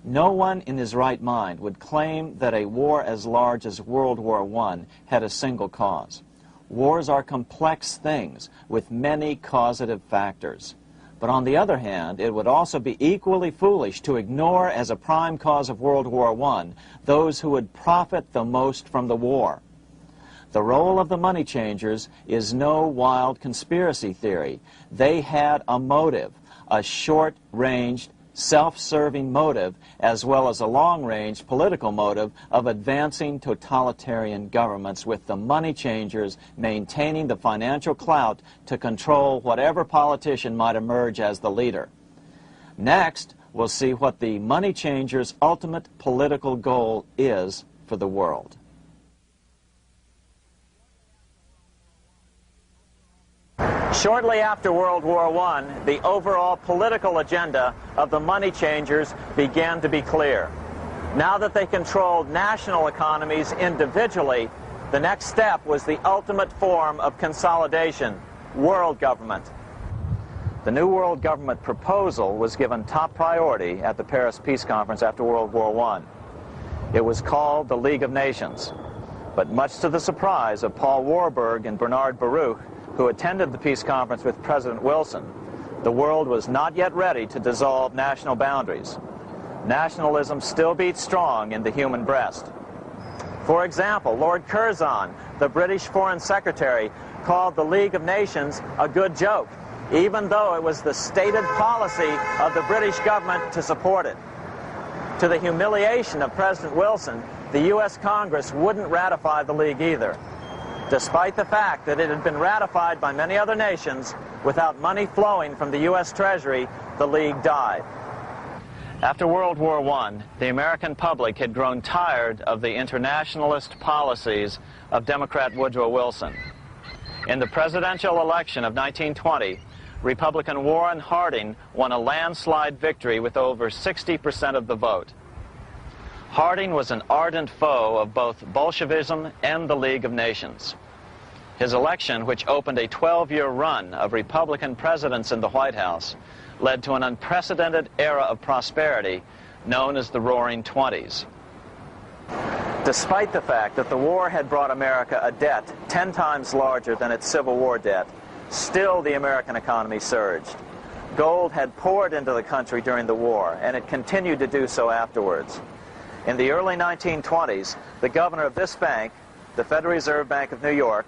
No one in his right mind would claim that a war as large as World War I had a single cause. Wars are complex things with many causative factors. But on the other hand, it would also be equally foolish to ignore as a prime cause of World War I those who would profit the most from the war. The role of the money changers is no wild conspiracy theory. They had a motive, a short-ranged, self-serving motive, as well as a long-range political motive of advancing totalitarian governments, with the money changers maintaining the financial clout to control whatever politician might emerge as the leader. Next, we'll see what the money changers' ultimate political goal is for the world. Shortly after World War I, the overall political agenda of the money changers began to be clear. Now that they controlled national economies individually, the next step was the ultimate form of consolidation, world government. The new world government proposal was given top priority at the Paris Peace Conference after World War I. It was called the League of Nations, but much to the surprise of Paul Warburg and Bernard Baruch, who attended the peace conference with President Wilson, the world was not yet ready to dissolve national boundaries. Nationalism still beats strong in the human breast. For example, Lord Curzon, the British Foreign Secretary, called the League of Nations a good joke, even though it was the stated policy of the British government to support it. To the humiliation of President Wilson, the U.S. Congress wouldn't ratify the League either, despite the fact that it had been ratified by many other nations. Without money flowing from the U.S. Treasury, the League died. After World War I, the American public had grown tired of the internationalist policies of Democrat Woodrow Wilson. In the presidential election of 1920, Republican Warren Harding won a landslide victory with over 60% of the vote. Harding was an ardent foe of both Bolshevism and the League of Nations. His election, which opened a 12-year run of Republican presidents in the White House, led to an unprecedented era of prosperity known as the Roaring Twenties. Despite the fact that the war had brought America a debt 10 times larger than its Civil War debt, still the American economy surged. Gold had poured into the country during the war, and it continued to do so afterwards. In the early 1920s, the governor of this bank, the Federal Reserve Bank of New York,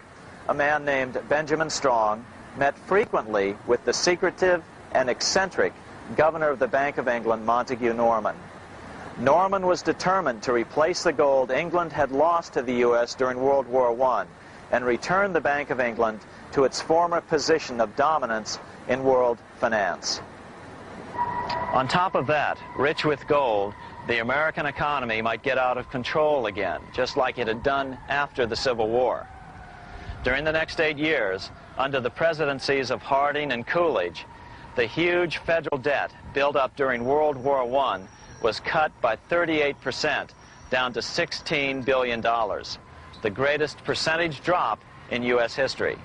a man named Benjamin Strong, met frequently with the secretive and eccentric governor of the Bank of England, Montague Norman. Norman was determined to replace the gold England had lost to the U.S. during World War I and return the Bank of England to its former position of dominance in world finance. On top of that, rich with gold, the American economy might get out of control again, just like it had done after the Civil War. During the next 8 years, under the presidencies of Harding and Coolidge, the huge federal debt built up during World War I was cut by 38%, down to $16 billion, the greatest percentage drop in U.S. history.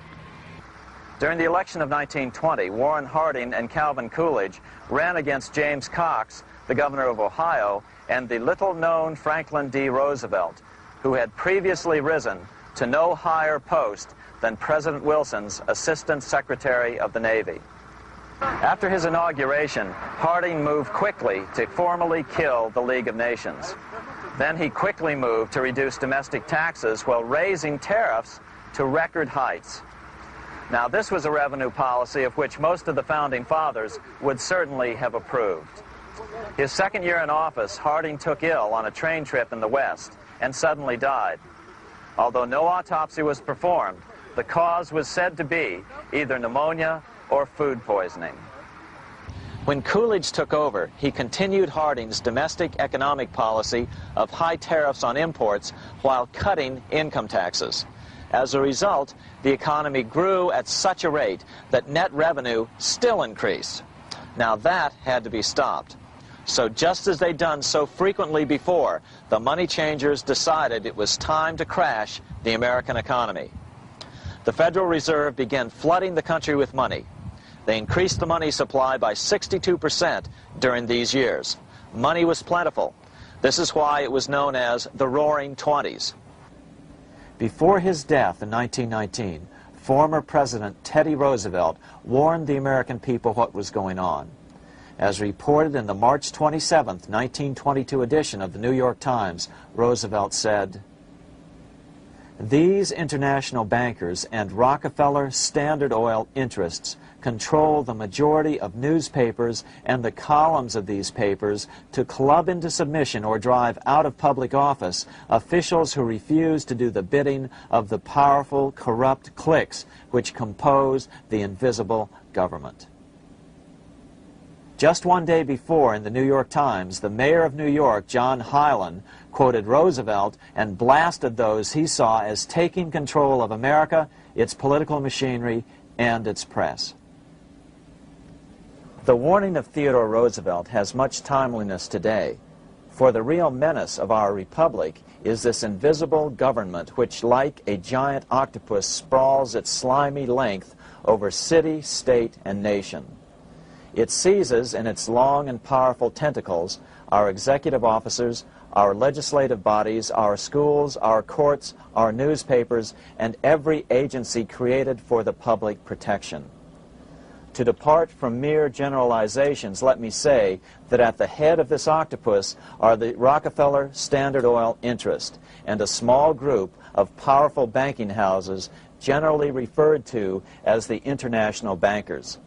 During the election of 1920, Warren Harding and Calvin Coolidge ran against James Cox, the governor of Ohio, and the little-known Franklin D. Roosevelt, who had previously risen to no higher post than President Wilson's Assistant Secretary of the Navy. After his inauguration, Harding moved quickly to formally kill the League of Nations. Then he quickly moved to reduce domestic taxes while raising tariffs to record heights. Now, this was a revenue policy of which most of the Founding Fathers would certainly have approved. His second year in office, Harding took ill on a train trip in the West and suddenly died. Although no autopsy was performed, the cause was said to be either pneumonia or food poisoning. When Coolidge took over, he continued Harding's domestic economic policy of high tariffs on imports while cutting income taxes. As a result, the economy grew at such a rate that net revenue still increased. Now that had to be stopped. So just as they'd done so frequently before, the money changers decided it was time to crash the American economy. The Federal Reserve began flooding the country with money. They increased the money supply by 62% during these years. Money was plentiful. This is why it was known as the Roaring Twenties. Before his death in 1919, former President Teddy Roosevelt warned the American people what was going on. As reported in the March 27, 1922 edition of the New York Times, Roosevelt said, "These international bankers and Rockefeller Standard Oil interests control the majority of newspapers and the columns of these papers to club into submission or drive out of public office officials who refuse to do the bidding of the powerful, corrupt cliques which compose the invisible government." Just one day before, in the New York Times, the mayor of New York, John Hylan, quoted Roosevelt and blasted those he saw as taking control of America, its political machinery, and its press. The warning of Theodore Roosevelt has much timeliness today, for the real menace of our republic is this invisible government which, like a giant octopus, sprawls its slimy length over city, state, and nation. It seizes in its long and powerful tentacles our executive officers, our legislative bodies, our schools, our courts, our newspapers, and every agency created for the public protection. To depart from mere generalizations, let me say that at the head of this octopus are the Rockefeller Standard Oil interest and a small group of powerful banking houses generally referred to as the international bankers.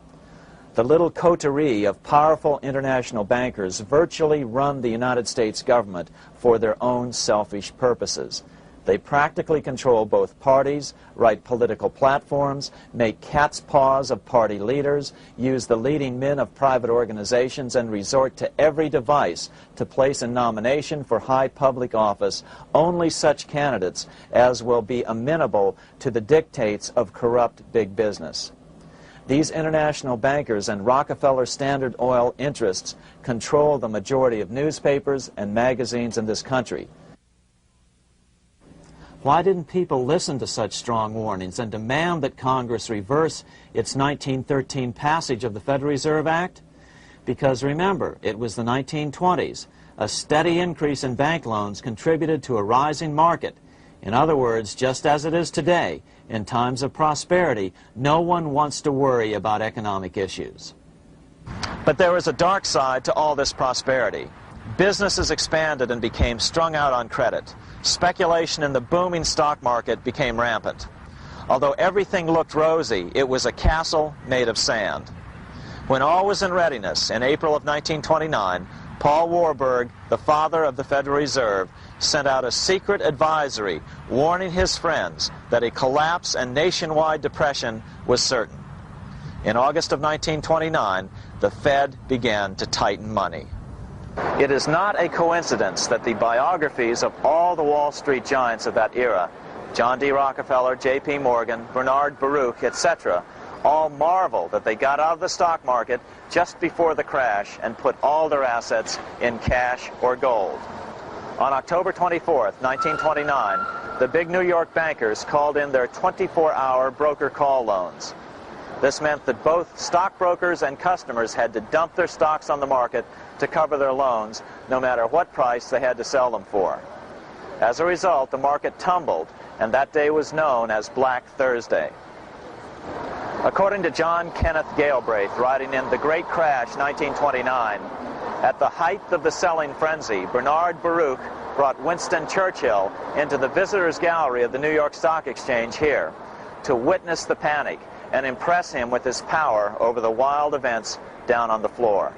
The little coterie of powerful international bankers virtually run the United States government for their own selfish purposes. They practically control both parties, write political platforms, make cat's paws of party leaders, use the leading men of private organizations, and resort to every device to place in nomination for high public office only such candidates as will be amenable to the dictates of corrupt big business. These international bankers and Rockefeller Standard Oil interests control the majority of newspapers and magazines in this country. Why didn't people listen to such strong warnings and demand that Congress reverse its 1913 passage of the Federal Reserve Act? Because remember, it was the 1920s. A steady increase in bank loans contributed to a rising market. In other words, just as it is today, in times of prosperity, no one wants to worry about economic issues. But there was a dark side to all this prosperity. Businesses expanded and became strung out on credit. Speculation in the booming stock market became rampant. Although everything looked rosy, it was a castle made of sand. When all was in readiness, in April of 1929, Paul Warburg, the father of the Federal Reserve, sent out a secret advisory warning his friends that a collapse and nationwide depression was certain. In August of 1929, the Fed began to tighten money. It is not a coincidence that the biographies of all the Wall Street giants of that era, John D. Rockefeller, J.P. Morgan, Bernard Baruch, etc., all marvel that they got out of the stock market just before the crash and put all their assets in cash or gold. On October 24th, 1929, the big New York bankers called in their 24-hour broker call loans. This meant that both stockbrokers and customers had to dump their stocks on the market to cover their loans, no matter what price they had to sell them for. As a result, the market tumbled, and that day was known as Black Thursday. According to John Kenneth Galbraith, writing in The Great Crash, 1929, at the height of the selling frenzy, Bernard Baruch brought Winston Churchill into the visitors' gallery of the New York Stock Exchange here to witness the panic and impress him with his power over the wild events down on the floor.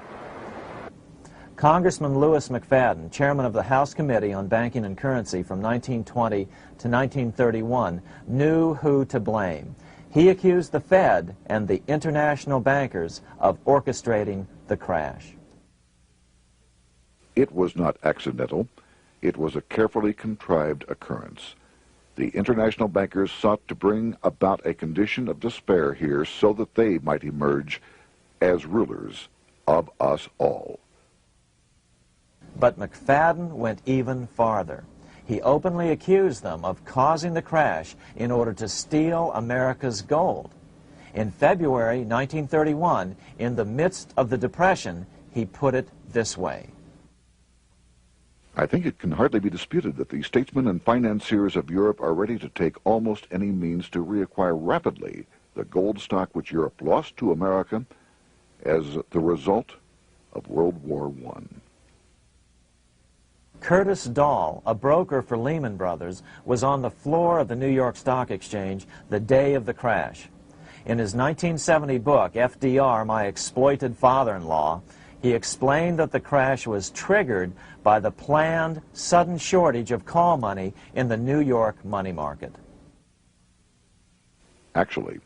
Congressman Louis McFadden, chairman of the House Committee on Banking and Currency from 1920 to 1931, knew who to blame. He accused the Fed and the international bankers of orchestrating the crash. It was not accidental. It was a carefully contrived occurrence. The international bankers sought to bring about a condition of despair here so that they might emerge as rulers of us all. But McFadden went even farther. He openly accused them of causing the crash in order to steal America's gold. In February 1931, in the midst of the Depression, he put it this way. I think it can hardly be disputed that the statesmen and financiers of Europe are ready to take almost any means to reacquire rapidly the gold stock which Europe lost to America as the result of World War I. Curtis Dahl, a broker for Lehman Brothers, was on the floor of the New York Stock Exchange the day of the crash. In his 1970 book, FDR, My Exploited Father-in-Law, he explained that the crash was triggered by the planned sudden shortage of call money in the New York money market. Actually,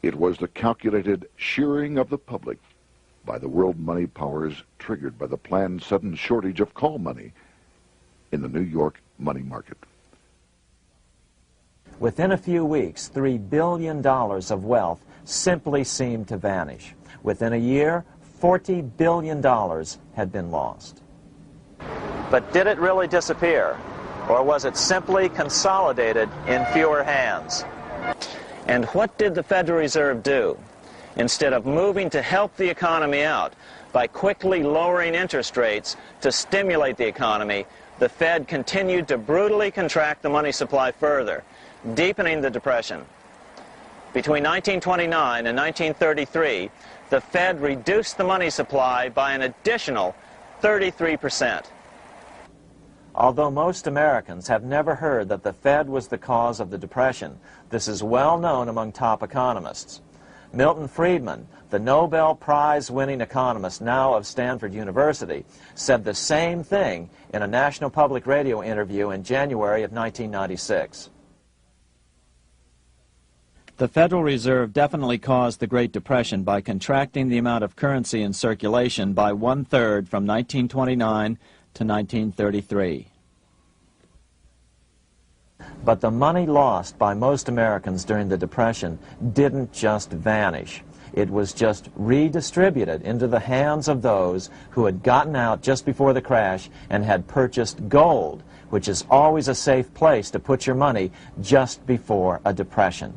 it was the calculated shearing of the public by the world money powers triggered by the planned sudden shortage of call money in the New York money market. Within a few weeks, $3 billion of wealth simply seemed to vanish. Within a year, $40 billion had been lost. But did it really disappear? Or was it simply consolidated in fewer hands? And what did the Federal Reserve do? Instead of moving to help the economy out by quickly lowering interest rates to stimulate the economy, the Fed continued to brutally contract the money supply further, deepening the Depression. Between 1929 and 1933, the Fed reduced the money supply by an additional 33%. Although most Americans have never heard that the Fed was the cause of the Depression, this is well known among top economists. Milton Friedman, the Nobel Prize-winning economist, now of Stanford University, said the same thing in a National Public Radio interview in January of 1996. The Federal Reserve definitely caused the Great Depression by contracting the amount of currency in circulation by 1/3 from 1929 to 1933. But the money lost by most Americans during the Depression didn't just vanish. It was just redistributed into the hands of those who had gotten out just before the crash and had purchased gold, which is always a safe place to put your money just before a depression.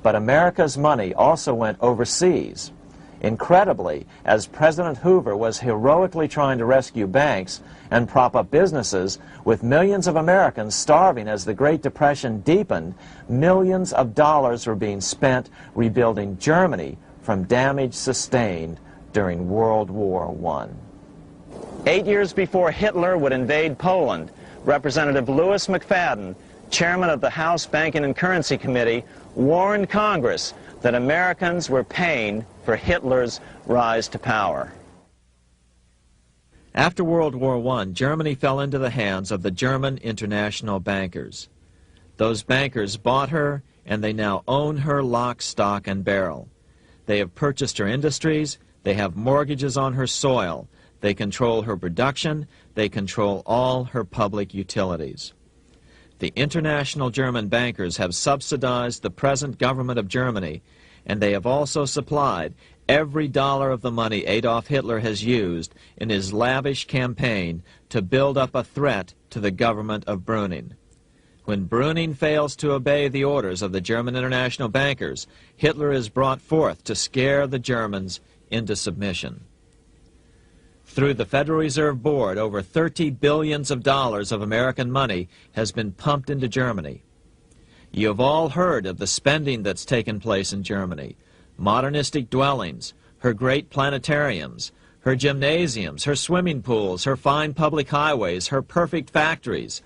But America's money also went overseas. Incredibly, as President Hoover was heroically trying to rescue banks and prop up businesses, with millions of Americans starving as the Great Depression deepened, millions of dollars were being spent rebuilding Germany from damage sustained during World War I. 8 years before Hitler would invade Poland, Representative Louis McFadden, chairman of the House Banking and Currency Committee, warned Congress that Americans were paying for Hitler's rise to power. After World War I, Germany fell into the hands of the German international bankers. Those bankers bought her, and they now own her lock, stock, and barrel. They have purchased her industries, they have mortgages on her soil, they control her production, they control all her public utilities. The international German bankers have subsidized the present government of Germany, and they have also supplied every dollar of the money Adolf Hitler has used in his lavish campaign to build up a threat to the government of Brüning. When Brüning fails to obey the orders of the German international bankers, Hitler is brought forth to scare the Germans into submission. Through the Federal Reserve Board, over $30 billion of American money has been pumped into Germany. You have all heard of the spending that's taken place in Germany. Modernistic dwellings, her great planetariums, her gymnasiums, her swimming pools, her fine public highways, her perfect factories.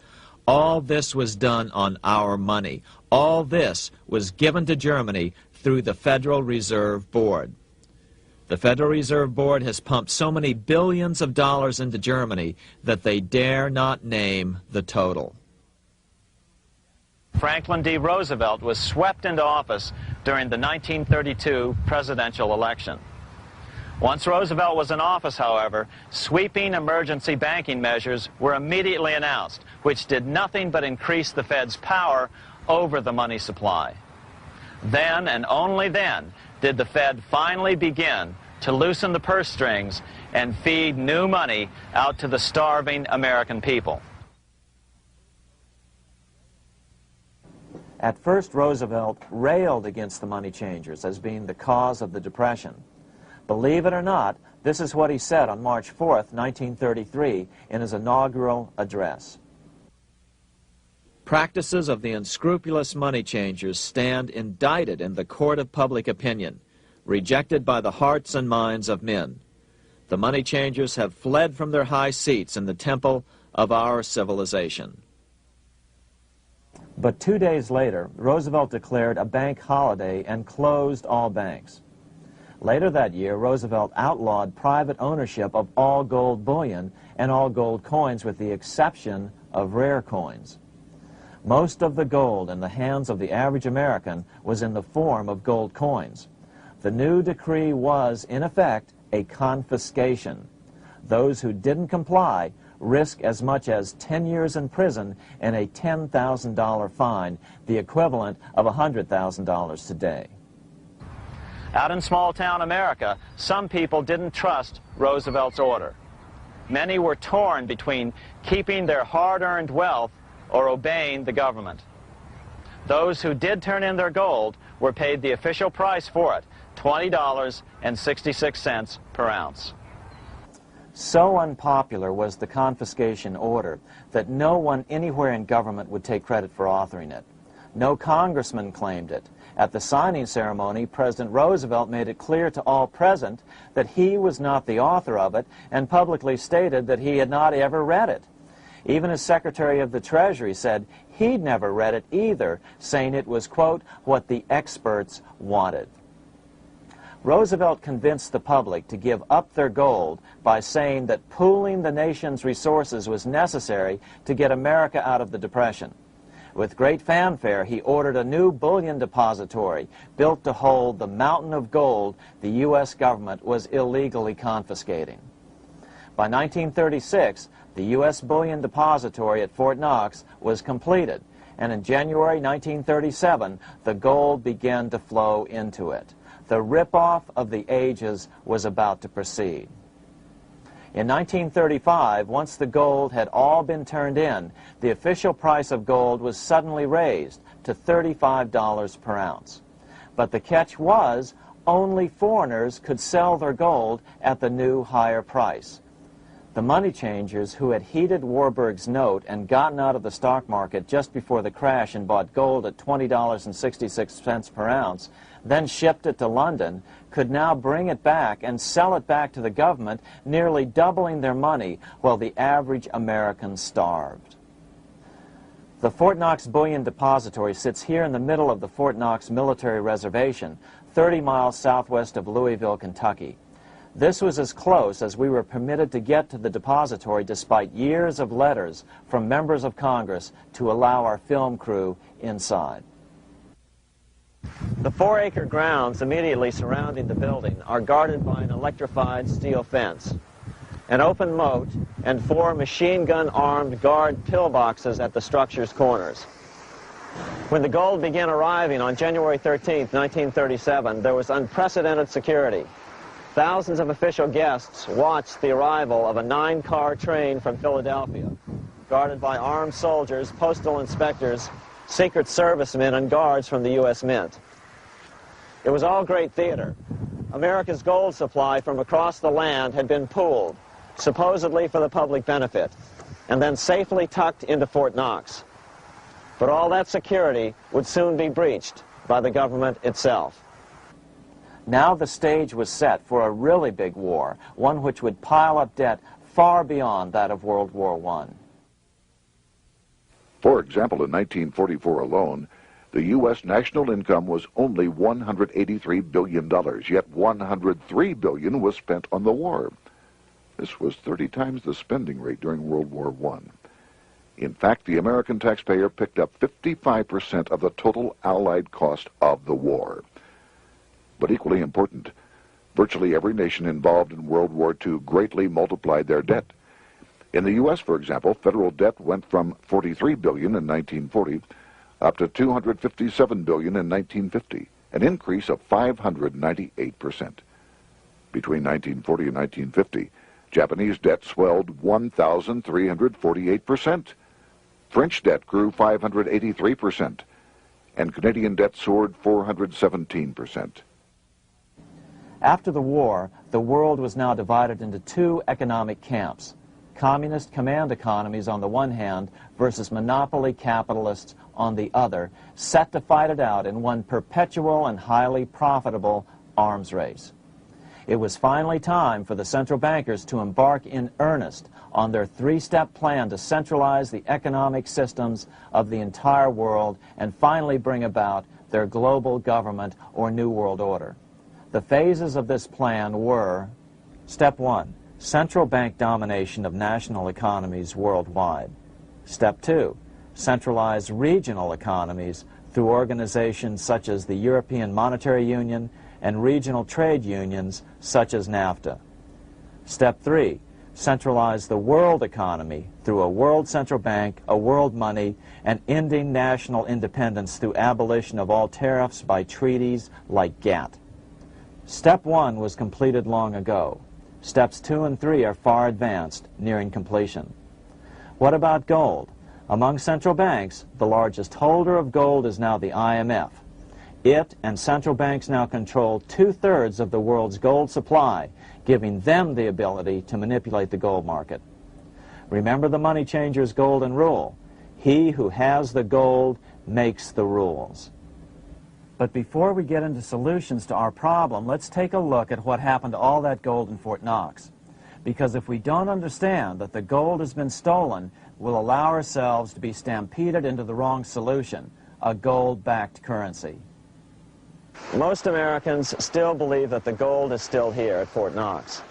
All this was done on our money. All this was given to Germany through the Federal Reserve Board. The Federal Reserve Board has pumped so many billions of dollars into Germany that they dare not name the total. Franklin D. Roosevelt was swept into office during the 1932 presidential election. Once Roosevelt was in office, however, sweeping emergency banking measures were immediately announced, which did nothing but increase the Fed's power over the money supply. Then, and only then, did the Fed finally begin to loosen the purse strings and feed new money out to the starving American people. At first, Roosevelt railed against the money changers as being the cause of the Depression. Believe it or not, this is what he said on March 4th, 1933, in his inaugural address. Practices of the unscrupulous money changers stand indicted in the court of public opinion, rejected by the hearts and minds of men. The money changers have fled from their high seats in the temple of our civilization. But 2 days later, Roosevelt declared a bank holiday and closed all banks. Later that year, Roosevelt outlawed private ownership of all gold bullion and all gold coins with the exception of rare coins. Most of the gold in the hands of the average American was in the form of gold coins. The new decree was, in effect, a confiscation. Those who didn't comply risk as much as 10 years in prison and a $10,000 fine, the equivalent of $100,000 today. Out in small-town America, some people didn't trust Roosevelt's order. Many were torn between keeping their hard-earned wealth or obeying the government. Those who did turn in their gold were paid the official price for it, $20.66 per ounce. So unpopular was the confiscation order that no one anywhere in government would take credit for authoring it. No congressman claimed it. At the signing ceremony, President Roosevelt made it clear to all present that he was not the author of it and publicly stated that he had not ever read it. Even his Secretary of the Treasury said he'd never read it either, saying it was, quote, what the experts wanted. Roosevelt convinced the public to give up their gold by saying that pooling the nation's resources was necessary to get America out of the Depression. With great fanfare, he ordered a new bullion depository built to hold the mountain of gold the U.S. government was illegally confiscating. By 1936, the U.S. bullion depository at Fort Knox was completed, and in January 1937, the gold began to flow into it. The rip-off of the ages was about to proceed. In 1935, once the gold had all been turned in, the official price of gold was suddenly raised to $35 per ounce. But the catch was, only foreigners could sell their gold at the new higher price. The money changers who had heeded Warburg's note and gotten out of the stock market just before the crash and bought gold at $20.66 per ounce, then shipped it to London, could now bring it back and sell it back to the government, nearly doubling their money while the average American starved. The Fort Knox Bullion Depository sits here in the middle of the Fort Knox Military Reservation, 30 miles southwest of Louisville, Kentucky. This was as close as we were permitted to get to the depository despite years of letters from members of Congress to allow our film crew inside. The 4-acre grounds immediately surrounding the building are guarded by an electrified steel fence, an open moat, and 4 machine-gun-armed guard pillboxes at the structure's corners. When the gold began arriving on January 13, 1937, there was unprecedented security. Thousands of official guests watched the arrival of a 9-car train from Philadelphia, guarded by armed soldiers, postal inspectors, Secret Servicemen, and guards from the U.S. Mint. It was all great theater. America's gold supply from across the land had been pooled, supposedly for the public benefit, and then safely tucked into Fort Knox. But all that security would soon be breached by the government itself. Now the stage was set for a really big war, one which would pile up debt far beyond that of World War I. For example, in 1944 alone, the U.S. national income was only $183 billion, yet $103 billion was spent on the war. This was 30 times the spending rate during World War I. In fact, the American taxpayer picked up 55% of the total Allied cost of the war. But equally important, virtually every nation involved in World War II greatly multiplied their debt. In the U.S., for example, federal debt went from $43 billion in 1940 up to $257 billion in 1950, an increase of 598%. Between 1940 and 1950, Japanese debt swelled 1,348%. French debt grew 583%, and Canadian debt soared 417%. After the war, the world was now divided into 2 economic camps: communist command economies on the one hand versus monopoly capitalists on the other, set to fight it out in one perpetual and highly profitable arms race. It was finally time for the central bankers to embark in earnest on their 3-step plan to centralize the economic systems of the entire world and finally bring about their global government or New World Order. The phases of this plan were: Step 1, central bank domination of national economies worldwide. Step 2, centralized regional economies through organizations such as the European Monetary Union and regional trade unions such as NAFTA. Step 3, centralize the world economy through a world central bank, a world money, and ending national independence through abolition of all tariffs by treaties like GATT. Step 1 was completed long ago. Steps 2 and 3 are far advanced, nearing completion. What about gold? Among central banks, the largest holder of gold is now the IMF. It and central banks now control 2/3 of the world's gold supply, giving them the ability to manipulate the gold market. Remember the money changer's golden rule: he who has the gold makes the rules. But before we get into solutions to our problem, let's take a look at what happened to all that gold in Fort Knox. Because if we don't understand that the gold has been stolen, we'll allow ourselves to be stampeded into the wrong solution: a gold-backed currency. Most Americans still believe that the gold is still here at Fort Knox.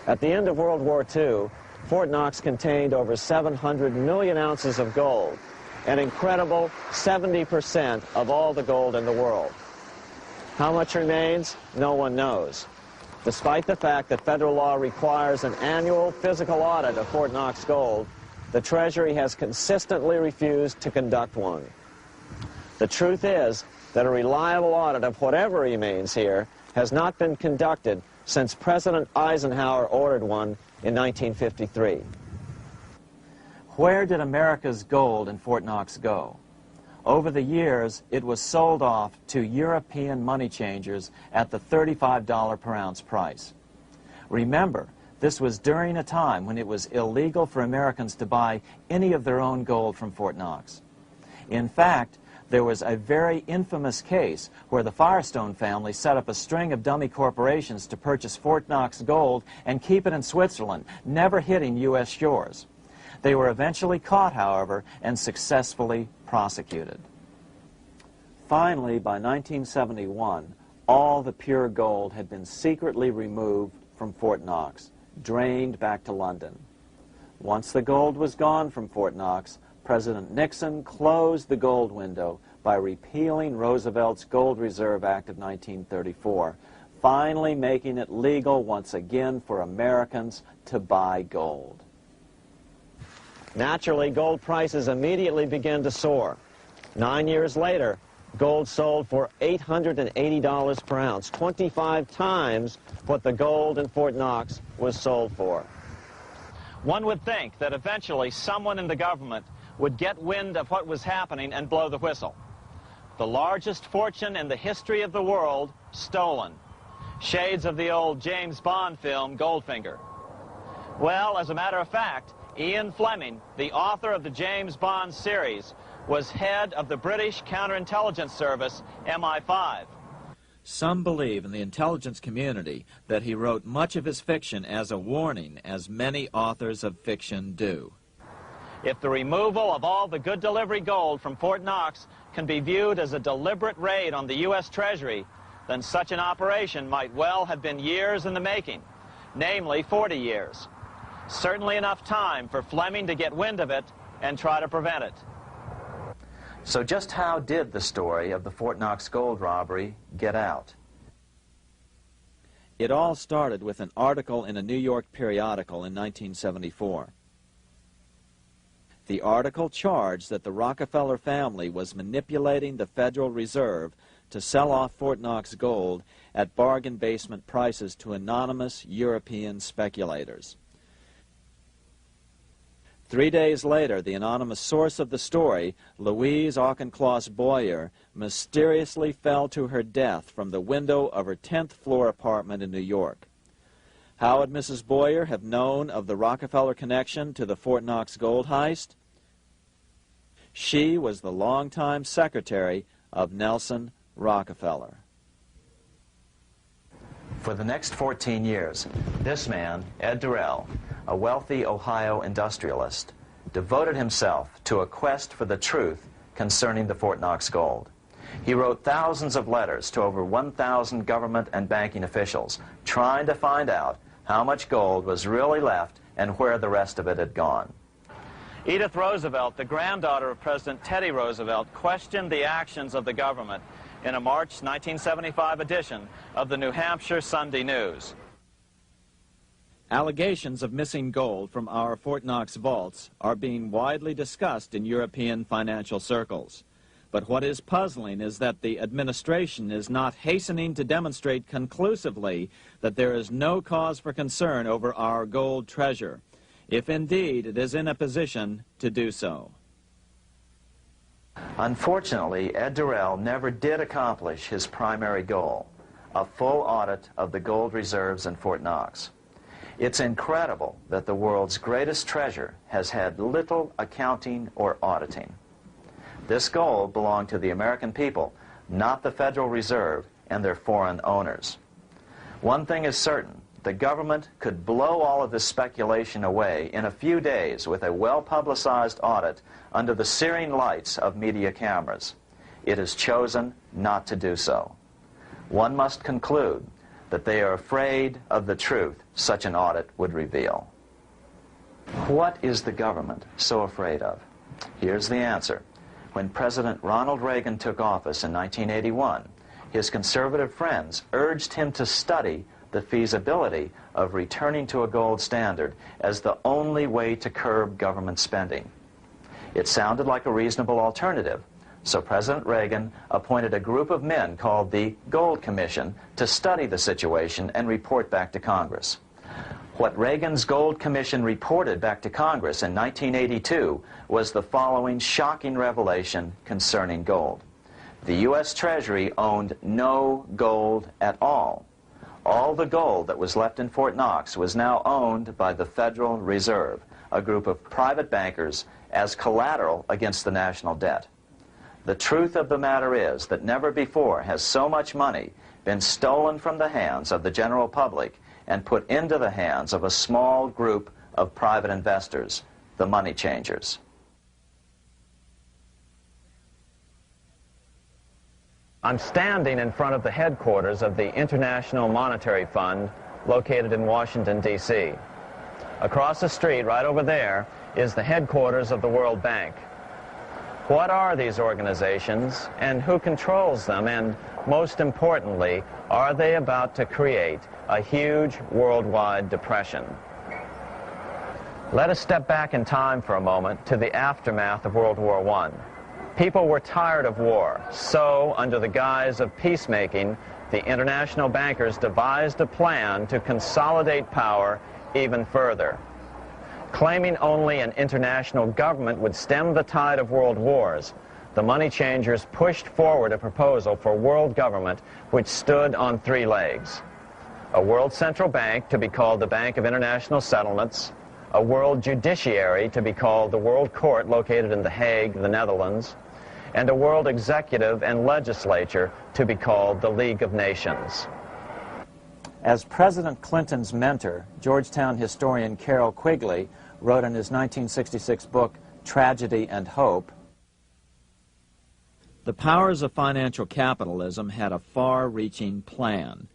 At the end of World War II, Fort Knox contained over 700 million ounces of gold, an incredible 70% of all the gold in the world. How much remains? No one knows. Despite the fact that federal law requires an annual physical audit of Fort Knox gold, the Treasury has consistently refused to conduct one. The truth is that a reliable audit of whatever remains here has not been conducted since President Eisenhower ordered one in 1953. Where did America's gold in Fort Knox go? Over the years, it was sold off to European money changers at the $35 per ounce price. Remember, this was during a time when it was illegal for Americans to buy any of their own gold from Fort Knox. In fact, there was a very infamous case where the Firestone family set up a string of dummy corporations to purchase Fort Knox gold and keep it in Switzerland, never hitting U.S. shores. They were eventually caught, however, and successfully prosecuted. Finally, by 1971, all the pure gold had been secretly removed from Fort Knox, drained back to London. Once the gold was gone from Fort Knox, President Nixon closed the gold window by repealing Roosevelt's Gold Reserve Act of 1934, finally making it legal once again for Americans to buy gold. Naturally, gold prices immediately began to soar. 9 years later, gold sold for $880 per ounce, 25 times what the gold in Fort Knox was sold for. One would think that eventually someone in the government would get wind of what was happening and blow the whistle. The largest fortune in the history of the world stolen. Shades of the old James Bond film, Goldfinger. Well, as a matter of fact, Ian Fleming, the author of the James Bond series, was head of the British counterintelligence service, MI5. Some believe in the intelligence community that he wrote much of his fiction as a warning, as many authors of fiction do. If the removal of all the good delivery gold from Fort Knox can be viewed as a deliberate raid on the U.S. Treasury, then such an operation might well have been years in the making, namely 40 years. Certainly enough time for Fleming to get wind of it and try to prevent it. So just how did the story of the Fort Knox gold robbery get out? It all started with an article in a New York periodical in 1974. The article charged that the Rockefeller family was manipulating the Federal Reserve to sell off Fort Knox gold at bargain basement prices to anonymous European speculators. 3 days later, the anonymous source of the story, Louise Auchincloss Boyer, mysteriously fell to her death from the window of her 10th floor apartment in New York. How would Mrs. Boyer have known of the Rockefeller connection to the Fort Knox gold heist? She was the longtime secretary of Nelson Rockefeller. For the next 14 years, this man, Ed Durrell, a wealthy Ohio industrialist, devoted himself to a quest for the truth concerning the Fort Knox gold. He wrote thousands of letters to over 1,000 government and banking officials, trying to find out how much gold was really left and where the rest of it had gone. Edith Roosevelt, the granddaughter of President Teddy Roosevelt, questioned the actions of the government in a March 1975 edition of the New Hampshire Sunday News. Allegations of missing gold from our Fort Knox vaults are being widely discussed in European financial circles. But what is puzzling is that the administration is not hastening to demonstrate conclusively that there is no cause for concern over our gold treasure, if indeed it is in a position to do so. Unfortunately, Ed Durrell never did accomplish his primary goal, a full audit of the gold reserves in Fort Knox. It's incredible that the world's greatest treasure has had little accounting or auditing. This gold belonged to the American people, not the Federal Reserve and their foreign owners. One thing is certain, the government could blow all of this speculation away in a few days with a well-publicized audit under the searing lights of media cameras. it has chosen not to do so. One must conclude that they are afraid of the truth such an audit would reveal. What is the government so afraid of? Here's the answer. When President Ronald Reagan took office in 1981, his conservative friends urged him to study the feasibility of returning to a gold standard as the only way to curb government spending. It sounded like a reasonable alternative, so President Reagan appointed a group of men called the Gold Commission to study the situation and report back to Congress. What Reagan's Gold Commission reported back to Congress in 1982 was the following shocking revelation concerning gold. The U.S. Treasury owned no gold at all. All the gold that was left in Fort Knox was now owned by the Federal Reserve, a group of private bankers, as collateral against the national debt. The truth of the matter is that never before has so much money been stolen from the hands of the general public and put into the hands of a small group of private investors, the money changers. I'm standing in front of the headquarters of the International Monetary Fund located in Washington, D.C. Across the street, right over there, is the headquarters of the World Bank. What are these organizations and who controls them, and most importantly, are they about to create a huge worldwide depression? Let us step back in time for a moment to the aftermath of World War I. People were tired of war, so under the guise of peacemaking, the international bankers devised a plan to consolidate power even further. Claiming only an international government would stem the tide of world wars, the money changers pushed forward a proposal for world government which stood on three legs. A world central bank to be called the Bank of International Settlements, a world judiciary to be called the World Court located in The Hague, the Netherlands, and a world executive and legislature to be called the League of Nations. As President Clinton's mentor, Georgetown historian Carroll Quigley wrote in his 1966 book, Tragedy and Hope, the powers of financial capitalism had a far-reaching plan,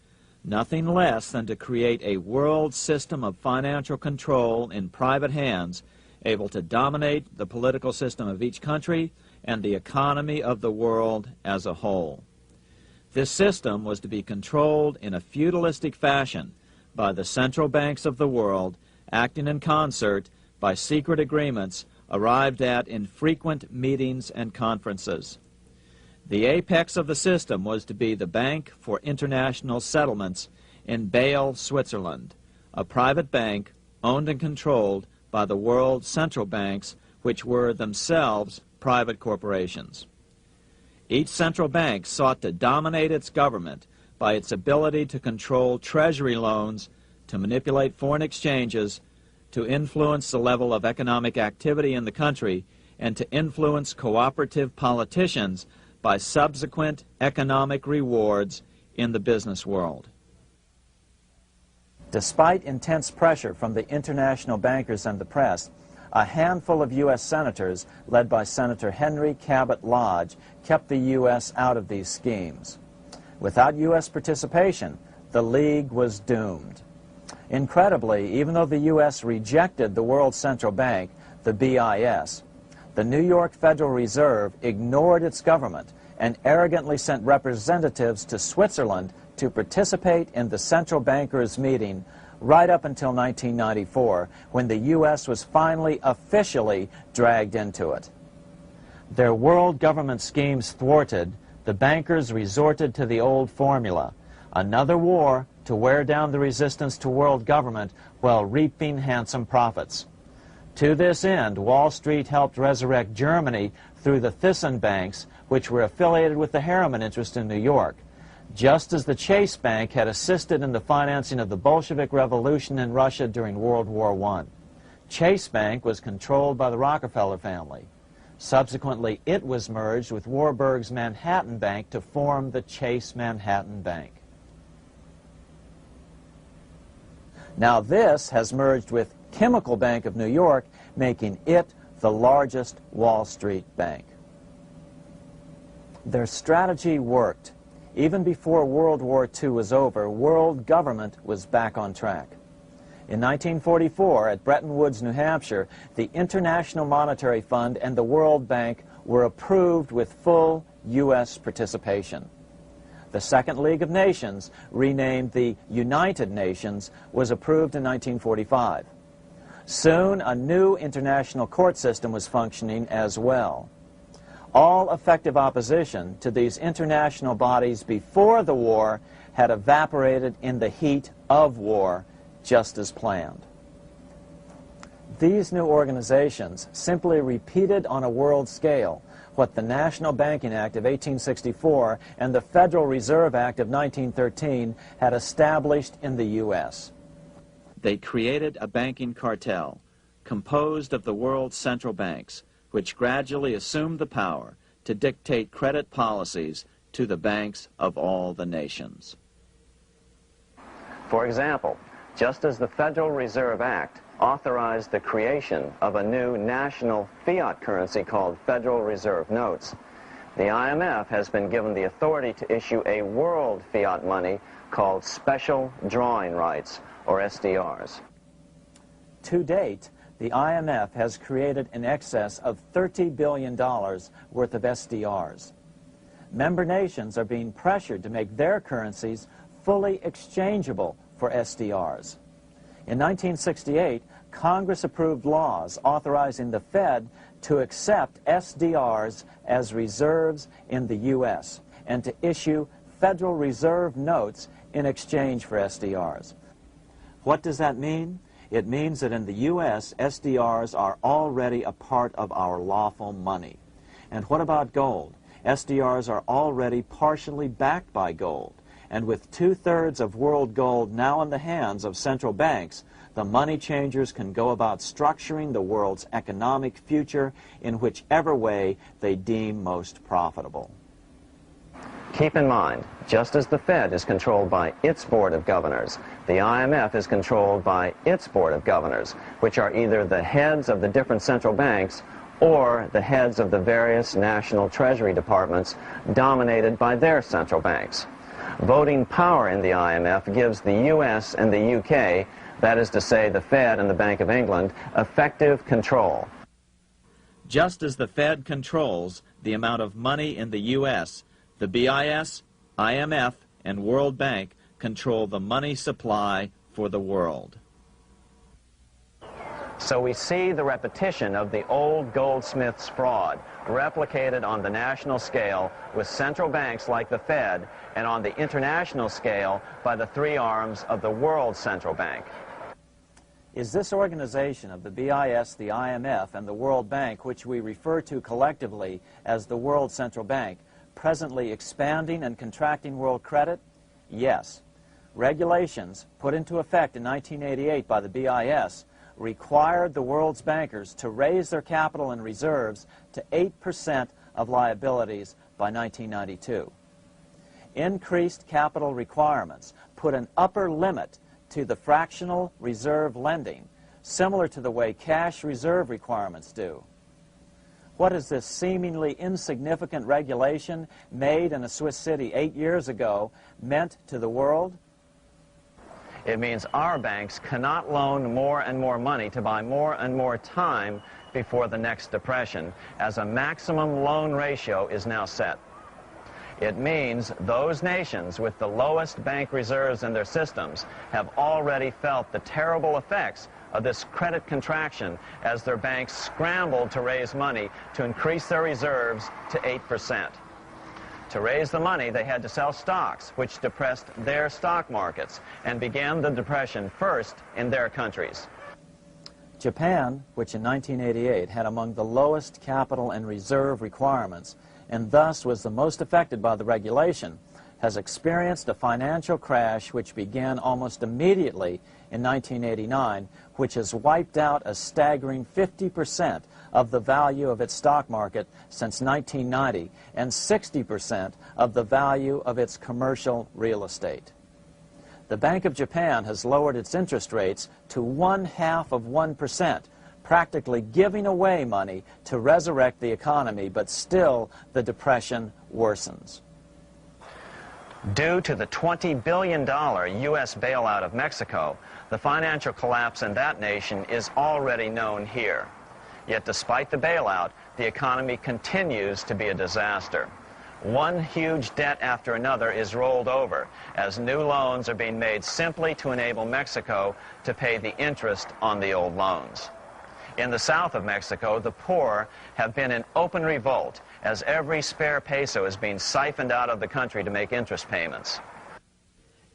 nothing less than to create a world system of financial control in private hands, able to dominate the political system of each country and the economy of the world as a whole. This system was to be controlled in a feudalistic fashion by the central banks of the world, acting in concert by secret agreements arrived at in frequent meetings and conferences. The apex of the system was to be the Bank for International Settlements in Bâle, Switzerland, a private bank owned and controlled by the world central banks, which were themselves private corporations. Each central bank sought to dominate its government by its ability to control treasury loans, to manipulate foreign exchanges, to influence the level of economic activity in the country, and to influence cooperative politicians by subsequent economic rewards in the business world. Despite intense pressure from the international bankers and the press, a handful of U.S. senators, led by Senator Henry Cabot Lodge, kept the U.S. out of these schemes. Without U.S. participation, the League was doomed. Incredibly, even though the U.S. rejected the World Central Bank, the BIS, the New York Federal Reserve ignored its government and arrogantly sent representatives to Switzerland to participate in the central bankers' meeting right up until 1994, when the U.S. was finally officially dragged into it. Their world government schemes thwarted, the bankers resorted to the old formula, another war to wear down the resistance to world government while reaping handsome profits. To this end, Wall Street helped resurrect Germany through the Thyssen banks, which were affiliated with the Harriman interest in New York, just as the Chase Bank had assisted in the financing of the Bolshevik Revolution in Russia during World War I. Chase Bank was controlled by the Rockefeller family. Subsequently, it was merged with Warburg's Manhattan Bank to form the Chase Manhattan Bank. Now this has merged with Chemical Bank of New York, making it the largest Wall Street bank. Their strategy worked. Even before World War II was over, world government was back on track. In 1944, at Bretton Woods, New Hampshire, the International Monetary Fund and the World Bank were approved with full U.S. participation. The Second League of Nations, renamed the United Nations, was approved in 1945. Soon, a new international court system was functioning as well. All effective opposition to these international bodies before the war had evaporated in the heat of war, just as planned. These new organizations simply repeated on a world scale what the National Banking Act of 1864 and the Federal Reserve Act of 1913 had established in the U.S. They created a banking cartel composed of the world's central banks, which gradually assumed the power to dictate credit policies to the banks of all the nations. For example, just as the Federal Reserve Act authorized the creation of a new national fiat currency called Federal Reserve Notes, the IMF has been given the authority to issue a world fiat money called Special Drawing Rights, or SDRs. To date, the IMF has created in excess of $30 billion worth of SDRs. Member nations are being pressured to make their currencies fully exchangeable for SDRs. In 1968, Congress approved laws authorizing the Fed to accept SDRs as reserves in the U.S. and to issue Federal Reserve notes in exchange for SDRs. What does that mean? It means that in the U.S., SDRs are already a part of our lawful money. And what about gold? SDRs are already partially backed by gold. And with 2/3 of world gold now in the hands of central banks, the money changers can go about structuring the world's economic future in whichever way they deem most profitable. Keep in mind, just as the Fed is controlled by its Board of Governors, the IMF is controlled by its Board of Governors, which are either the heads of the different central banks or the heads of the various national treasury departments dominated by their central banks. Voting power in the IMF gives the U.S. and the U.K., that is to say the Fed and the Bank of England, effective control. Just as the Fed controls the amount of money in the U.S., the BIS, IMF, and World Bank control the money supply for the world. So we see the repetition of the old Goldsmiths fraud replicated on the national scale with central banks like the Fed and on the international scale by the three arms of the world central bank. Is this organization of the BIS, the IMF, and the World Bank, which we refer to collectively as the World Central Bank, presently expanding and contracting world credit? Yes. Regulations put into effect in 1988 by the BIS required the world's bankers to raise their capital and reserves to 8% of liabilities by 1992. Increased capital requirements put an upper limit to the fractional reserve lending, similar to the way cash reserve requirements do. What has this seemingly insignificant regulation made in a Swiss city 8 years ago meant to the world? It means our banks cannot loan more and more money to buy more and more time before the next depression, as a maximum loan ratio is now set. It means those nations with the lowest bank reserves in their systems have already felt the terrible effects of this credit contraction as their banks scrambled to raise money to increase their reserves to 8%. To raise the money, they had to sell stocks, which depressed their stock markets and began the depression first in their countries. Japan, which in 1988 had among the lowest capital and reserve requirements, and thus was the most affected by the regulation, has experienced a financial crash which began almost immediately in 1989, which has wiped out a staggering 50% of the value of its stock market since 1990 and 60% of the value of its commercial real estate. The Bank of Japan has lowered its interest rates to 1/2 of 1%, practically giving away money to resurrect the economy, but still the Depression worsens. Due to the $20 billion U.S. bailout of Mexico, the financial collapse in that nation is already known here. Yet despite the bailout, the economy continues to be a disaster. One huge debt after another is rolled over as new loans are being made simply to enable Mexico to pay the interest on the old loans. In the south of Mexico, the poor have been in open revolt as every spare peso is being siphoned out of the country to make interest payments.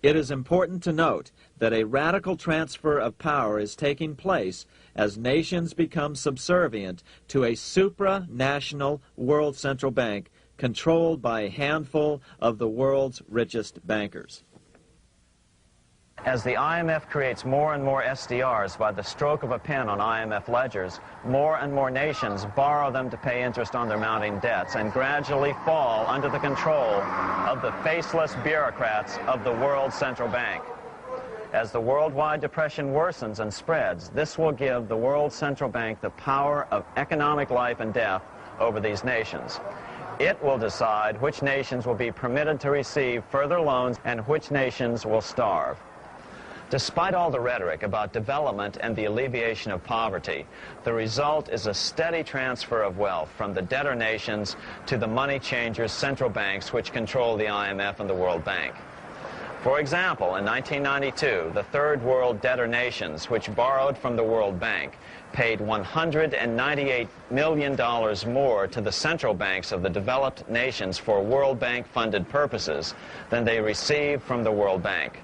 It is important to note that a radical transfer of power is taking place as nations become subservient to a supranational world central bank controlled by a handful of the world's richest bankers. As the IMF creates more and more SDRs by the stroke of a pen on IMF ledgers, more and more nations borrow them to pay interest on their mounting debts and gradually fall under the control of the faceless bureaucrats of the World Central Bank. As the worldwide depression worsens and spreads, this will give the World Central Bank the power of economic life and death over these nations. It will decide which nations will be permitted to receive further loans and which nations will starve. Despite all the rhetoric about development and the alleviation of poverty, the result is a steady transfer of wealth from the debtor nations to the money changers' central banks which control the IMF and the World Bank. For example, in 1992, the Third World debtor nations, which borrowed from the World Bank, paid $198 million more to the central banks of the developed nations for World Bank-funded purposes than they received from the World Bank.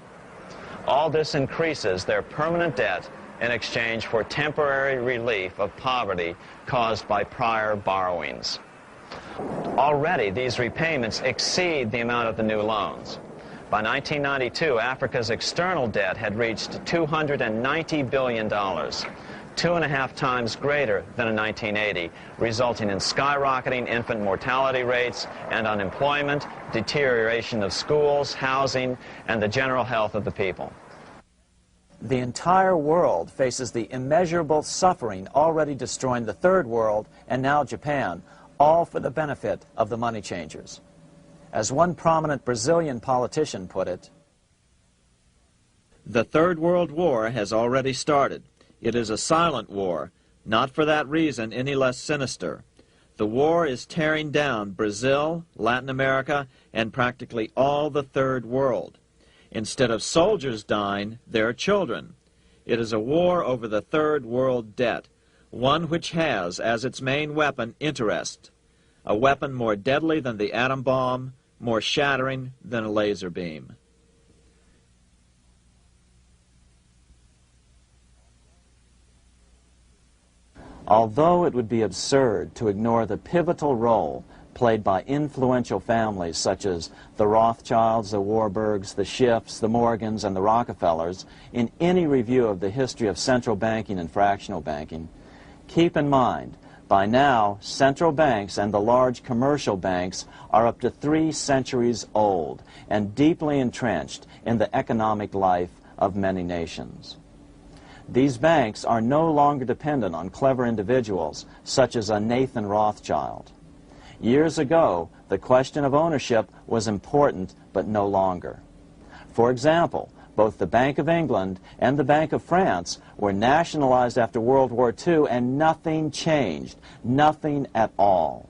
All this increases their permanent debt in exchange for temporary relief of poverty caused by prior borrowings. Already, these repayments exceed the amount of the new loans. By 1992, Africa's external debt had reached $290 billion, 2.5 times greater than in 1980, resulting in skyrocketing infant mortality rates and unemployment, deterioration of schools, housing, and the general health of the people. The entire world faces the immeasurable suffering already destroying the Third World and now Japan, all for the benefit of the money changers. As one prominent Brazilian politician put it, "The Third World War has already started. It is a silent war, not for that reason any less sinister. The war is tearing down Brazil, Latin America, and practically all the Third World. Instead of soldiers dying, there are children. It is a war over the Third World debt, one which has as its main weapon interest, a weapon more deadly than the atom bomb, more shattering than a laser beam." Although it would be absurd to ignore the pivotal role played by influential families such as the Rothschilds, the Warburgs, the Schiffs, the Morgans, and the Rockefellers in any review of the history of central banking and fractional banking, keep in mind, by now, central banks and the large commercial banks are up to 3 centuries old and deeply entrenched in the economic life of many nations. These banks are no longer dependent on clever individuals such as a Nathan Rothschild. Years ago, the question of ownership was important, but no longer. For example, both the Bank of England and the Bank of France were nationalized after World War II, and nothing changed, nothing at all.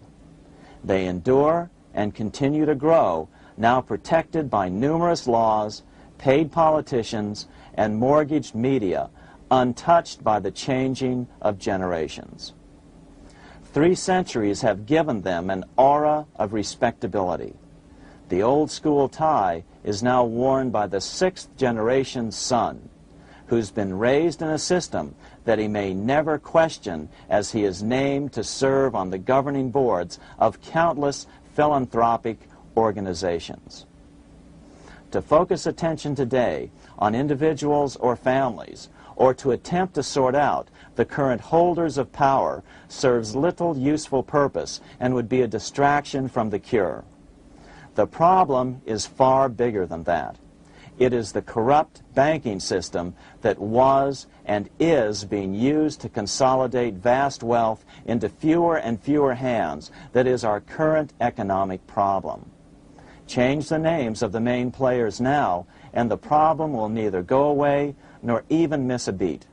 They endure and continue to grow, now protected by numerous laws, paid politicians, and mortgaged media, untouched by the changing of generations. 3 centuries have given them an aura of respectability. The old school tie is now worn by the 6th generation son, who's been raised in a system that he may never question as he is named to serve on the governing boards of countless philanthropic organizations. To focus attention today on individuals or families, or to attempt to sort out the current holders of power, serves little useful purpose and would be a distraction from the cure. The problem is far bigger than that. It is the corrupt banking system that was and is being used to consolidate vast wealth into fewer and fewer hands that is our current economic problem. Change the names of the main players now, and the problem will neither go away nor even miss a beat.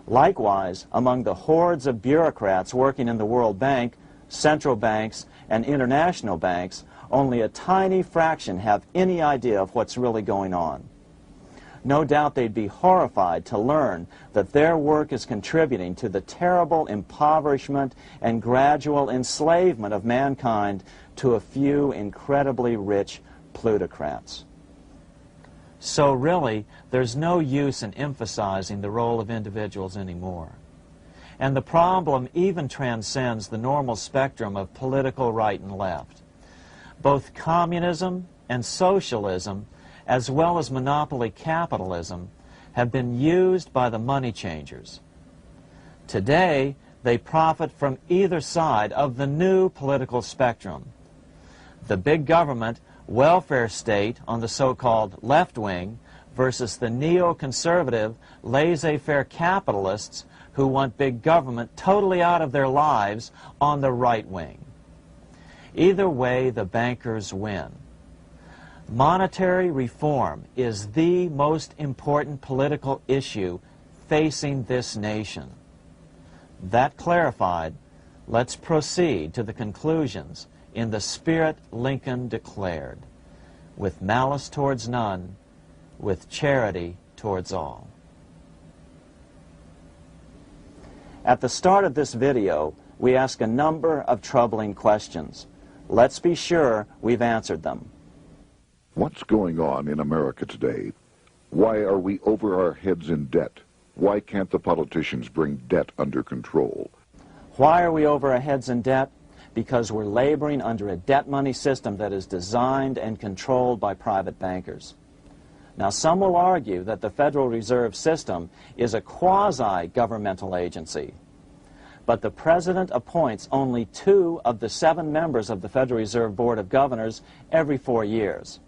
Likewise, among the hordes of bureaucrats working in the World Bank, central banks, and international banks, only a tiny fraction have any idea of what's really going on. No doubt they'd be horrified to learn that their work is contributing to the terrible impoverishment and gradual enslavement of mankind to a few incredibly rich plutocrats. So really, there's no use in emphasizing the role of individuals anymore. And the problem even transcends the normal spectrum of political right and left. Both communism and socialism, as well as monopoly capitalism, have been used by the money changers. Today, they profit from either side of the new political spectrum. The big government welfare state on the so-called left wing versus the neoconservative laissez-faire capitalists who want big government totally out of their lives on the right wing. Either way, the bankers win. Monetary reform is the most important political issue facing this nation. That clarified, let's proceed to the conclusions in the spirit Lincoln declared, with malice towards none, with charity towards all. At the start of this video, we ask a number of troubling questions. Let's be sure we've answered them. What's going on in America today? Why are we over our heads in debt? Why can't the politicians bring debt under control? Why are we over our heads in debt? Because we're laboring under a debt money system that is designed and controlled by private bankers. Now, some will argue that the Federal Reserve System is a quasi-governmental agency. But the President appoints only 2 of the 7 members of the Federal Reserve Board of Governors every 4 years.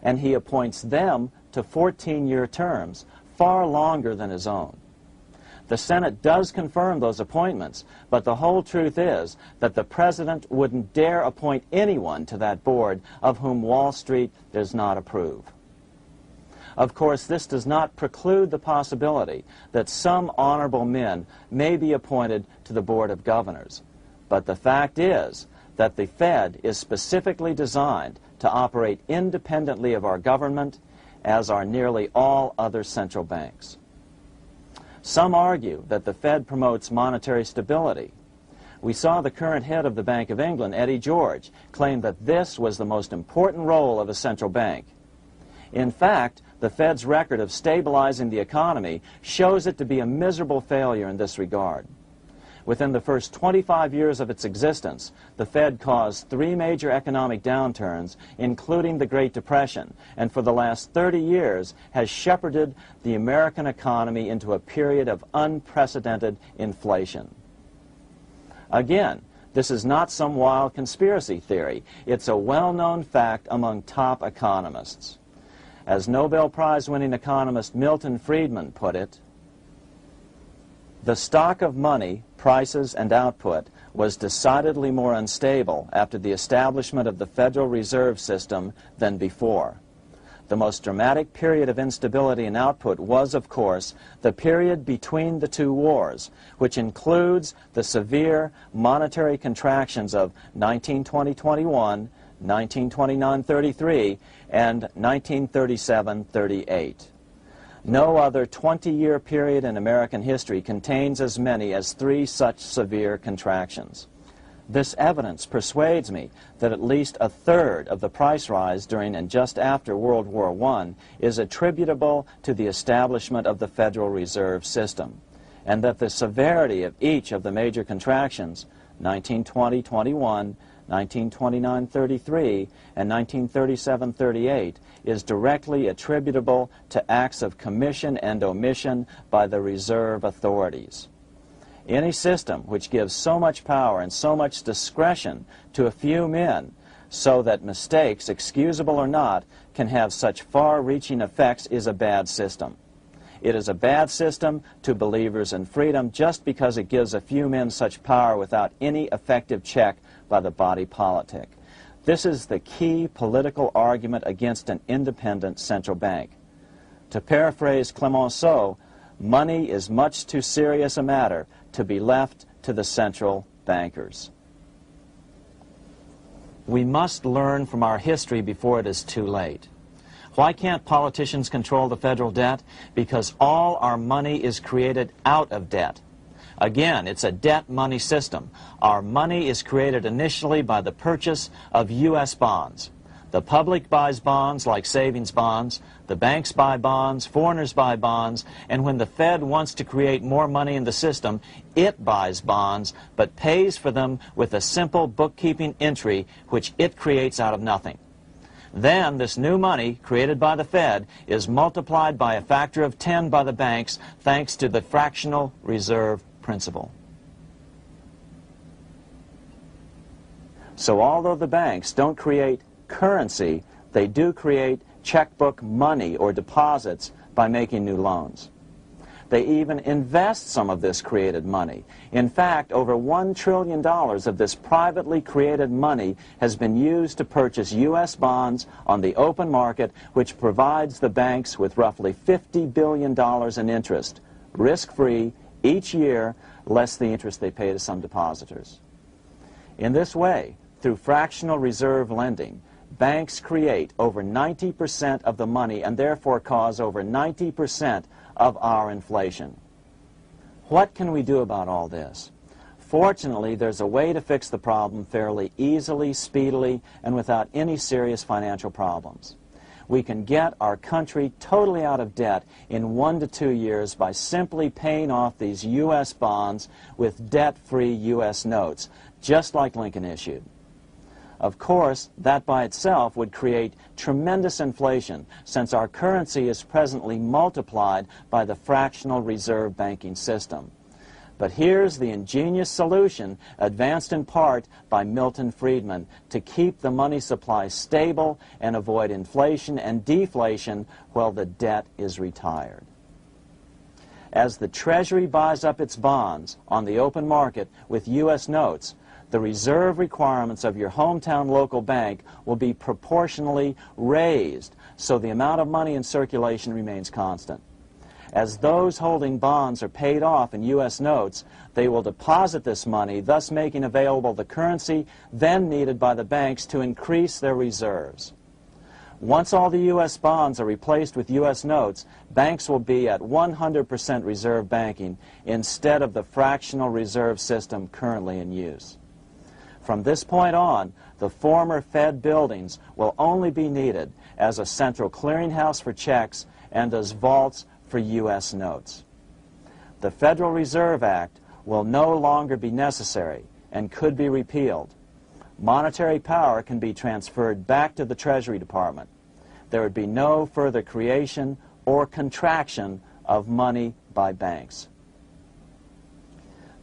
And he appoints them to 14-year terms, far longer than his own. The Senate does confirm those appointments, but the whole truth is that the President wouldn't dare appoint anyone to that board of whom Wall Street does not approve. Of course, this does not preclude the possibility that some honorable men may be appointed to the Board of Governors. But the fact is that the Fed is specifically designed to operate independently of our government, as are nearly all other central banks. Some argue that the Fed promotes monetary stability. We saw the current head of the Bank of England, Eddie George, claim that this was the most important role of a central bank. In fact, the Fed's record of stabilizing the economy shows it to be a miserable failure in this regard. Within the first 25 years of its existence, the Fed caused 3 major economic downturns, including the Great Depression, and for the last 30 years has shepherded the American economy into a period of unprecedented inflation. Again, this is not some wild conspiracy theory. It's a well-known fact among top economists. As Nobel Prize-winning economist Milton Friedman put it, the stock of money, prices, and output was decidedly more unstable after the establishment of the Federal Reserve System than before. The most dramatic period of instability in output was, of course, the period between the 2 wars, which includes the severe monetary contractions of 1920-21, 1929-33, and 1937-38. No other 20-year period in American history contains as many as 3 such severe contractions. This evidence persuades me that at least a third of the price rise during and just after World War I is attributable to the establishment of the Federal Reserve System, and that the severity of each of the major contractions, 1920-21, 1929-33, and 1937-38, is directly attributable to acts of commission and omission by the reserve authorities. Any system which gives so much power and so much discretion to a few men so that mistakes, excusable or not, can have such far-reaching effects is a bad system. It is a bad system to believers in freedom just because it gives a few men such power without any effective check by the body politic. This is the key political argument against an independent central bank. To paraphrase Clemenceau, money is much too serious a matter to be left to the central bankers. We must learn from our history before it is too late. Why can't politicians control the federal debt? Because all our money is created out of debt. Again, it's a debt money system. Our money is created initially by the purchase of U.S. bonds. The public buys bonds like savings bonds, the banks buy bonds, foreigners buy bonds, and when the Fed wants to create more money in the system, it buys bonds, but pays for them with a simple bookkeeping entry which it creates out of nothing. Then this new money created by the Fed is multiplied by a factor of 10 by the banks thanks to the fractional reserve principle. So although the banks don't create currency, they do create checkbook money or deposits by making new loans. They even invest some of this created money. In fact, over $1 trillion of this privately created money has been used to purchase U.S. bonds on the open market, which provides the banks with roughly $50 billion in interest, risk-free, each year, less the interest they pay to some depositors. In this way, through fractional reserve lending, banks create over 90% of the money and therefore cause over 90% of our inflation. What can we do about all this? Fortunately, there's a way to fix the problem fairly easily, speedily, and without any serious financial problems. We can get our country totally out of debt in 1 to 2 years by simply paying off these U.S. bonds with debt-free U.S. notes, just like Lincoln issued. Of course, that by itself would create tremendous inflation, since our currency is presently multiplied by the fractional reserve banking system. But here's the ingenious solution, advanced in part by Milton Friedman, to keep the money supply stable and avoid inflation and deflation while the debt is retired. As the Treasury buys up its bonds on the open market with U.S. notes, the reserve requirements of your hometown local bank will be proportionally raised, so the amount of money in circulation remains constant. As those holding bonds are paid off in U.S. notes, they will deposit this money, thus making available the currency then needed by the banks to increase their reserves. Once all the U.S. bonds are replaced with U.S. notes, banks will be at 100% reserve banking instead of the fractional reserve system currently in use. From this point on, the former Fed buildings will only be needed as a central clearinghouse for checks and as vaults for U.S. notes. The Federal Reserve Act will no longer be necessary and could be repealed. Monetary power can be transferred back to the Treasury Department. There would be no further creation or contraction of money by banks.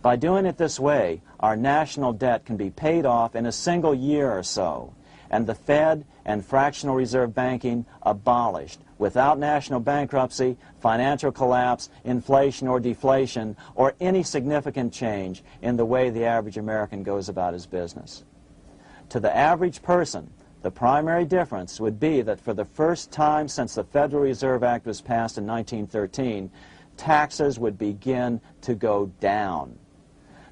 By doing it this way, our national debt can be paid off in a single year or so, and the Fed and fractional reserve banking abolished, without national bankruptcy, financial collapse, inflation or deflation, or any significant change in the way the average American goes about his business. To the average person, the primary difference would be that for the first time since the Federal Reserve Act was passed in 1913, taxes would begin to go down.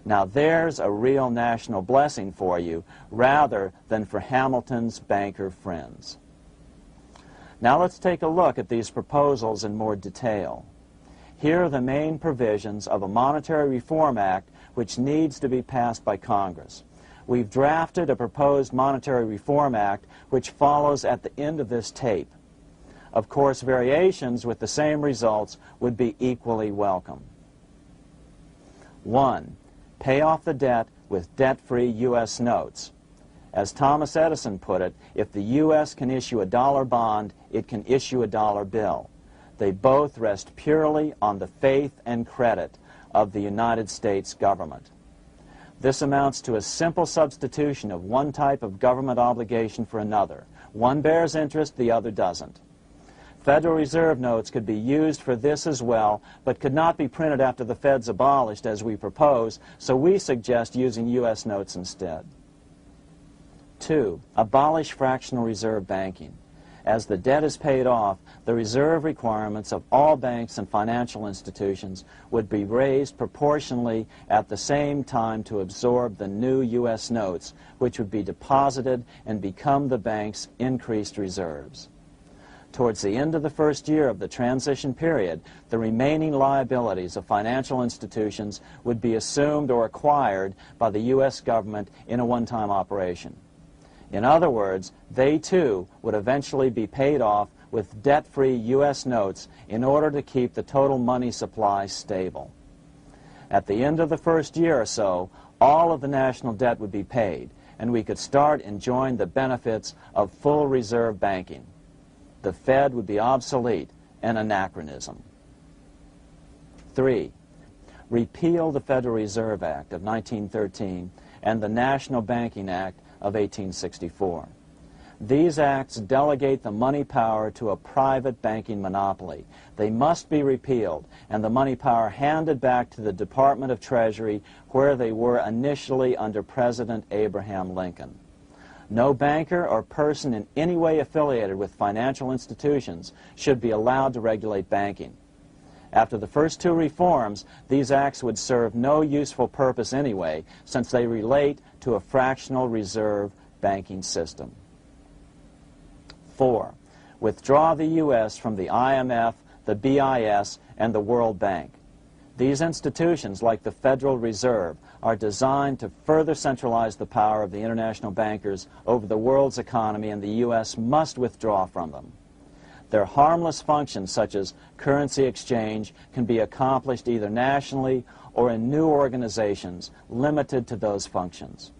Now there's a real national blessing for you, rather than for Hamilton's banker friends. Now let's take a look at these proposals in more detail. Here are the main provisions of a Monetary Reform Act which needs to be passed by Congress. We've drafted a proposed Monetary Reform Act which follows at the end of this tape. Of course, variations with the same results would be equally welcome. 1. Pay off the debt with debt-free U.S. notes. As Thomas Edison put it, if the U.S. can issue a dollar bond, it can issue a dollar bill. They both rest purely on the faith and credit of the United States government. This amounts to a simple substitution of one type of government obligation for another. One bears interest, the other doesn't. Federal Reserve notes could be used for this as well, but could not be printed after the Fed's abolished as we propose, so we suggest using U.S. notes instead. 2. Abolish fractional reserve banking. As the debt is paid off, the reserve requirements of all banks and financial institutions would be raised proportionally at the same time to absorb the new U.S. notes, which would be deposited and become the bank's increased reserves. Towards the end of the first year of the transition period, the remaining liabilities of financial institutions would be assumed or acquired by the U.S. government in a one-time operation. In other words, they too would eventually be paid off with debt-free U.S. notes in order to keep the total money supply stable. At the end of the first year or so, all of the national debt would be paid, and we could start enjoying the benefits of full reserve banking. The Fed would be obsolete, an anachronism. 3. Repeal the Federal Reserve Act of 1913 and the National Banking Act of 1864. These acts delegate the money power to a private banking monopoly. They must be repealed, and the money power handed back to the Department of Treasury, where they were initially under President Abraham Lincoln. No banker or person in any way affiliated with financial institutions should be allowed to regulate banking. After the first two reforms, these acts would serve no useful purpose anyway, since they relate to a fractional reserve banking system. 4. Withdraw the U.S. from the IMF, the BIS, and the World Bank. These institutions, like the Federal Reserve, are designed to further centralize the power of the international bankers over the world's economy, and the U.S. must withdraw from them. Their harmless functions, such as currency exchange, can be accomplished either nationally or in new organizations limited to those functions.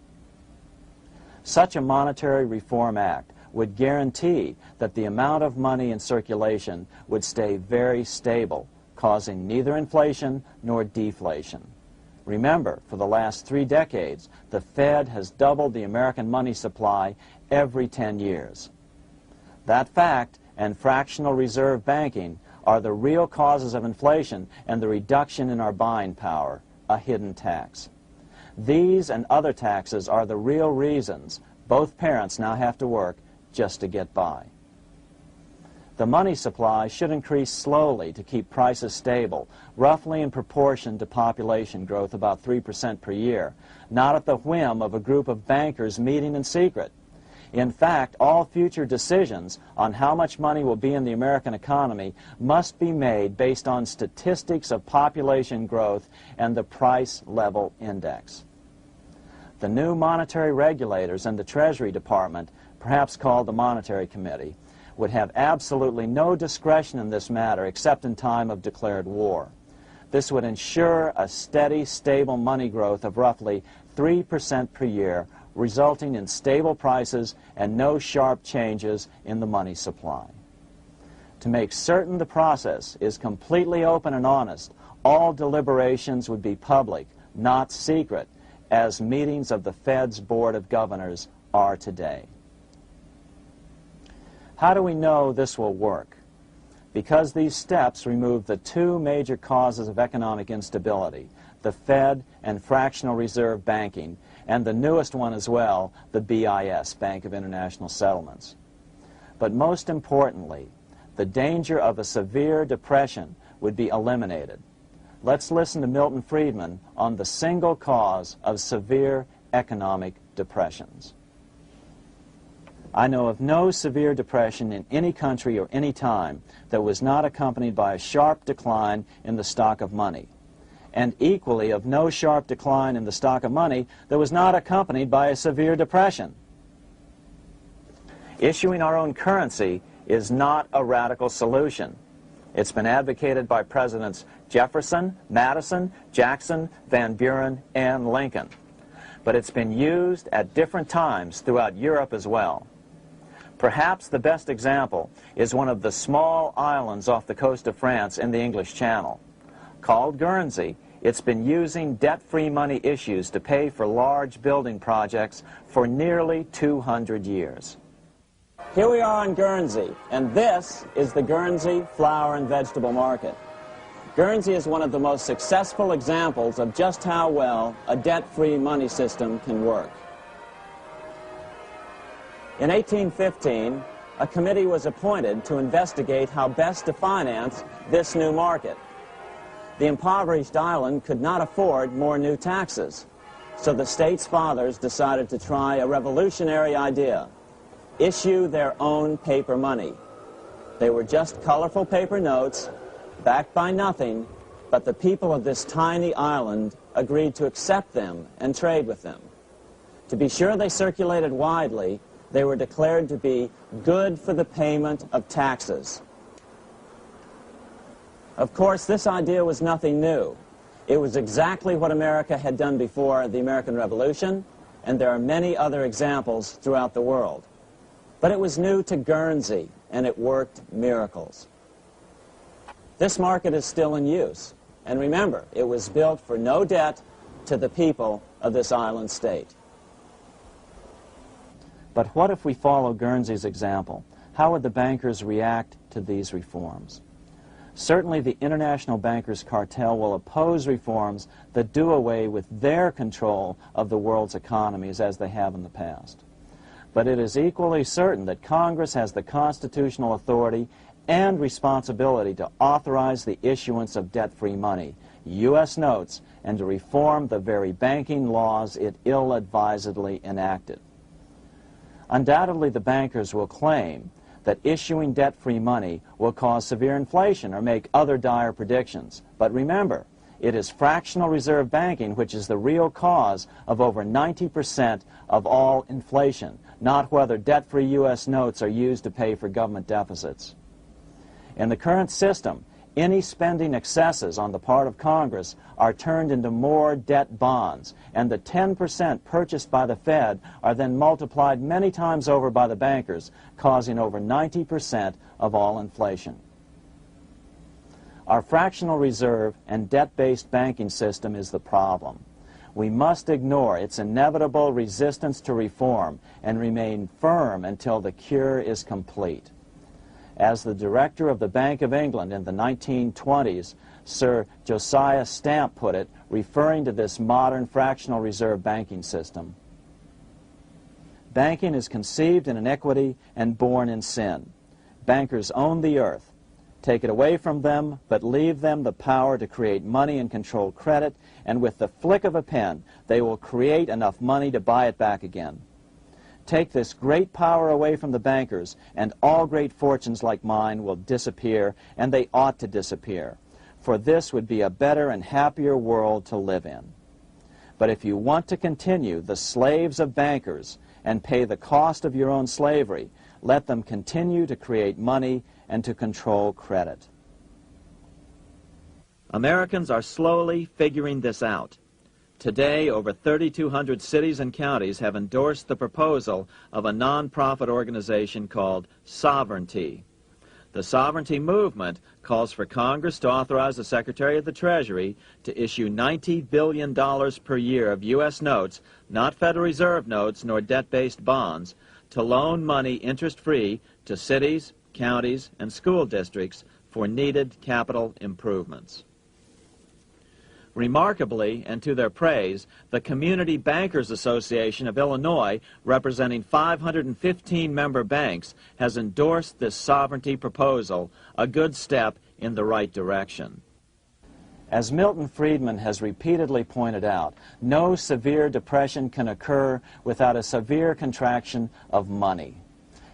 Such a monetary reform act would guarantee that the amount of money in circulation would stay very stable, causing neither inflation nor deflation. Remember, for the last 3 decades, the Fed has doubled the American money supply every 10 years. That fact and fractional reserve banking are the real causes of inflation and the reduction in our buying power, a hidden tax. These and other taxes are the real reasons both parents now have to work just to get by. The money supply should increase slowly to keep prices stable, roughly in proportion to population growth, about 3% per year, not at the whim of a group of bankers meeting in secret. In fact, all future decisions on how much money will be in the American economy must be made based on statistics of population growth and the price level index. The new monetary regulators and the Treasury Department, perhaps called the Monetary Committee, would have absolutely no discretion in this matter except in time of declared war. This would ensure a steady, stable money growth of roughly 3% per year, resulting in stable prices and no sharp changes in the money supply. To make certain the process is completely open and honest, all deliberations would be public, not secret, as meetings of the Fed's Board of Governors are today. How do we know this will work? Because these steps remove the 2 major causes of economic instability, the Fed and fractional reserve banking, and the newest one as well, the BIS, Bank of International Settlements. But most importantly, the danger of a severe depression would be eliminated. Let's listen to Milton Friedman on the single cause of severe economic depressions. I know of no severe depression in any country or any time that was not accompanied by a sharp decline in the stock of money, and equally of no sharp decline in the stock of money that was not accompanied by a severe depression. Issuing our own currency is not a radical solution. It's been advocated by Presidents Jefferson, Madison, Jackson, Van Buren, and Lincoln. But it's been used at different times throughout Europe as well. Perhaps the best example is one of the small islands off the coast of France in the English Channel. Called Guernsey, It's been using debt-free money issues to pay for large building projects for nearly 200 years. Here we are on Guernsey, and this is the Guernsey flower and vegetable market. Guernsey is one of the most successful examples of just how well a debt-free money system can work. In 1815, a committee was appointed to investigate how best to finance this new market. The impoverished island could not afford more new taxes, so the state's fathers decided to try a revolutionary idea: issue their own paper money. They were just colorful paper notes, backed by nothing, but the people of this tiny island agreed to accept them and trade with them. To be sure they circulated widely, they were declared to be good for the payment of taxes. Of course, this idea was nothing new. It was exactly what America had done before the American Revolution, and there are many other examples throughout the world. But it was new to Guernsey, and it worked miracles. This market is still in use, and remember, it was built for no debt to the people of this island state. But what if we follow Guernsey's example? How would the bankers react to these reforms? Certainly the international bankers' cartel will oppose reforms that do away with their control of the world's economies as they have in the past. But it is equally certain that Congress has the constitutional authority and responsibility to authorize the issuance of debt-free money, U.S. notes, and to reform the very banking laws it ill-advisedly enacted. Undoubtedly, the bankers will claim that issuing debt-free money will cause severe inflation or make other dire predictions. But remember, it is fractional reserve banking which is the real cause of over 90% of all inflation, not whether debt-free U.S. notes are used to pay for government deficits. In the current system, any spending excesses on the part of Congress are turned into more debt bonds, and the 10% purchased by the Fed are then multiplied many times over by the bankers, causing over 90% of all inflation. Our fractional reserve and debt-based banking system is the problem. We must ignore its inevitable resistance to reform and remain firm until the cure is complete. As the director of the Bank of England in the 1920s, Sir Josiah Stamp put it, referring to this modern fractional reserve banking system, "Banking is conceived in iniquity and born in sin. Bankers own the earth. Take it away from them, but leave them the power to create money and control credit, and with the flick of a pen, they will create enough money to buy it back again. Take this great power away from the bankers, and all great fortunes like mine will disappear, and they ought to disappear, for this would be a better and happier world to live in. But if you want to continue the slaves of bankers and pay the cost of your own slavery, let them continue to create money and to control credit." Americans are slowly figuring this out. Today, over 3,200 cities and counties have endorsed the proposal of a non-profit organization called Sovereignty. The Sovereignty movement calls for Congress to authorize the Secretary of the Treasury to issue $90 billion per year of U.S. notes, not Federal Reserve notes nor debt-based bonds, to loan money interest-free to cities, counties, and school districts for needed capital improvements. Remarkably, and to their praise, the Community Bankers Association of Illinois, representing 515 member banks, has endorsed this sovereignty proposal, a good step in the right direction. As Milton Friedman has repeatedly pointed out, no severe depression can occur without a severe contraction of money.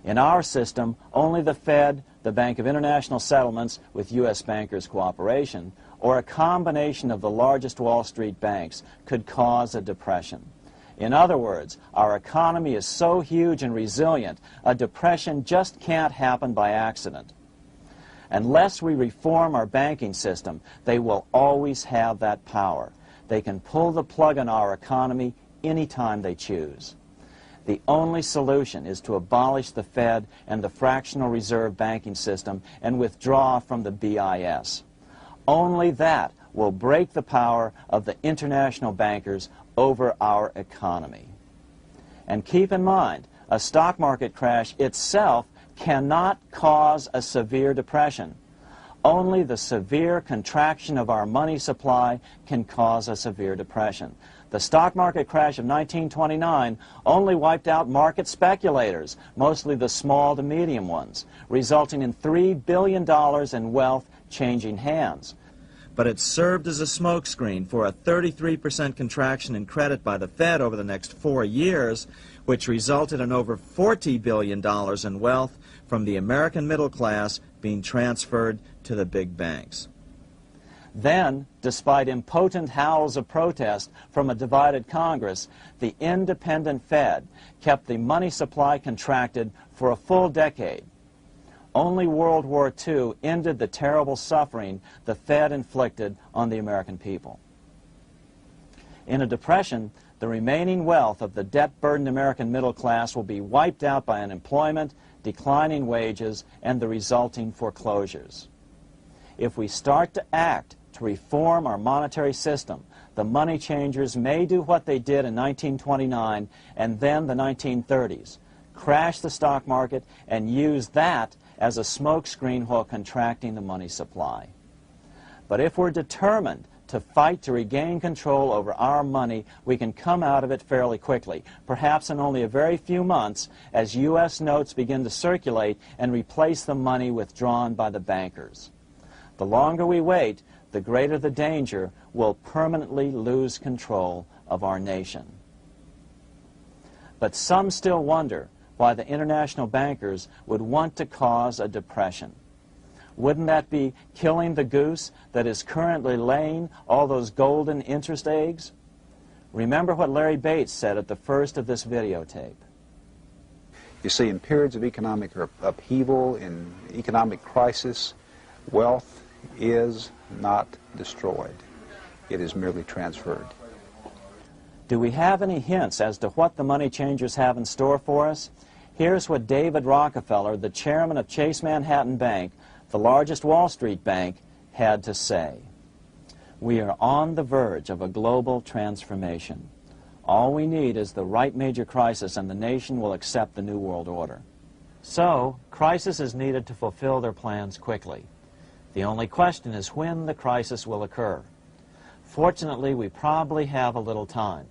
In our system, only the Fed, the Bank of International Settlements, with U.S. bankers' cooperation, or a combination of the largest Wall Street banks could cause a depression. In other words, our economy is so huge and resilient, a depression just can't happen by accident. Unless we reform our banking system, they will always have that power. They can pull the plug on our economy anytime they choose. The only solution is to abolish the Fed and the fractional reserve banking system and withdraw from the BIS. Only that will break the power of the international bankers over our economy. And keep in mind, a stock market crash itself cannot cause a severe depression. Only the severe contraction of our money supply can cause a severe depression. The stock market crash of 1929 only wiped out market speculators, mostly the small to medium ones, resulting in $3 billion in wealth changing hands. But it served as a smokescreen for a 33% contraction in credit by the Fed over the next 4 years, which resulted in over $40 billion in wealth from the American middle class being transferred to the big banks. Then, despite impotent howls of protest from a divided Congress, the independent Fed kept the money supply contracted for a full decade. Only World War II ended the terrible suffering the Fed inflicted on the American people. In a depression, the remaining wealth of the debt-burdened American middle class will be wiped out by unemployment, declining wages, and the resulting foreclosures. If we start to act to reform our monetary system, the money changers may do what they did in 1929 and then the 1930s, crash the stock market and use that as a smokescreen while contracting the money supply. But if we're determined to fight to regain control over our money, we can come out of it fairly quickly, perhaps in only a very few months, as U.S. notes begin to circulate and replace the money withdrawn by the bankers. The longer we wait, the greater the danger we'll permanently lose control of our nation. But some still wonder why the international bankers would want to cause a depression. Wouldn't that be killing the goose that is currently laying all those golden interest eggs? Remember what Larry Bates said at the first of this videotape. You see, in periods of economic upheaval, in economic crisis, wealth is not destroyed. It is merely transferred. Do we have any hints as to what the money changers have in store for us? Here's what David Rockefeller, the chairman of Chase Manhattan Bank, the largest Wall Street bank, had to say. We are on the verge of a global transformation. All we need is the right major crisis and the nation will accept the New World Order. So, crisis is needed to fulfill their plans quickly. The only question is when the crisis will occur. Fortunately, we probably have a little time.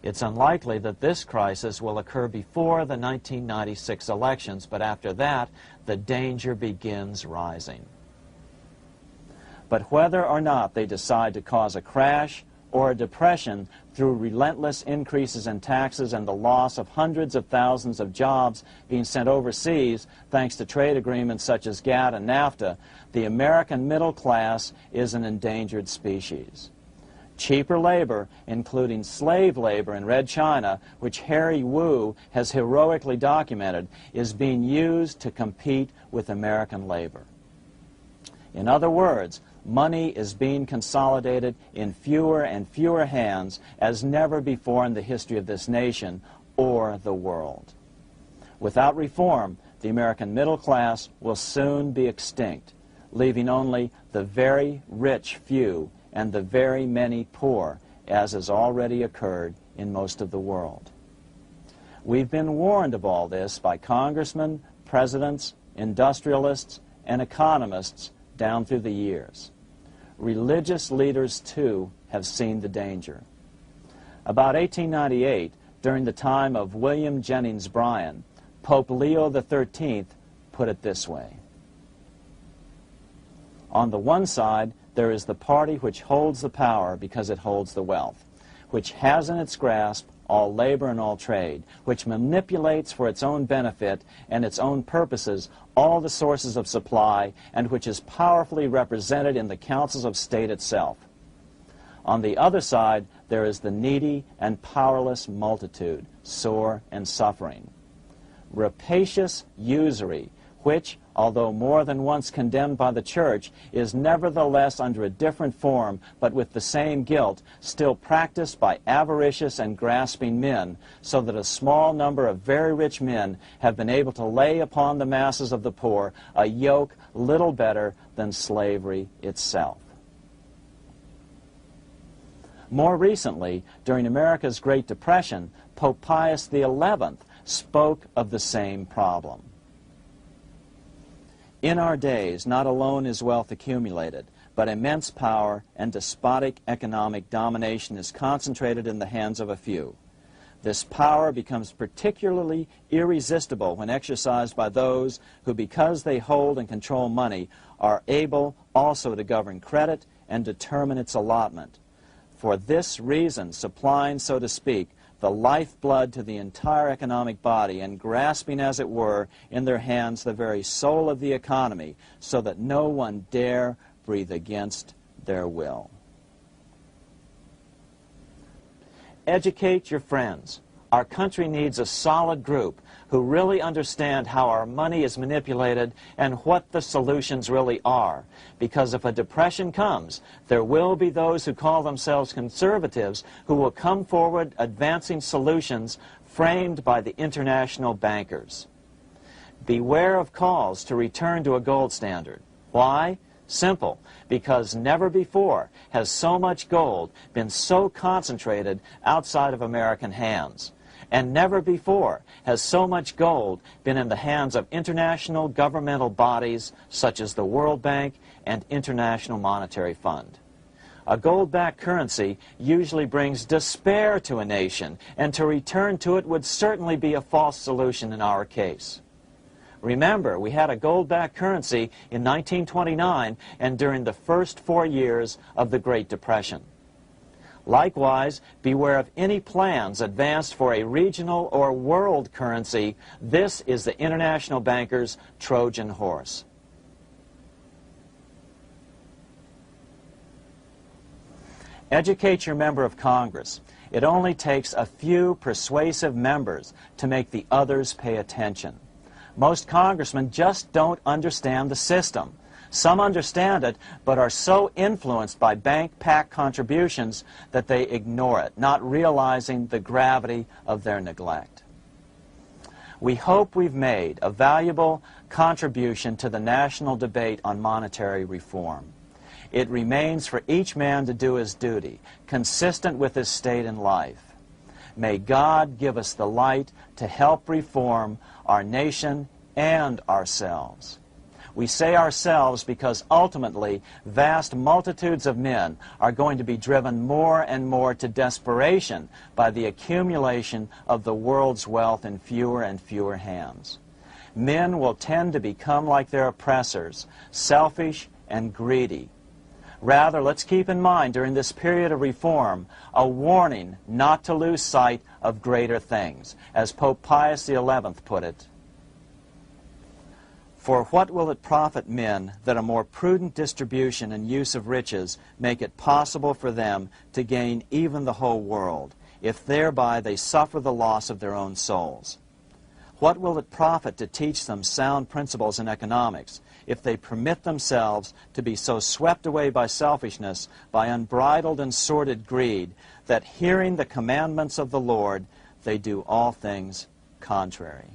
It's unlikely that this crisis will occur before the 1996 elections, but after that, the danger begins rising. But whether or not they decide to cause a crash or a depression through relentless increases in taxes and the loss of hundreds of thousands of jobs being sent overseas thanks to trade agreements such as GATT and NAFTA, the American middle class is an endangered species. Cheaper labor, including slave labor in Red China, which Harry Wu has heroically documented, is being used to compete with American labor. In other words, money is being consolidated in fewer and fewer hands as never before in the history of this nation or the world. Without reform, the American middle class will soon be extinct, leaving only the very rich few and the very many poor, as has already occurred in most of the world. We've been warned of all this by congressmen, presidents, industrialists, and economists down through the years. Religious leaders, too, have seen the danger. About 1898, during the time of William Jennings Bryan, Pope Leo XIII put it this way. On the one side, there is the party which holds the power because it holds the wealth, which has in its grasp all labor and all trade, which manipulates for its own benefit and its own purposes all the sources of supply, and which is powerfully represented in the councils of state itself. On the other side, there is the needy and powerless multitude, sore and suffering. Rapacious usury, which, although more than once condemned by the Church, is nevertheless under a different form, but with the same guilt, still practiced by avaricious and grasping men, so that a small number of very rich men have been able to lay upon the masses of the poor a yoke little better than slavery itself. More recently, during America's Great Depression, Pope Pius XI spoke of the same problem. In our days, not alone is wealth accumulated, but immense power and despotic economic domination is concentrated in the hands of a few. This power becomes particularly irresistible when exercised by those who, because they hold and control money, are able also to govern credit and determine its allotment. For this reason, supplying, so to speak, the lifeblood to the entire economic body and grasping, as it were, in their hands the very soul of the economy, so that no one dare breathe against their will. Educate your friends. Our country needs a solid group who really understand how our money is manipulated and what the solutions really are. Because if a depression comes, there will be those who call themselves conservatives who will come forward advancing solutions framed by the international bankers. Beware of calls to return to a gold standard. Why? Simple, because never before has so much gold been so concentrated outside of American hands. And never before has so much gold been in the hands of international governmental bodies such as the World Bank and International Monetary Fund. A gold-backed currency usually brings despair to a nation, and to return to it would certainly be a false solution in our case. Remember, we had a gold-backed currency in 1929 and during the first 4 years of the Great Depression. Likewise, beware of any plans advanced for a regional or world currency. This is the international bankers' Trojan horse. Educate your member of Congress. It only takes a few persuasive members to make the others pay attention. Most congressmen just don't understand the system. Some understand it, but are so influenced by bank-packed contributions that they ignore it, not realizing the gravity of their neglect. We hope we've made a valuable contribution to the national debate on monetary reform. It remains for each man to do his duty, consistent with his state in life. May God give us the light to help reform our nation and ourselves. We say ourselves because ultimately vast multitudes of men are going to be driven more and more to desperation by the accumulation of the world's wealth in fewer and fewer hands. Men will tend to become like their oppressors, selfish and greedy. Rather, let's keep in mind during this period of reform a warning not to lose sight of greater things, as Pope Pius XI put it. For what will it profit men that a more prudent distribution and use of riches make it possible for them to gain even the whole world, if thereby they suffer the loss of their own souls? What will it profit to teach them sound principles in economics, if they permit themselves to be so swept away by selfishness, by unbridled and sordid greed, that hearing the commandments of the Lord, they do all things contrary?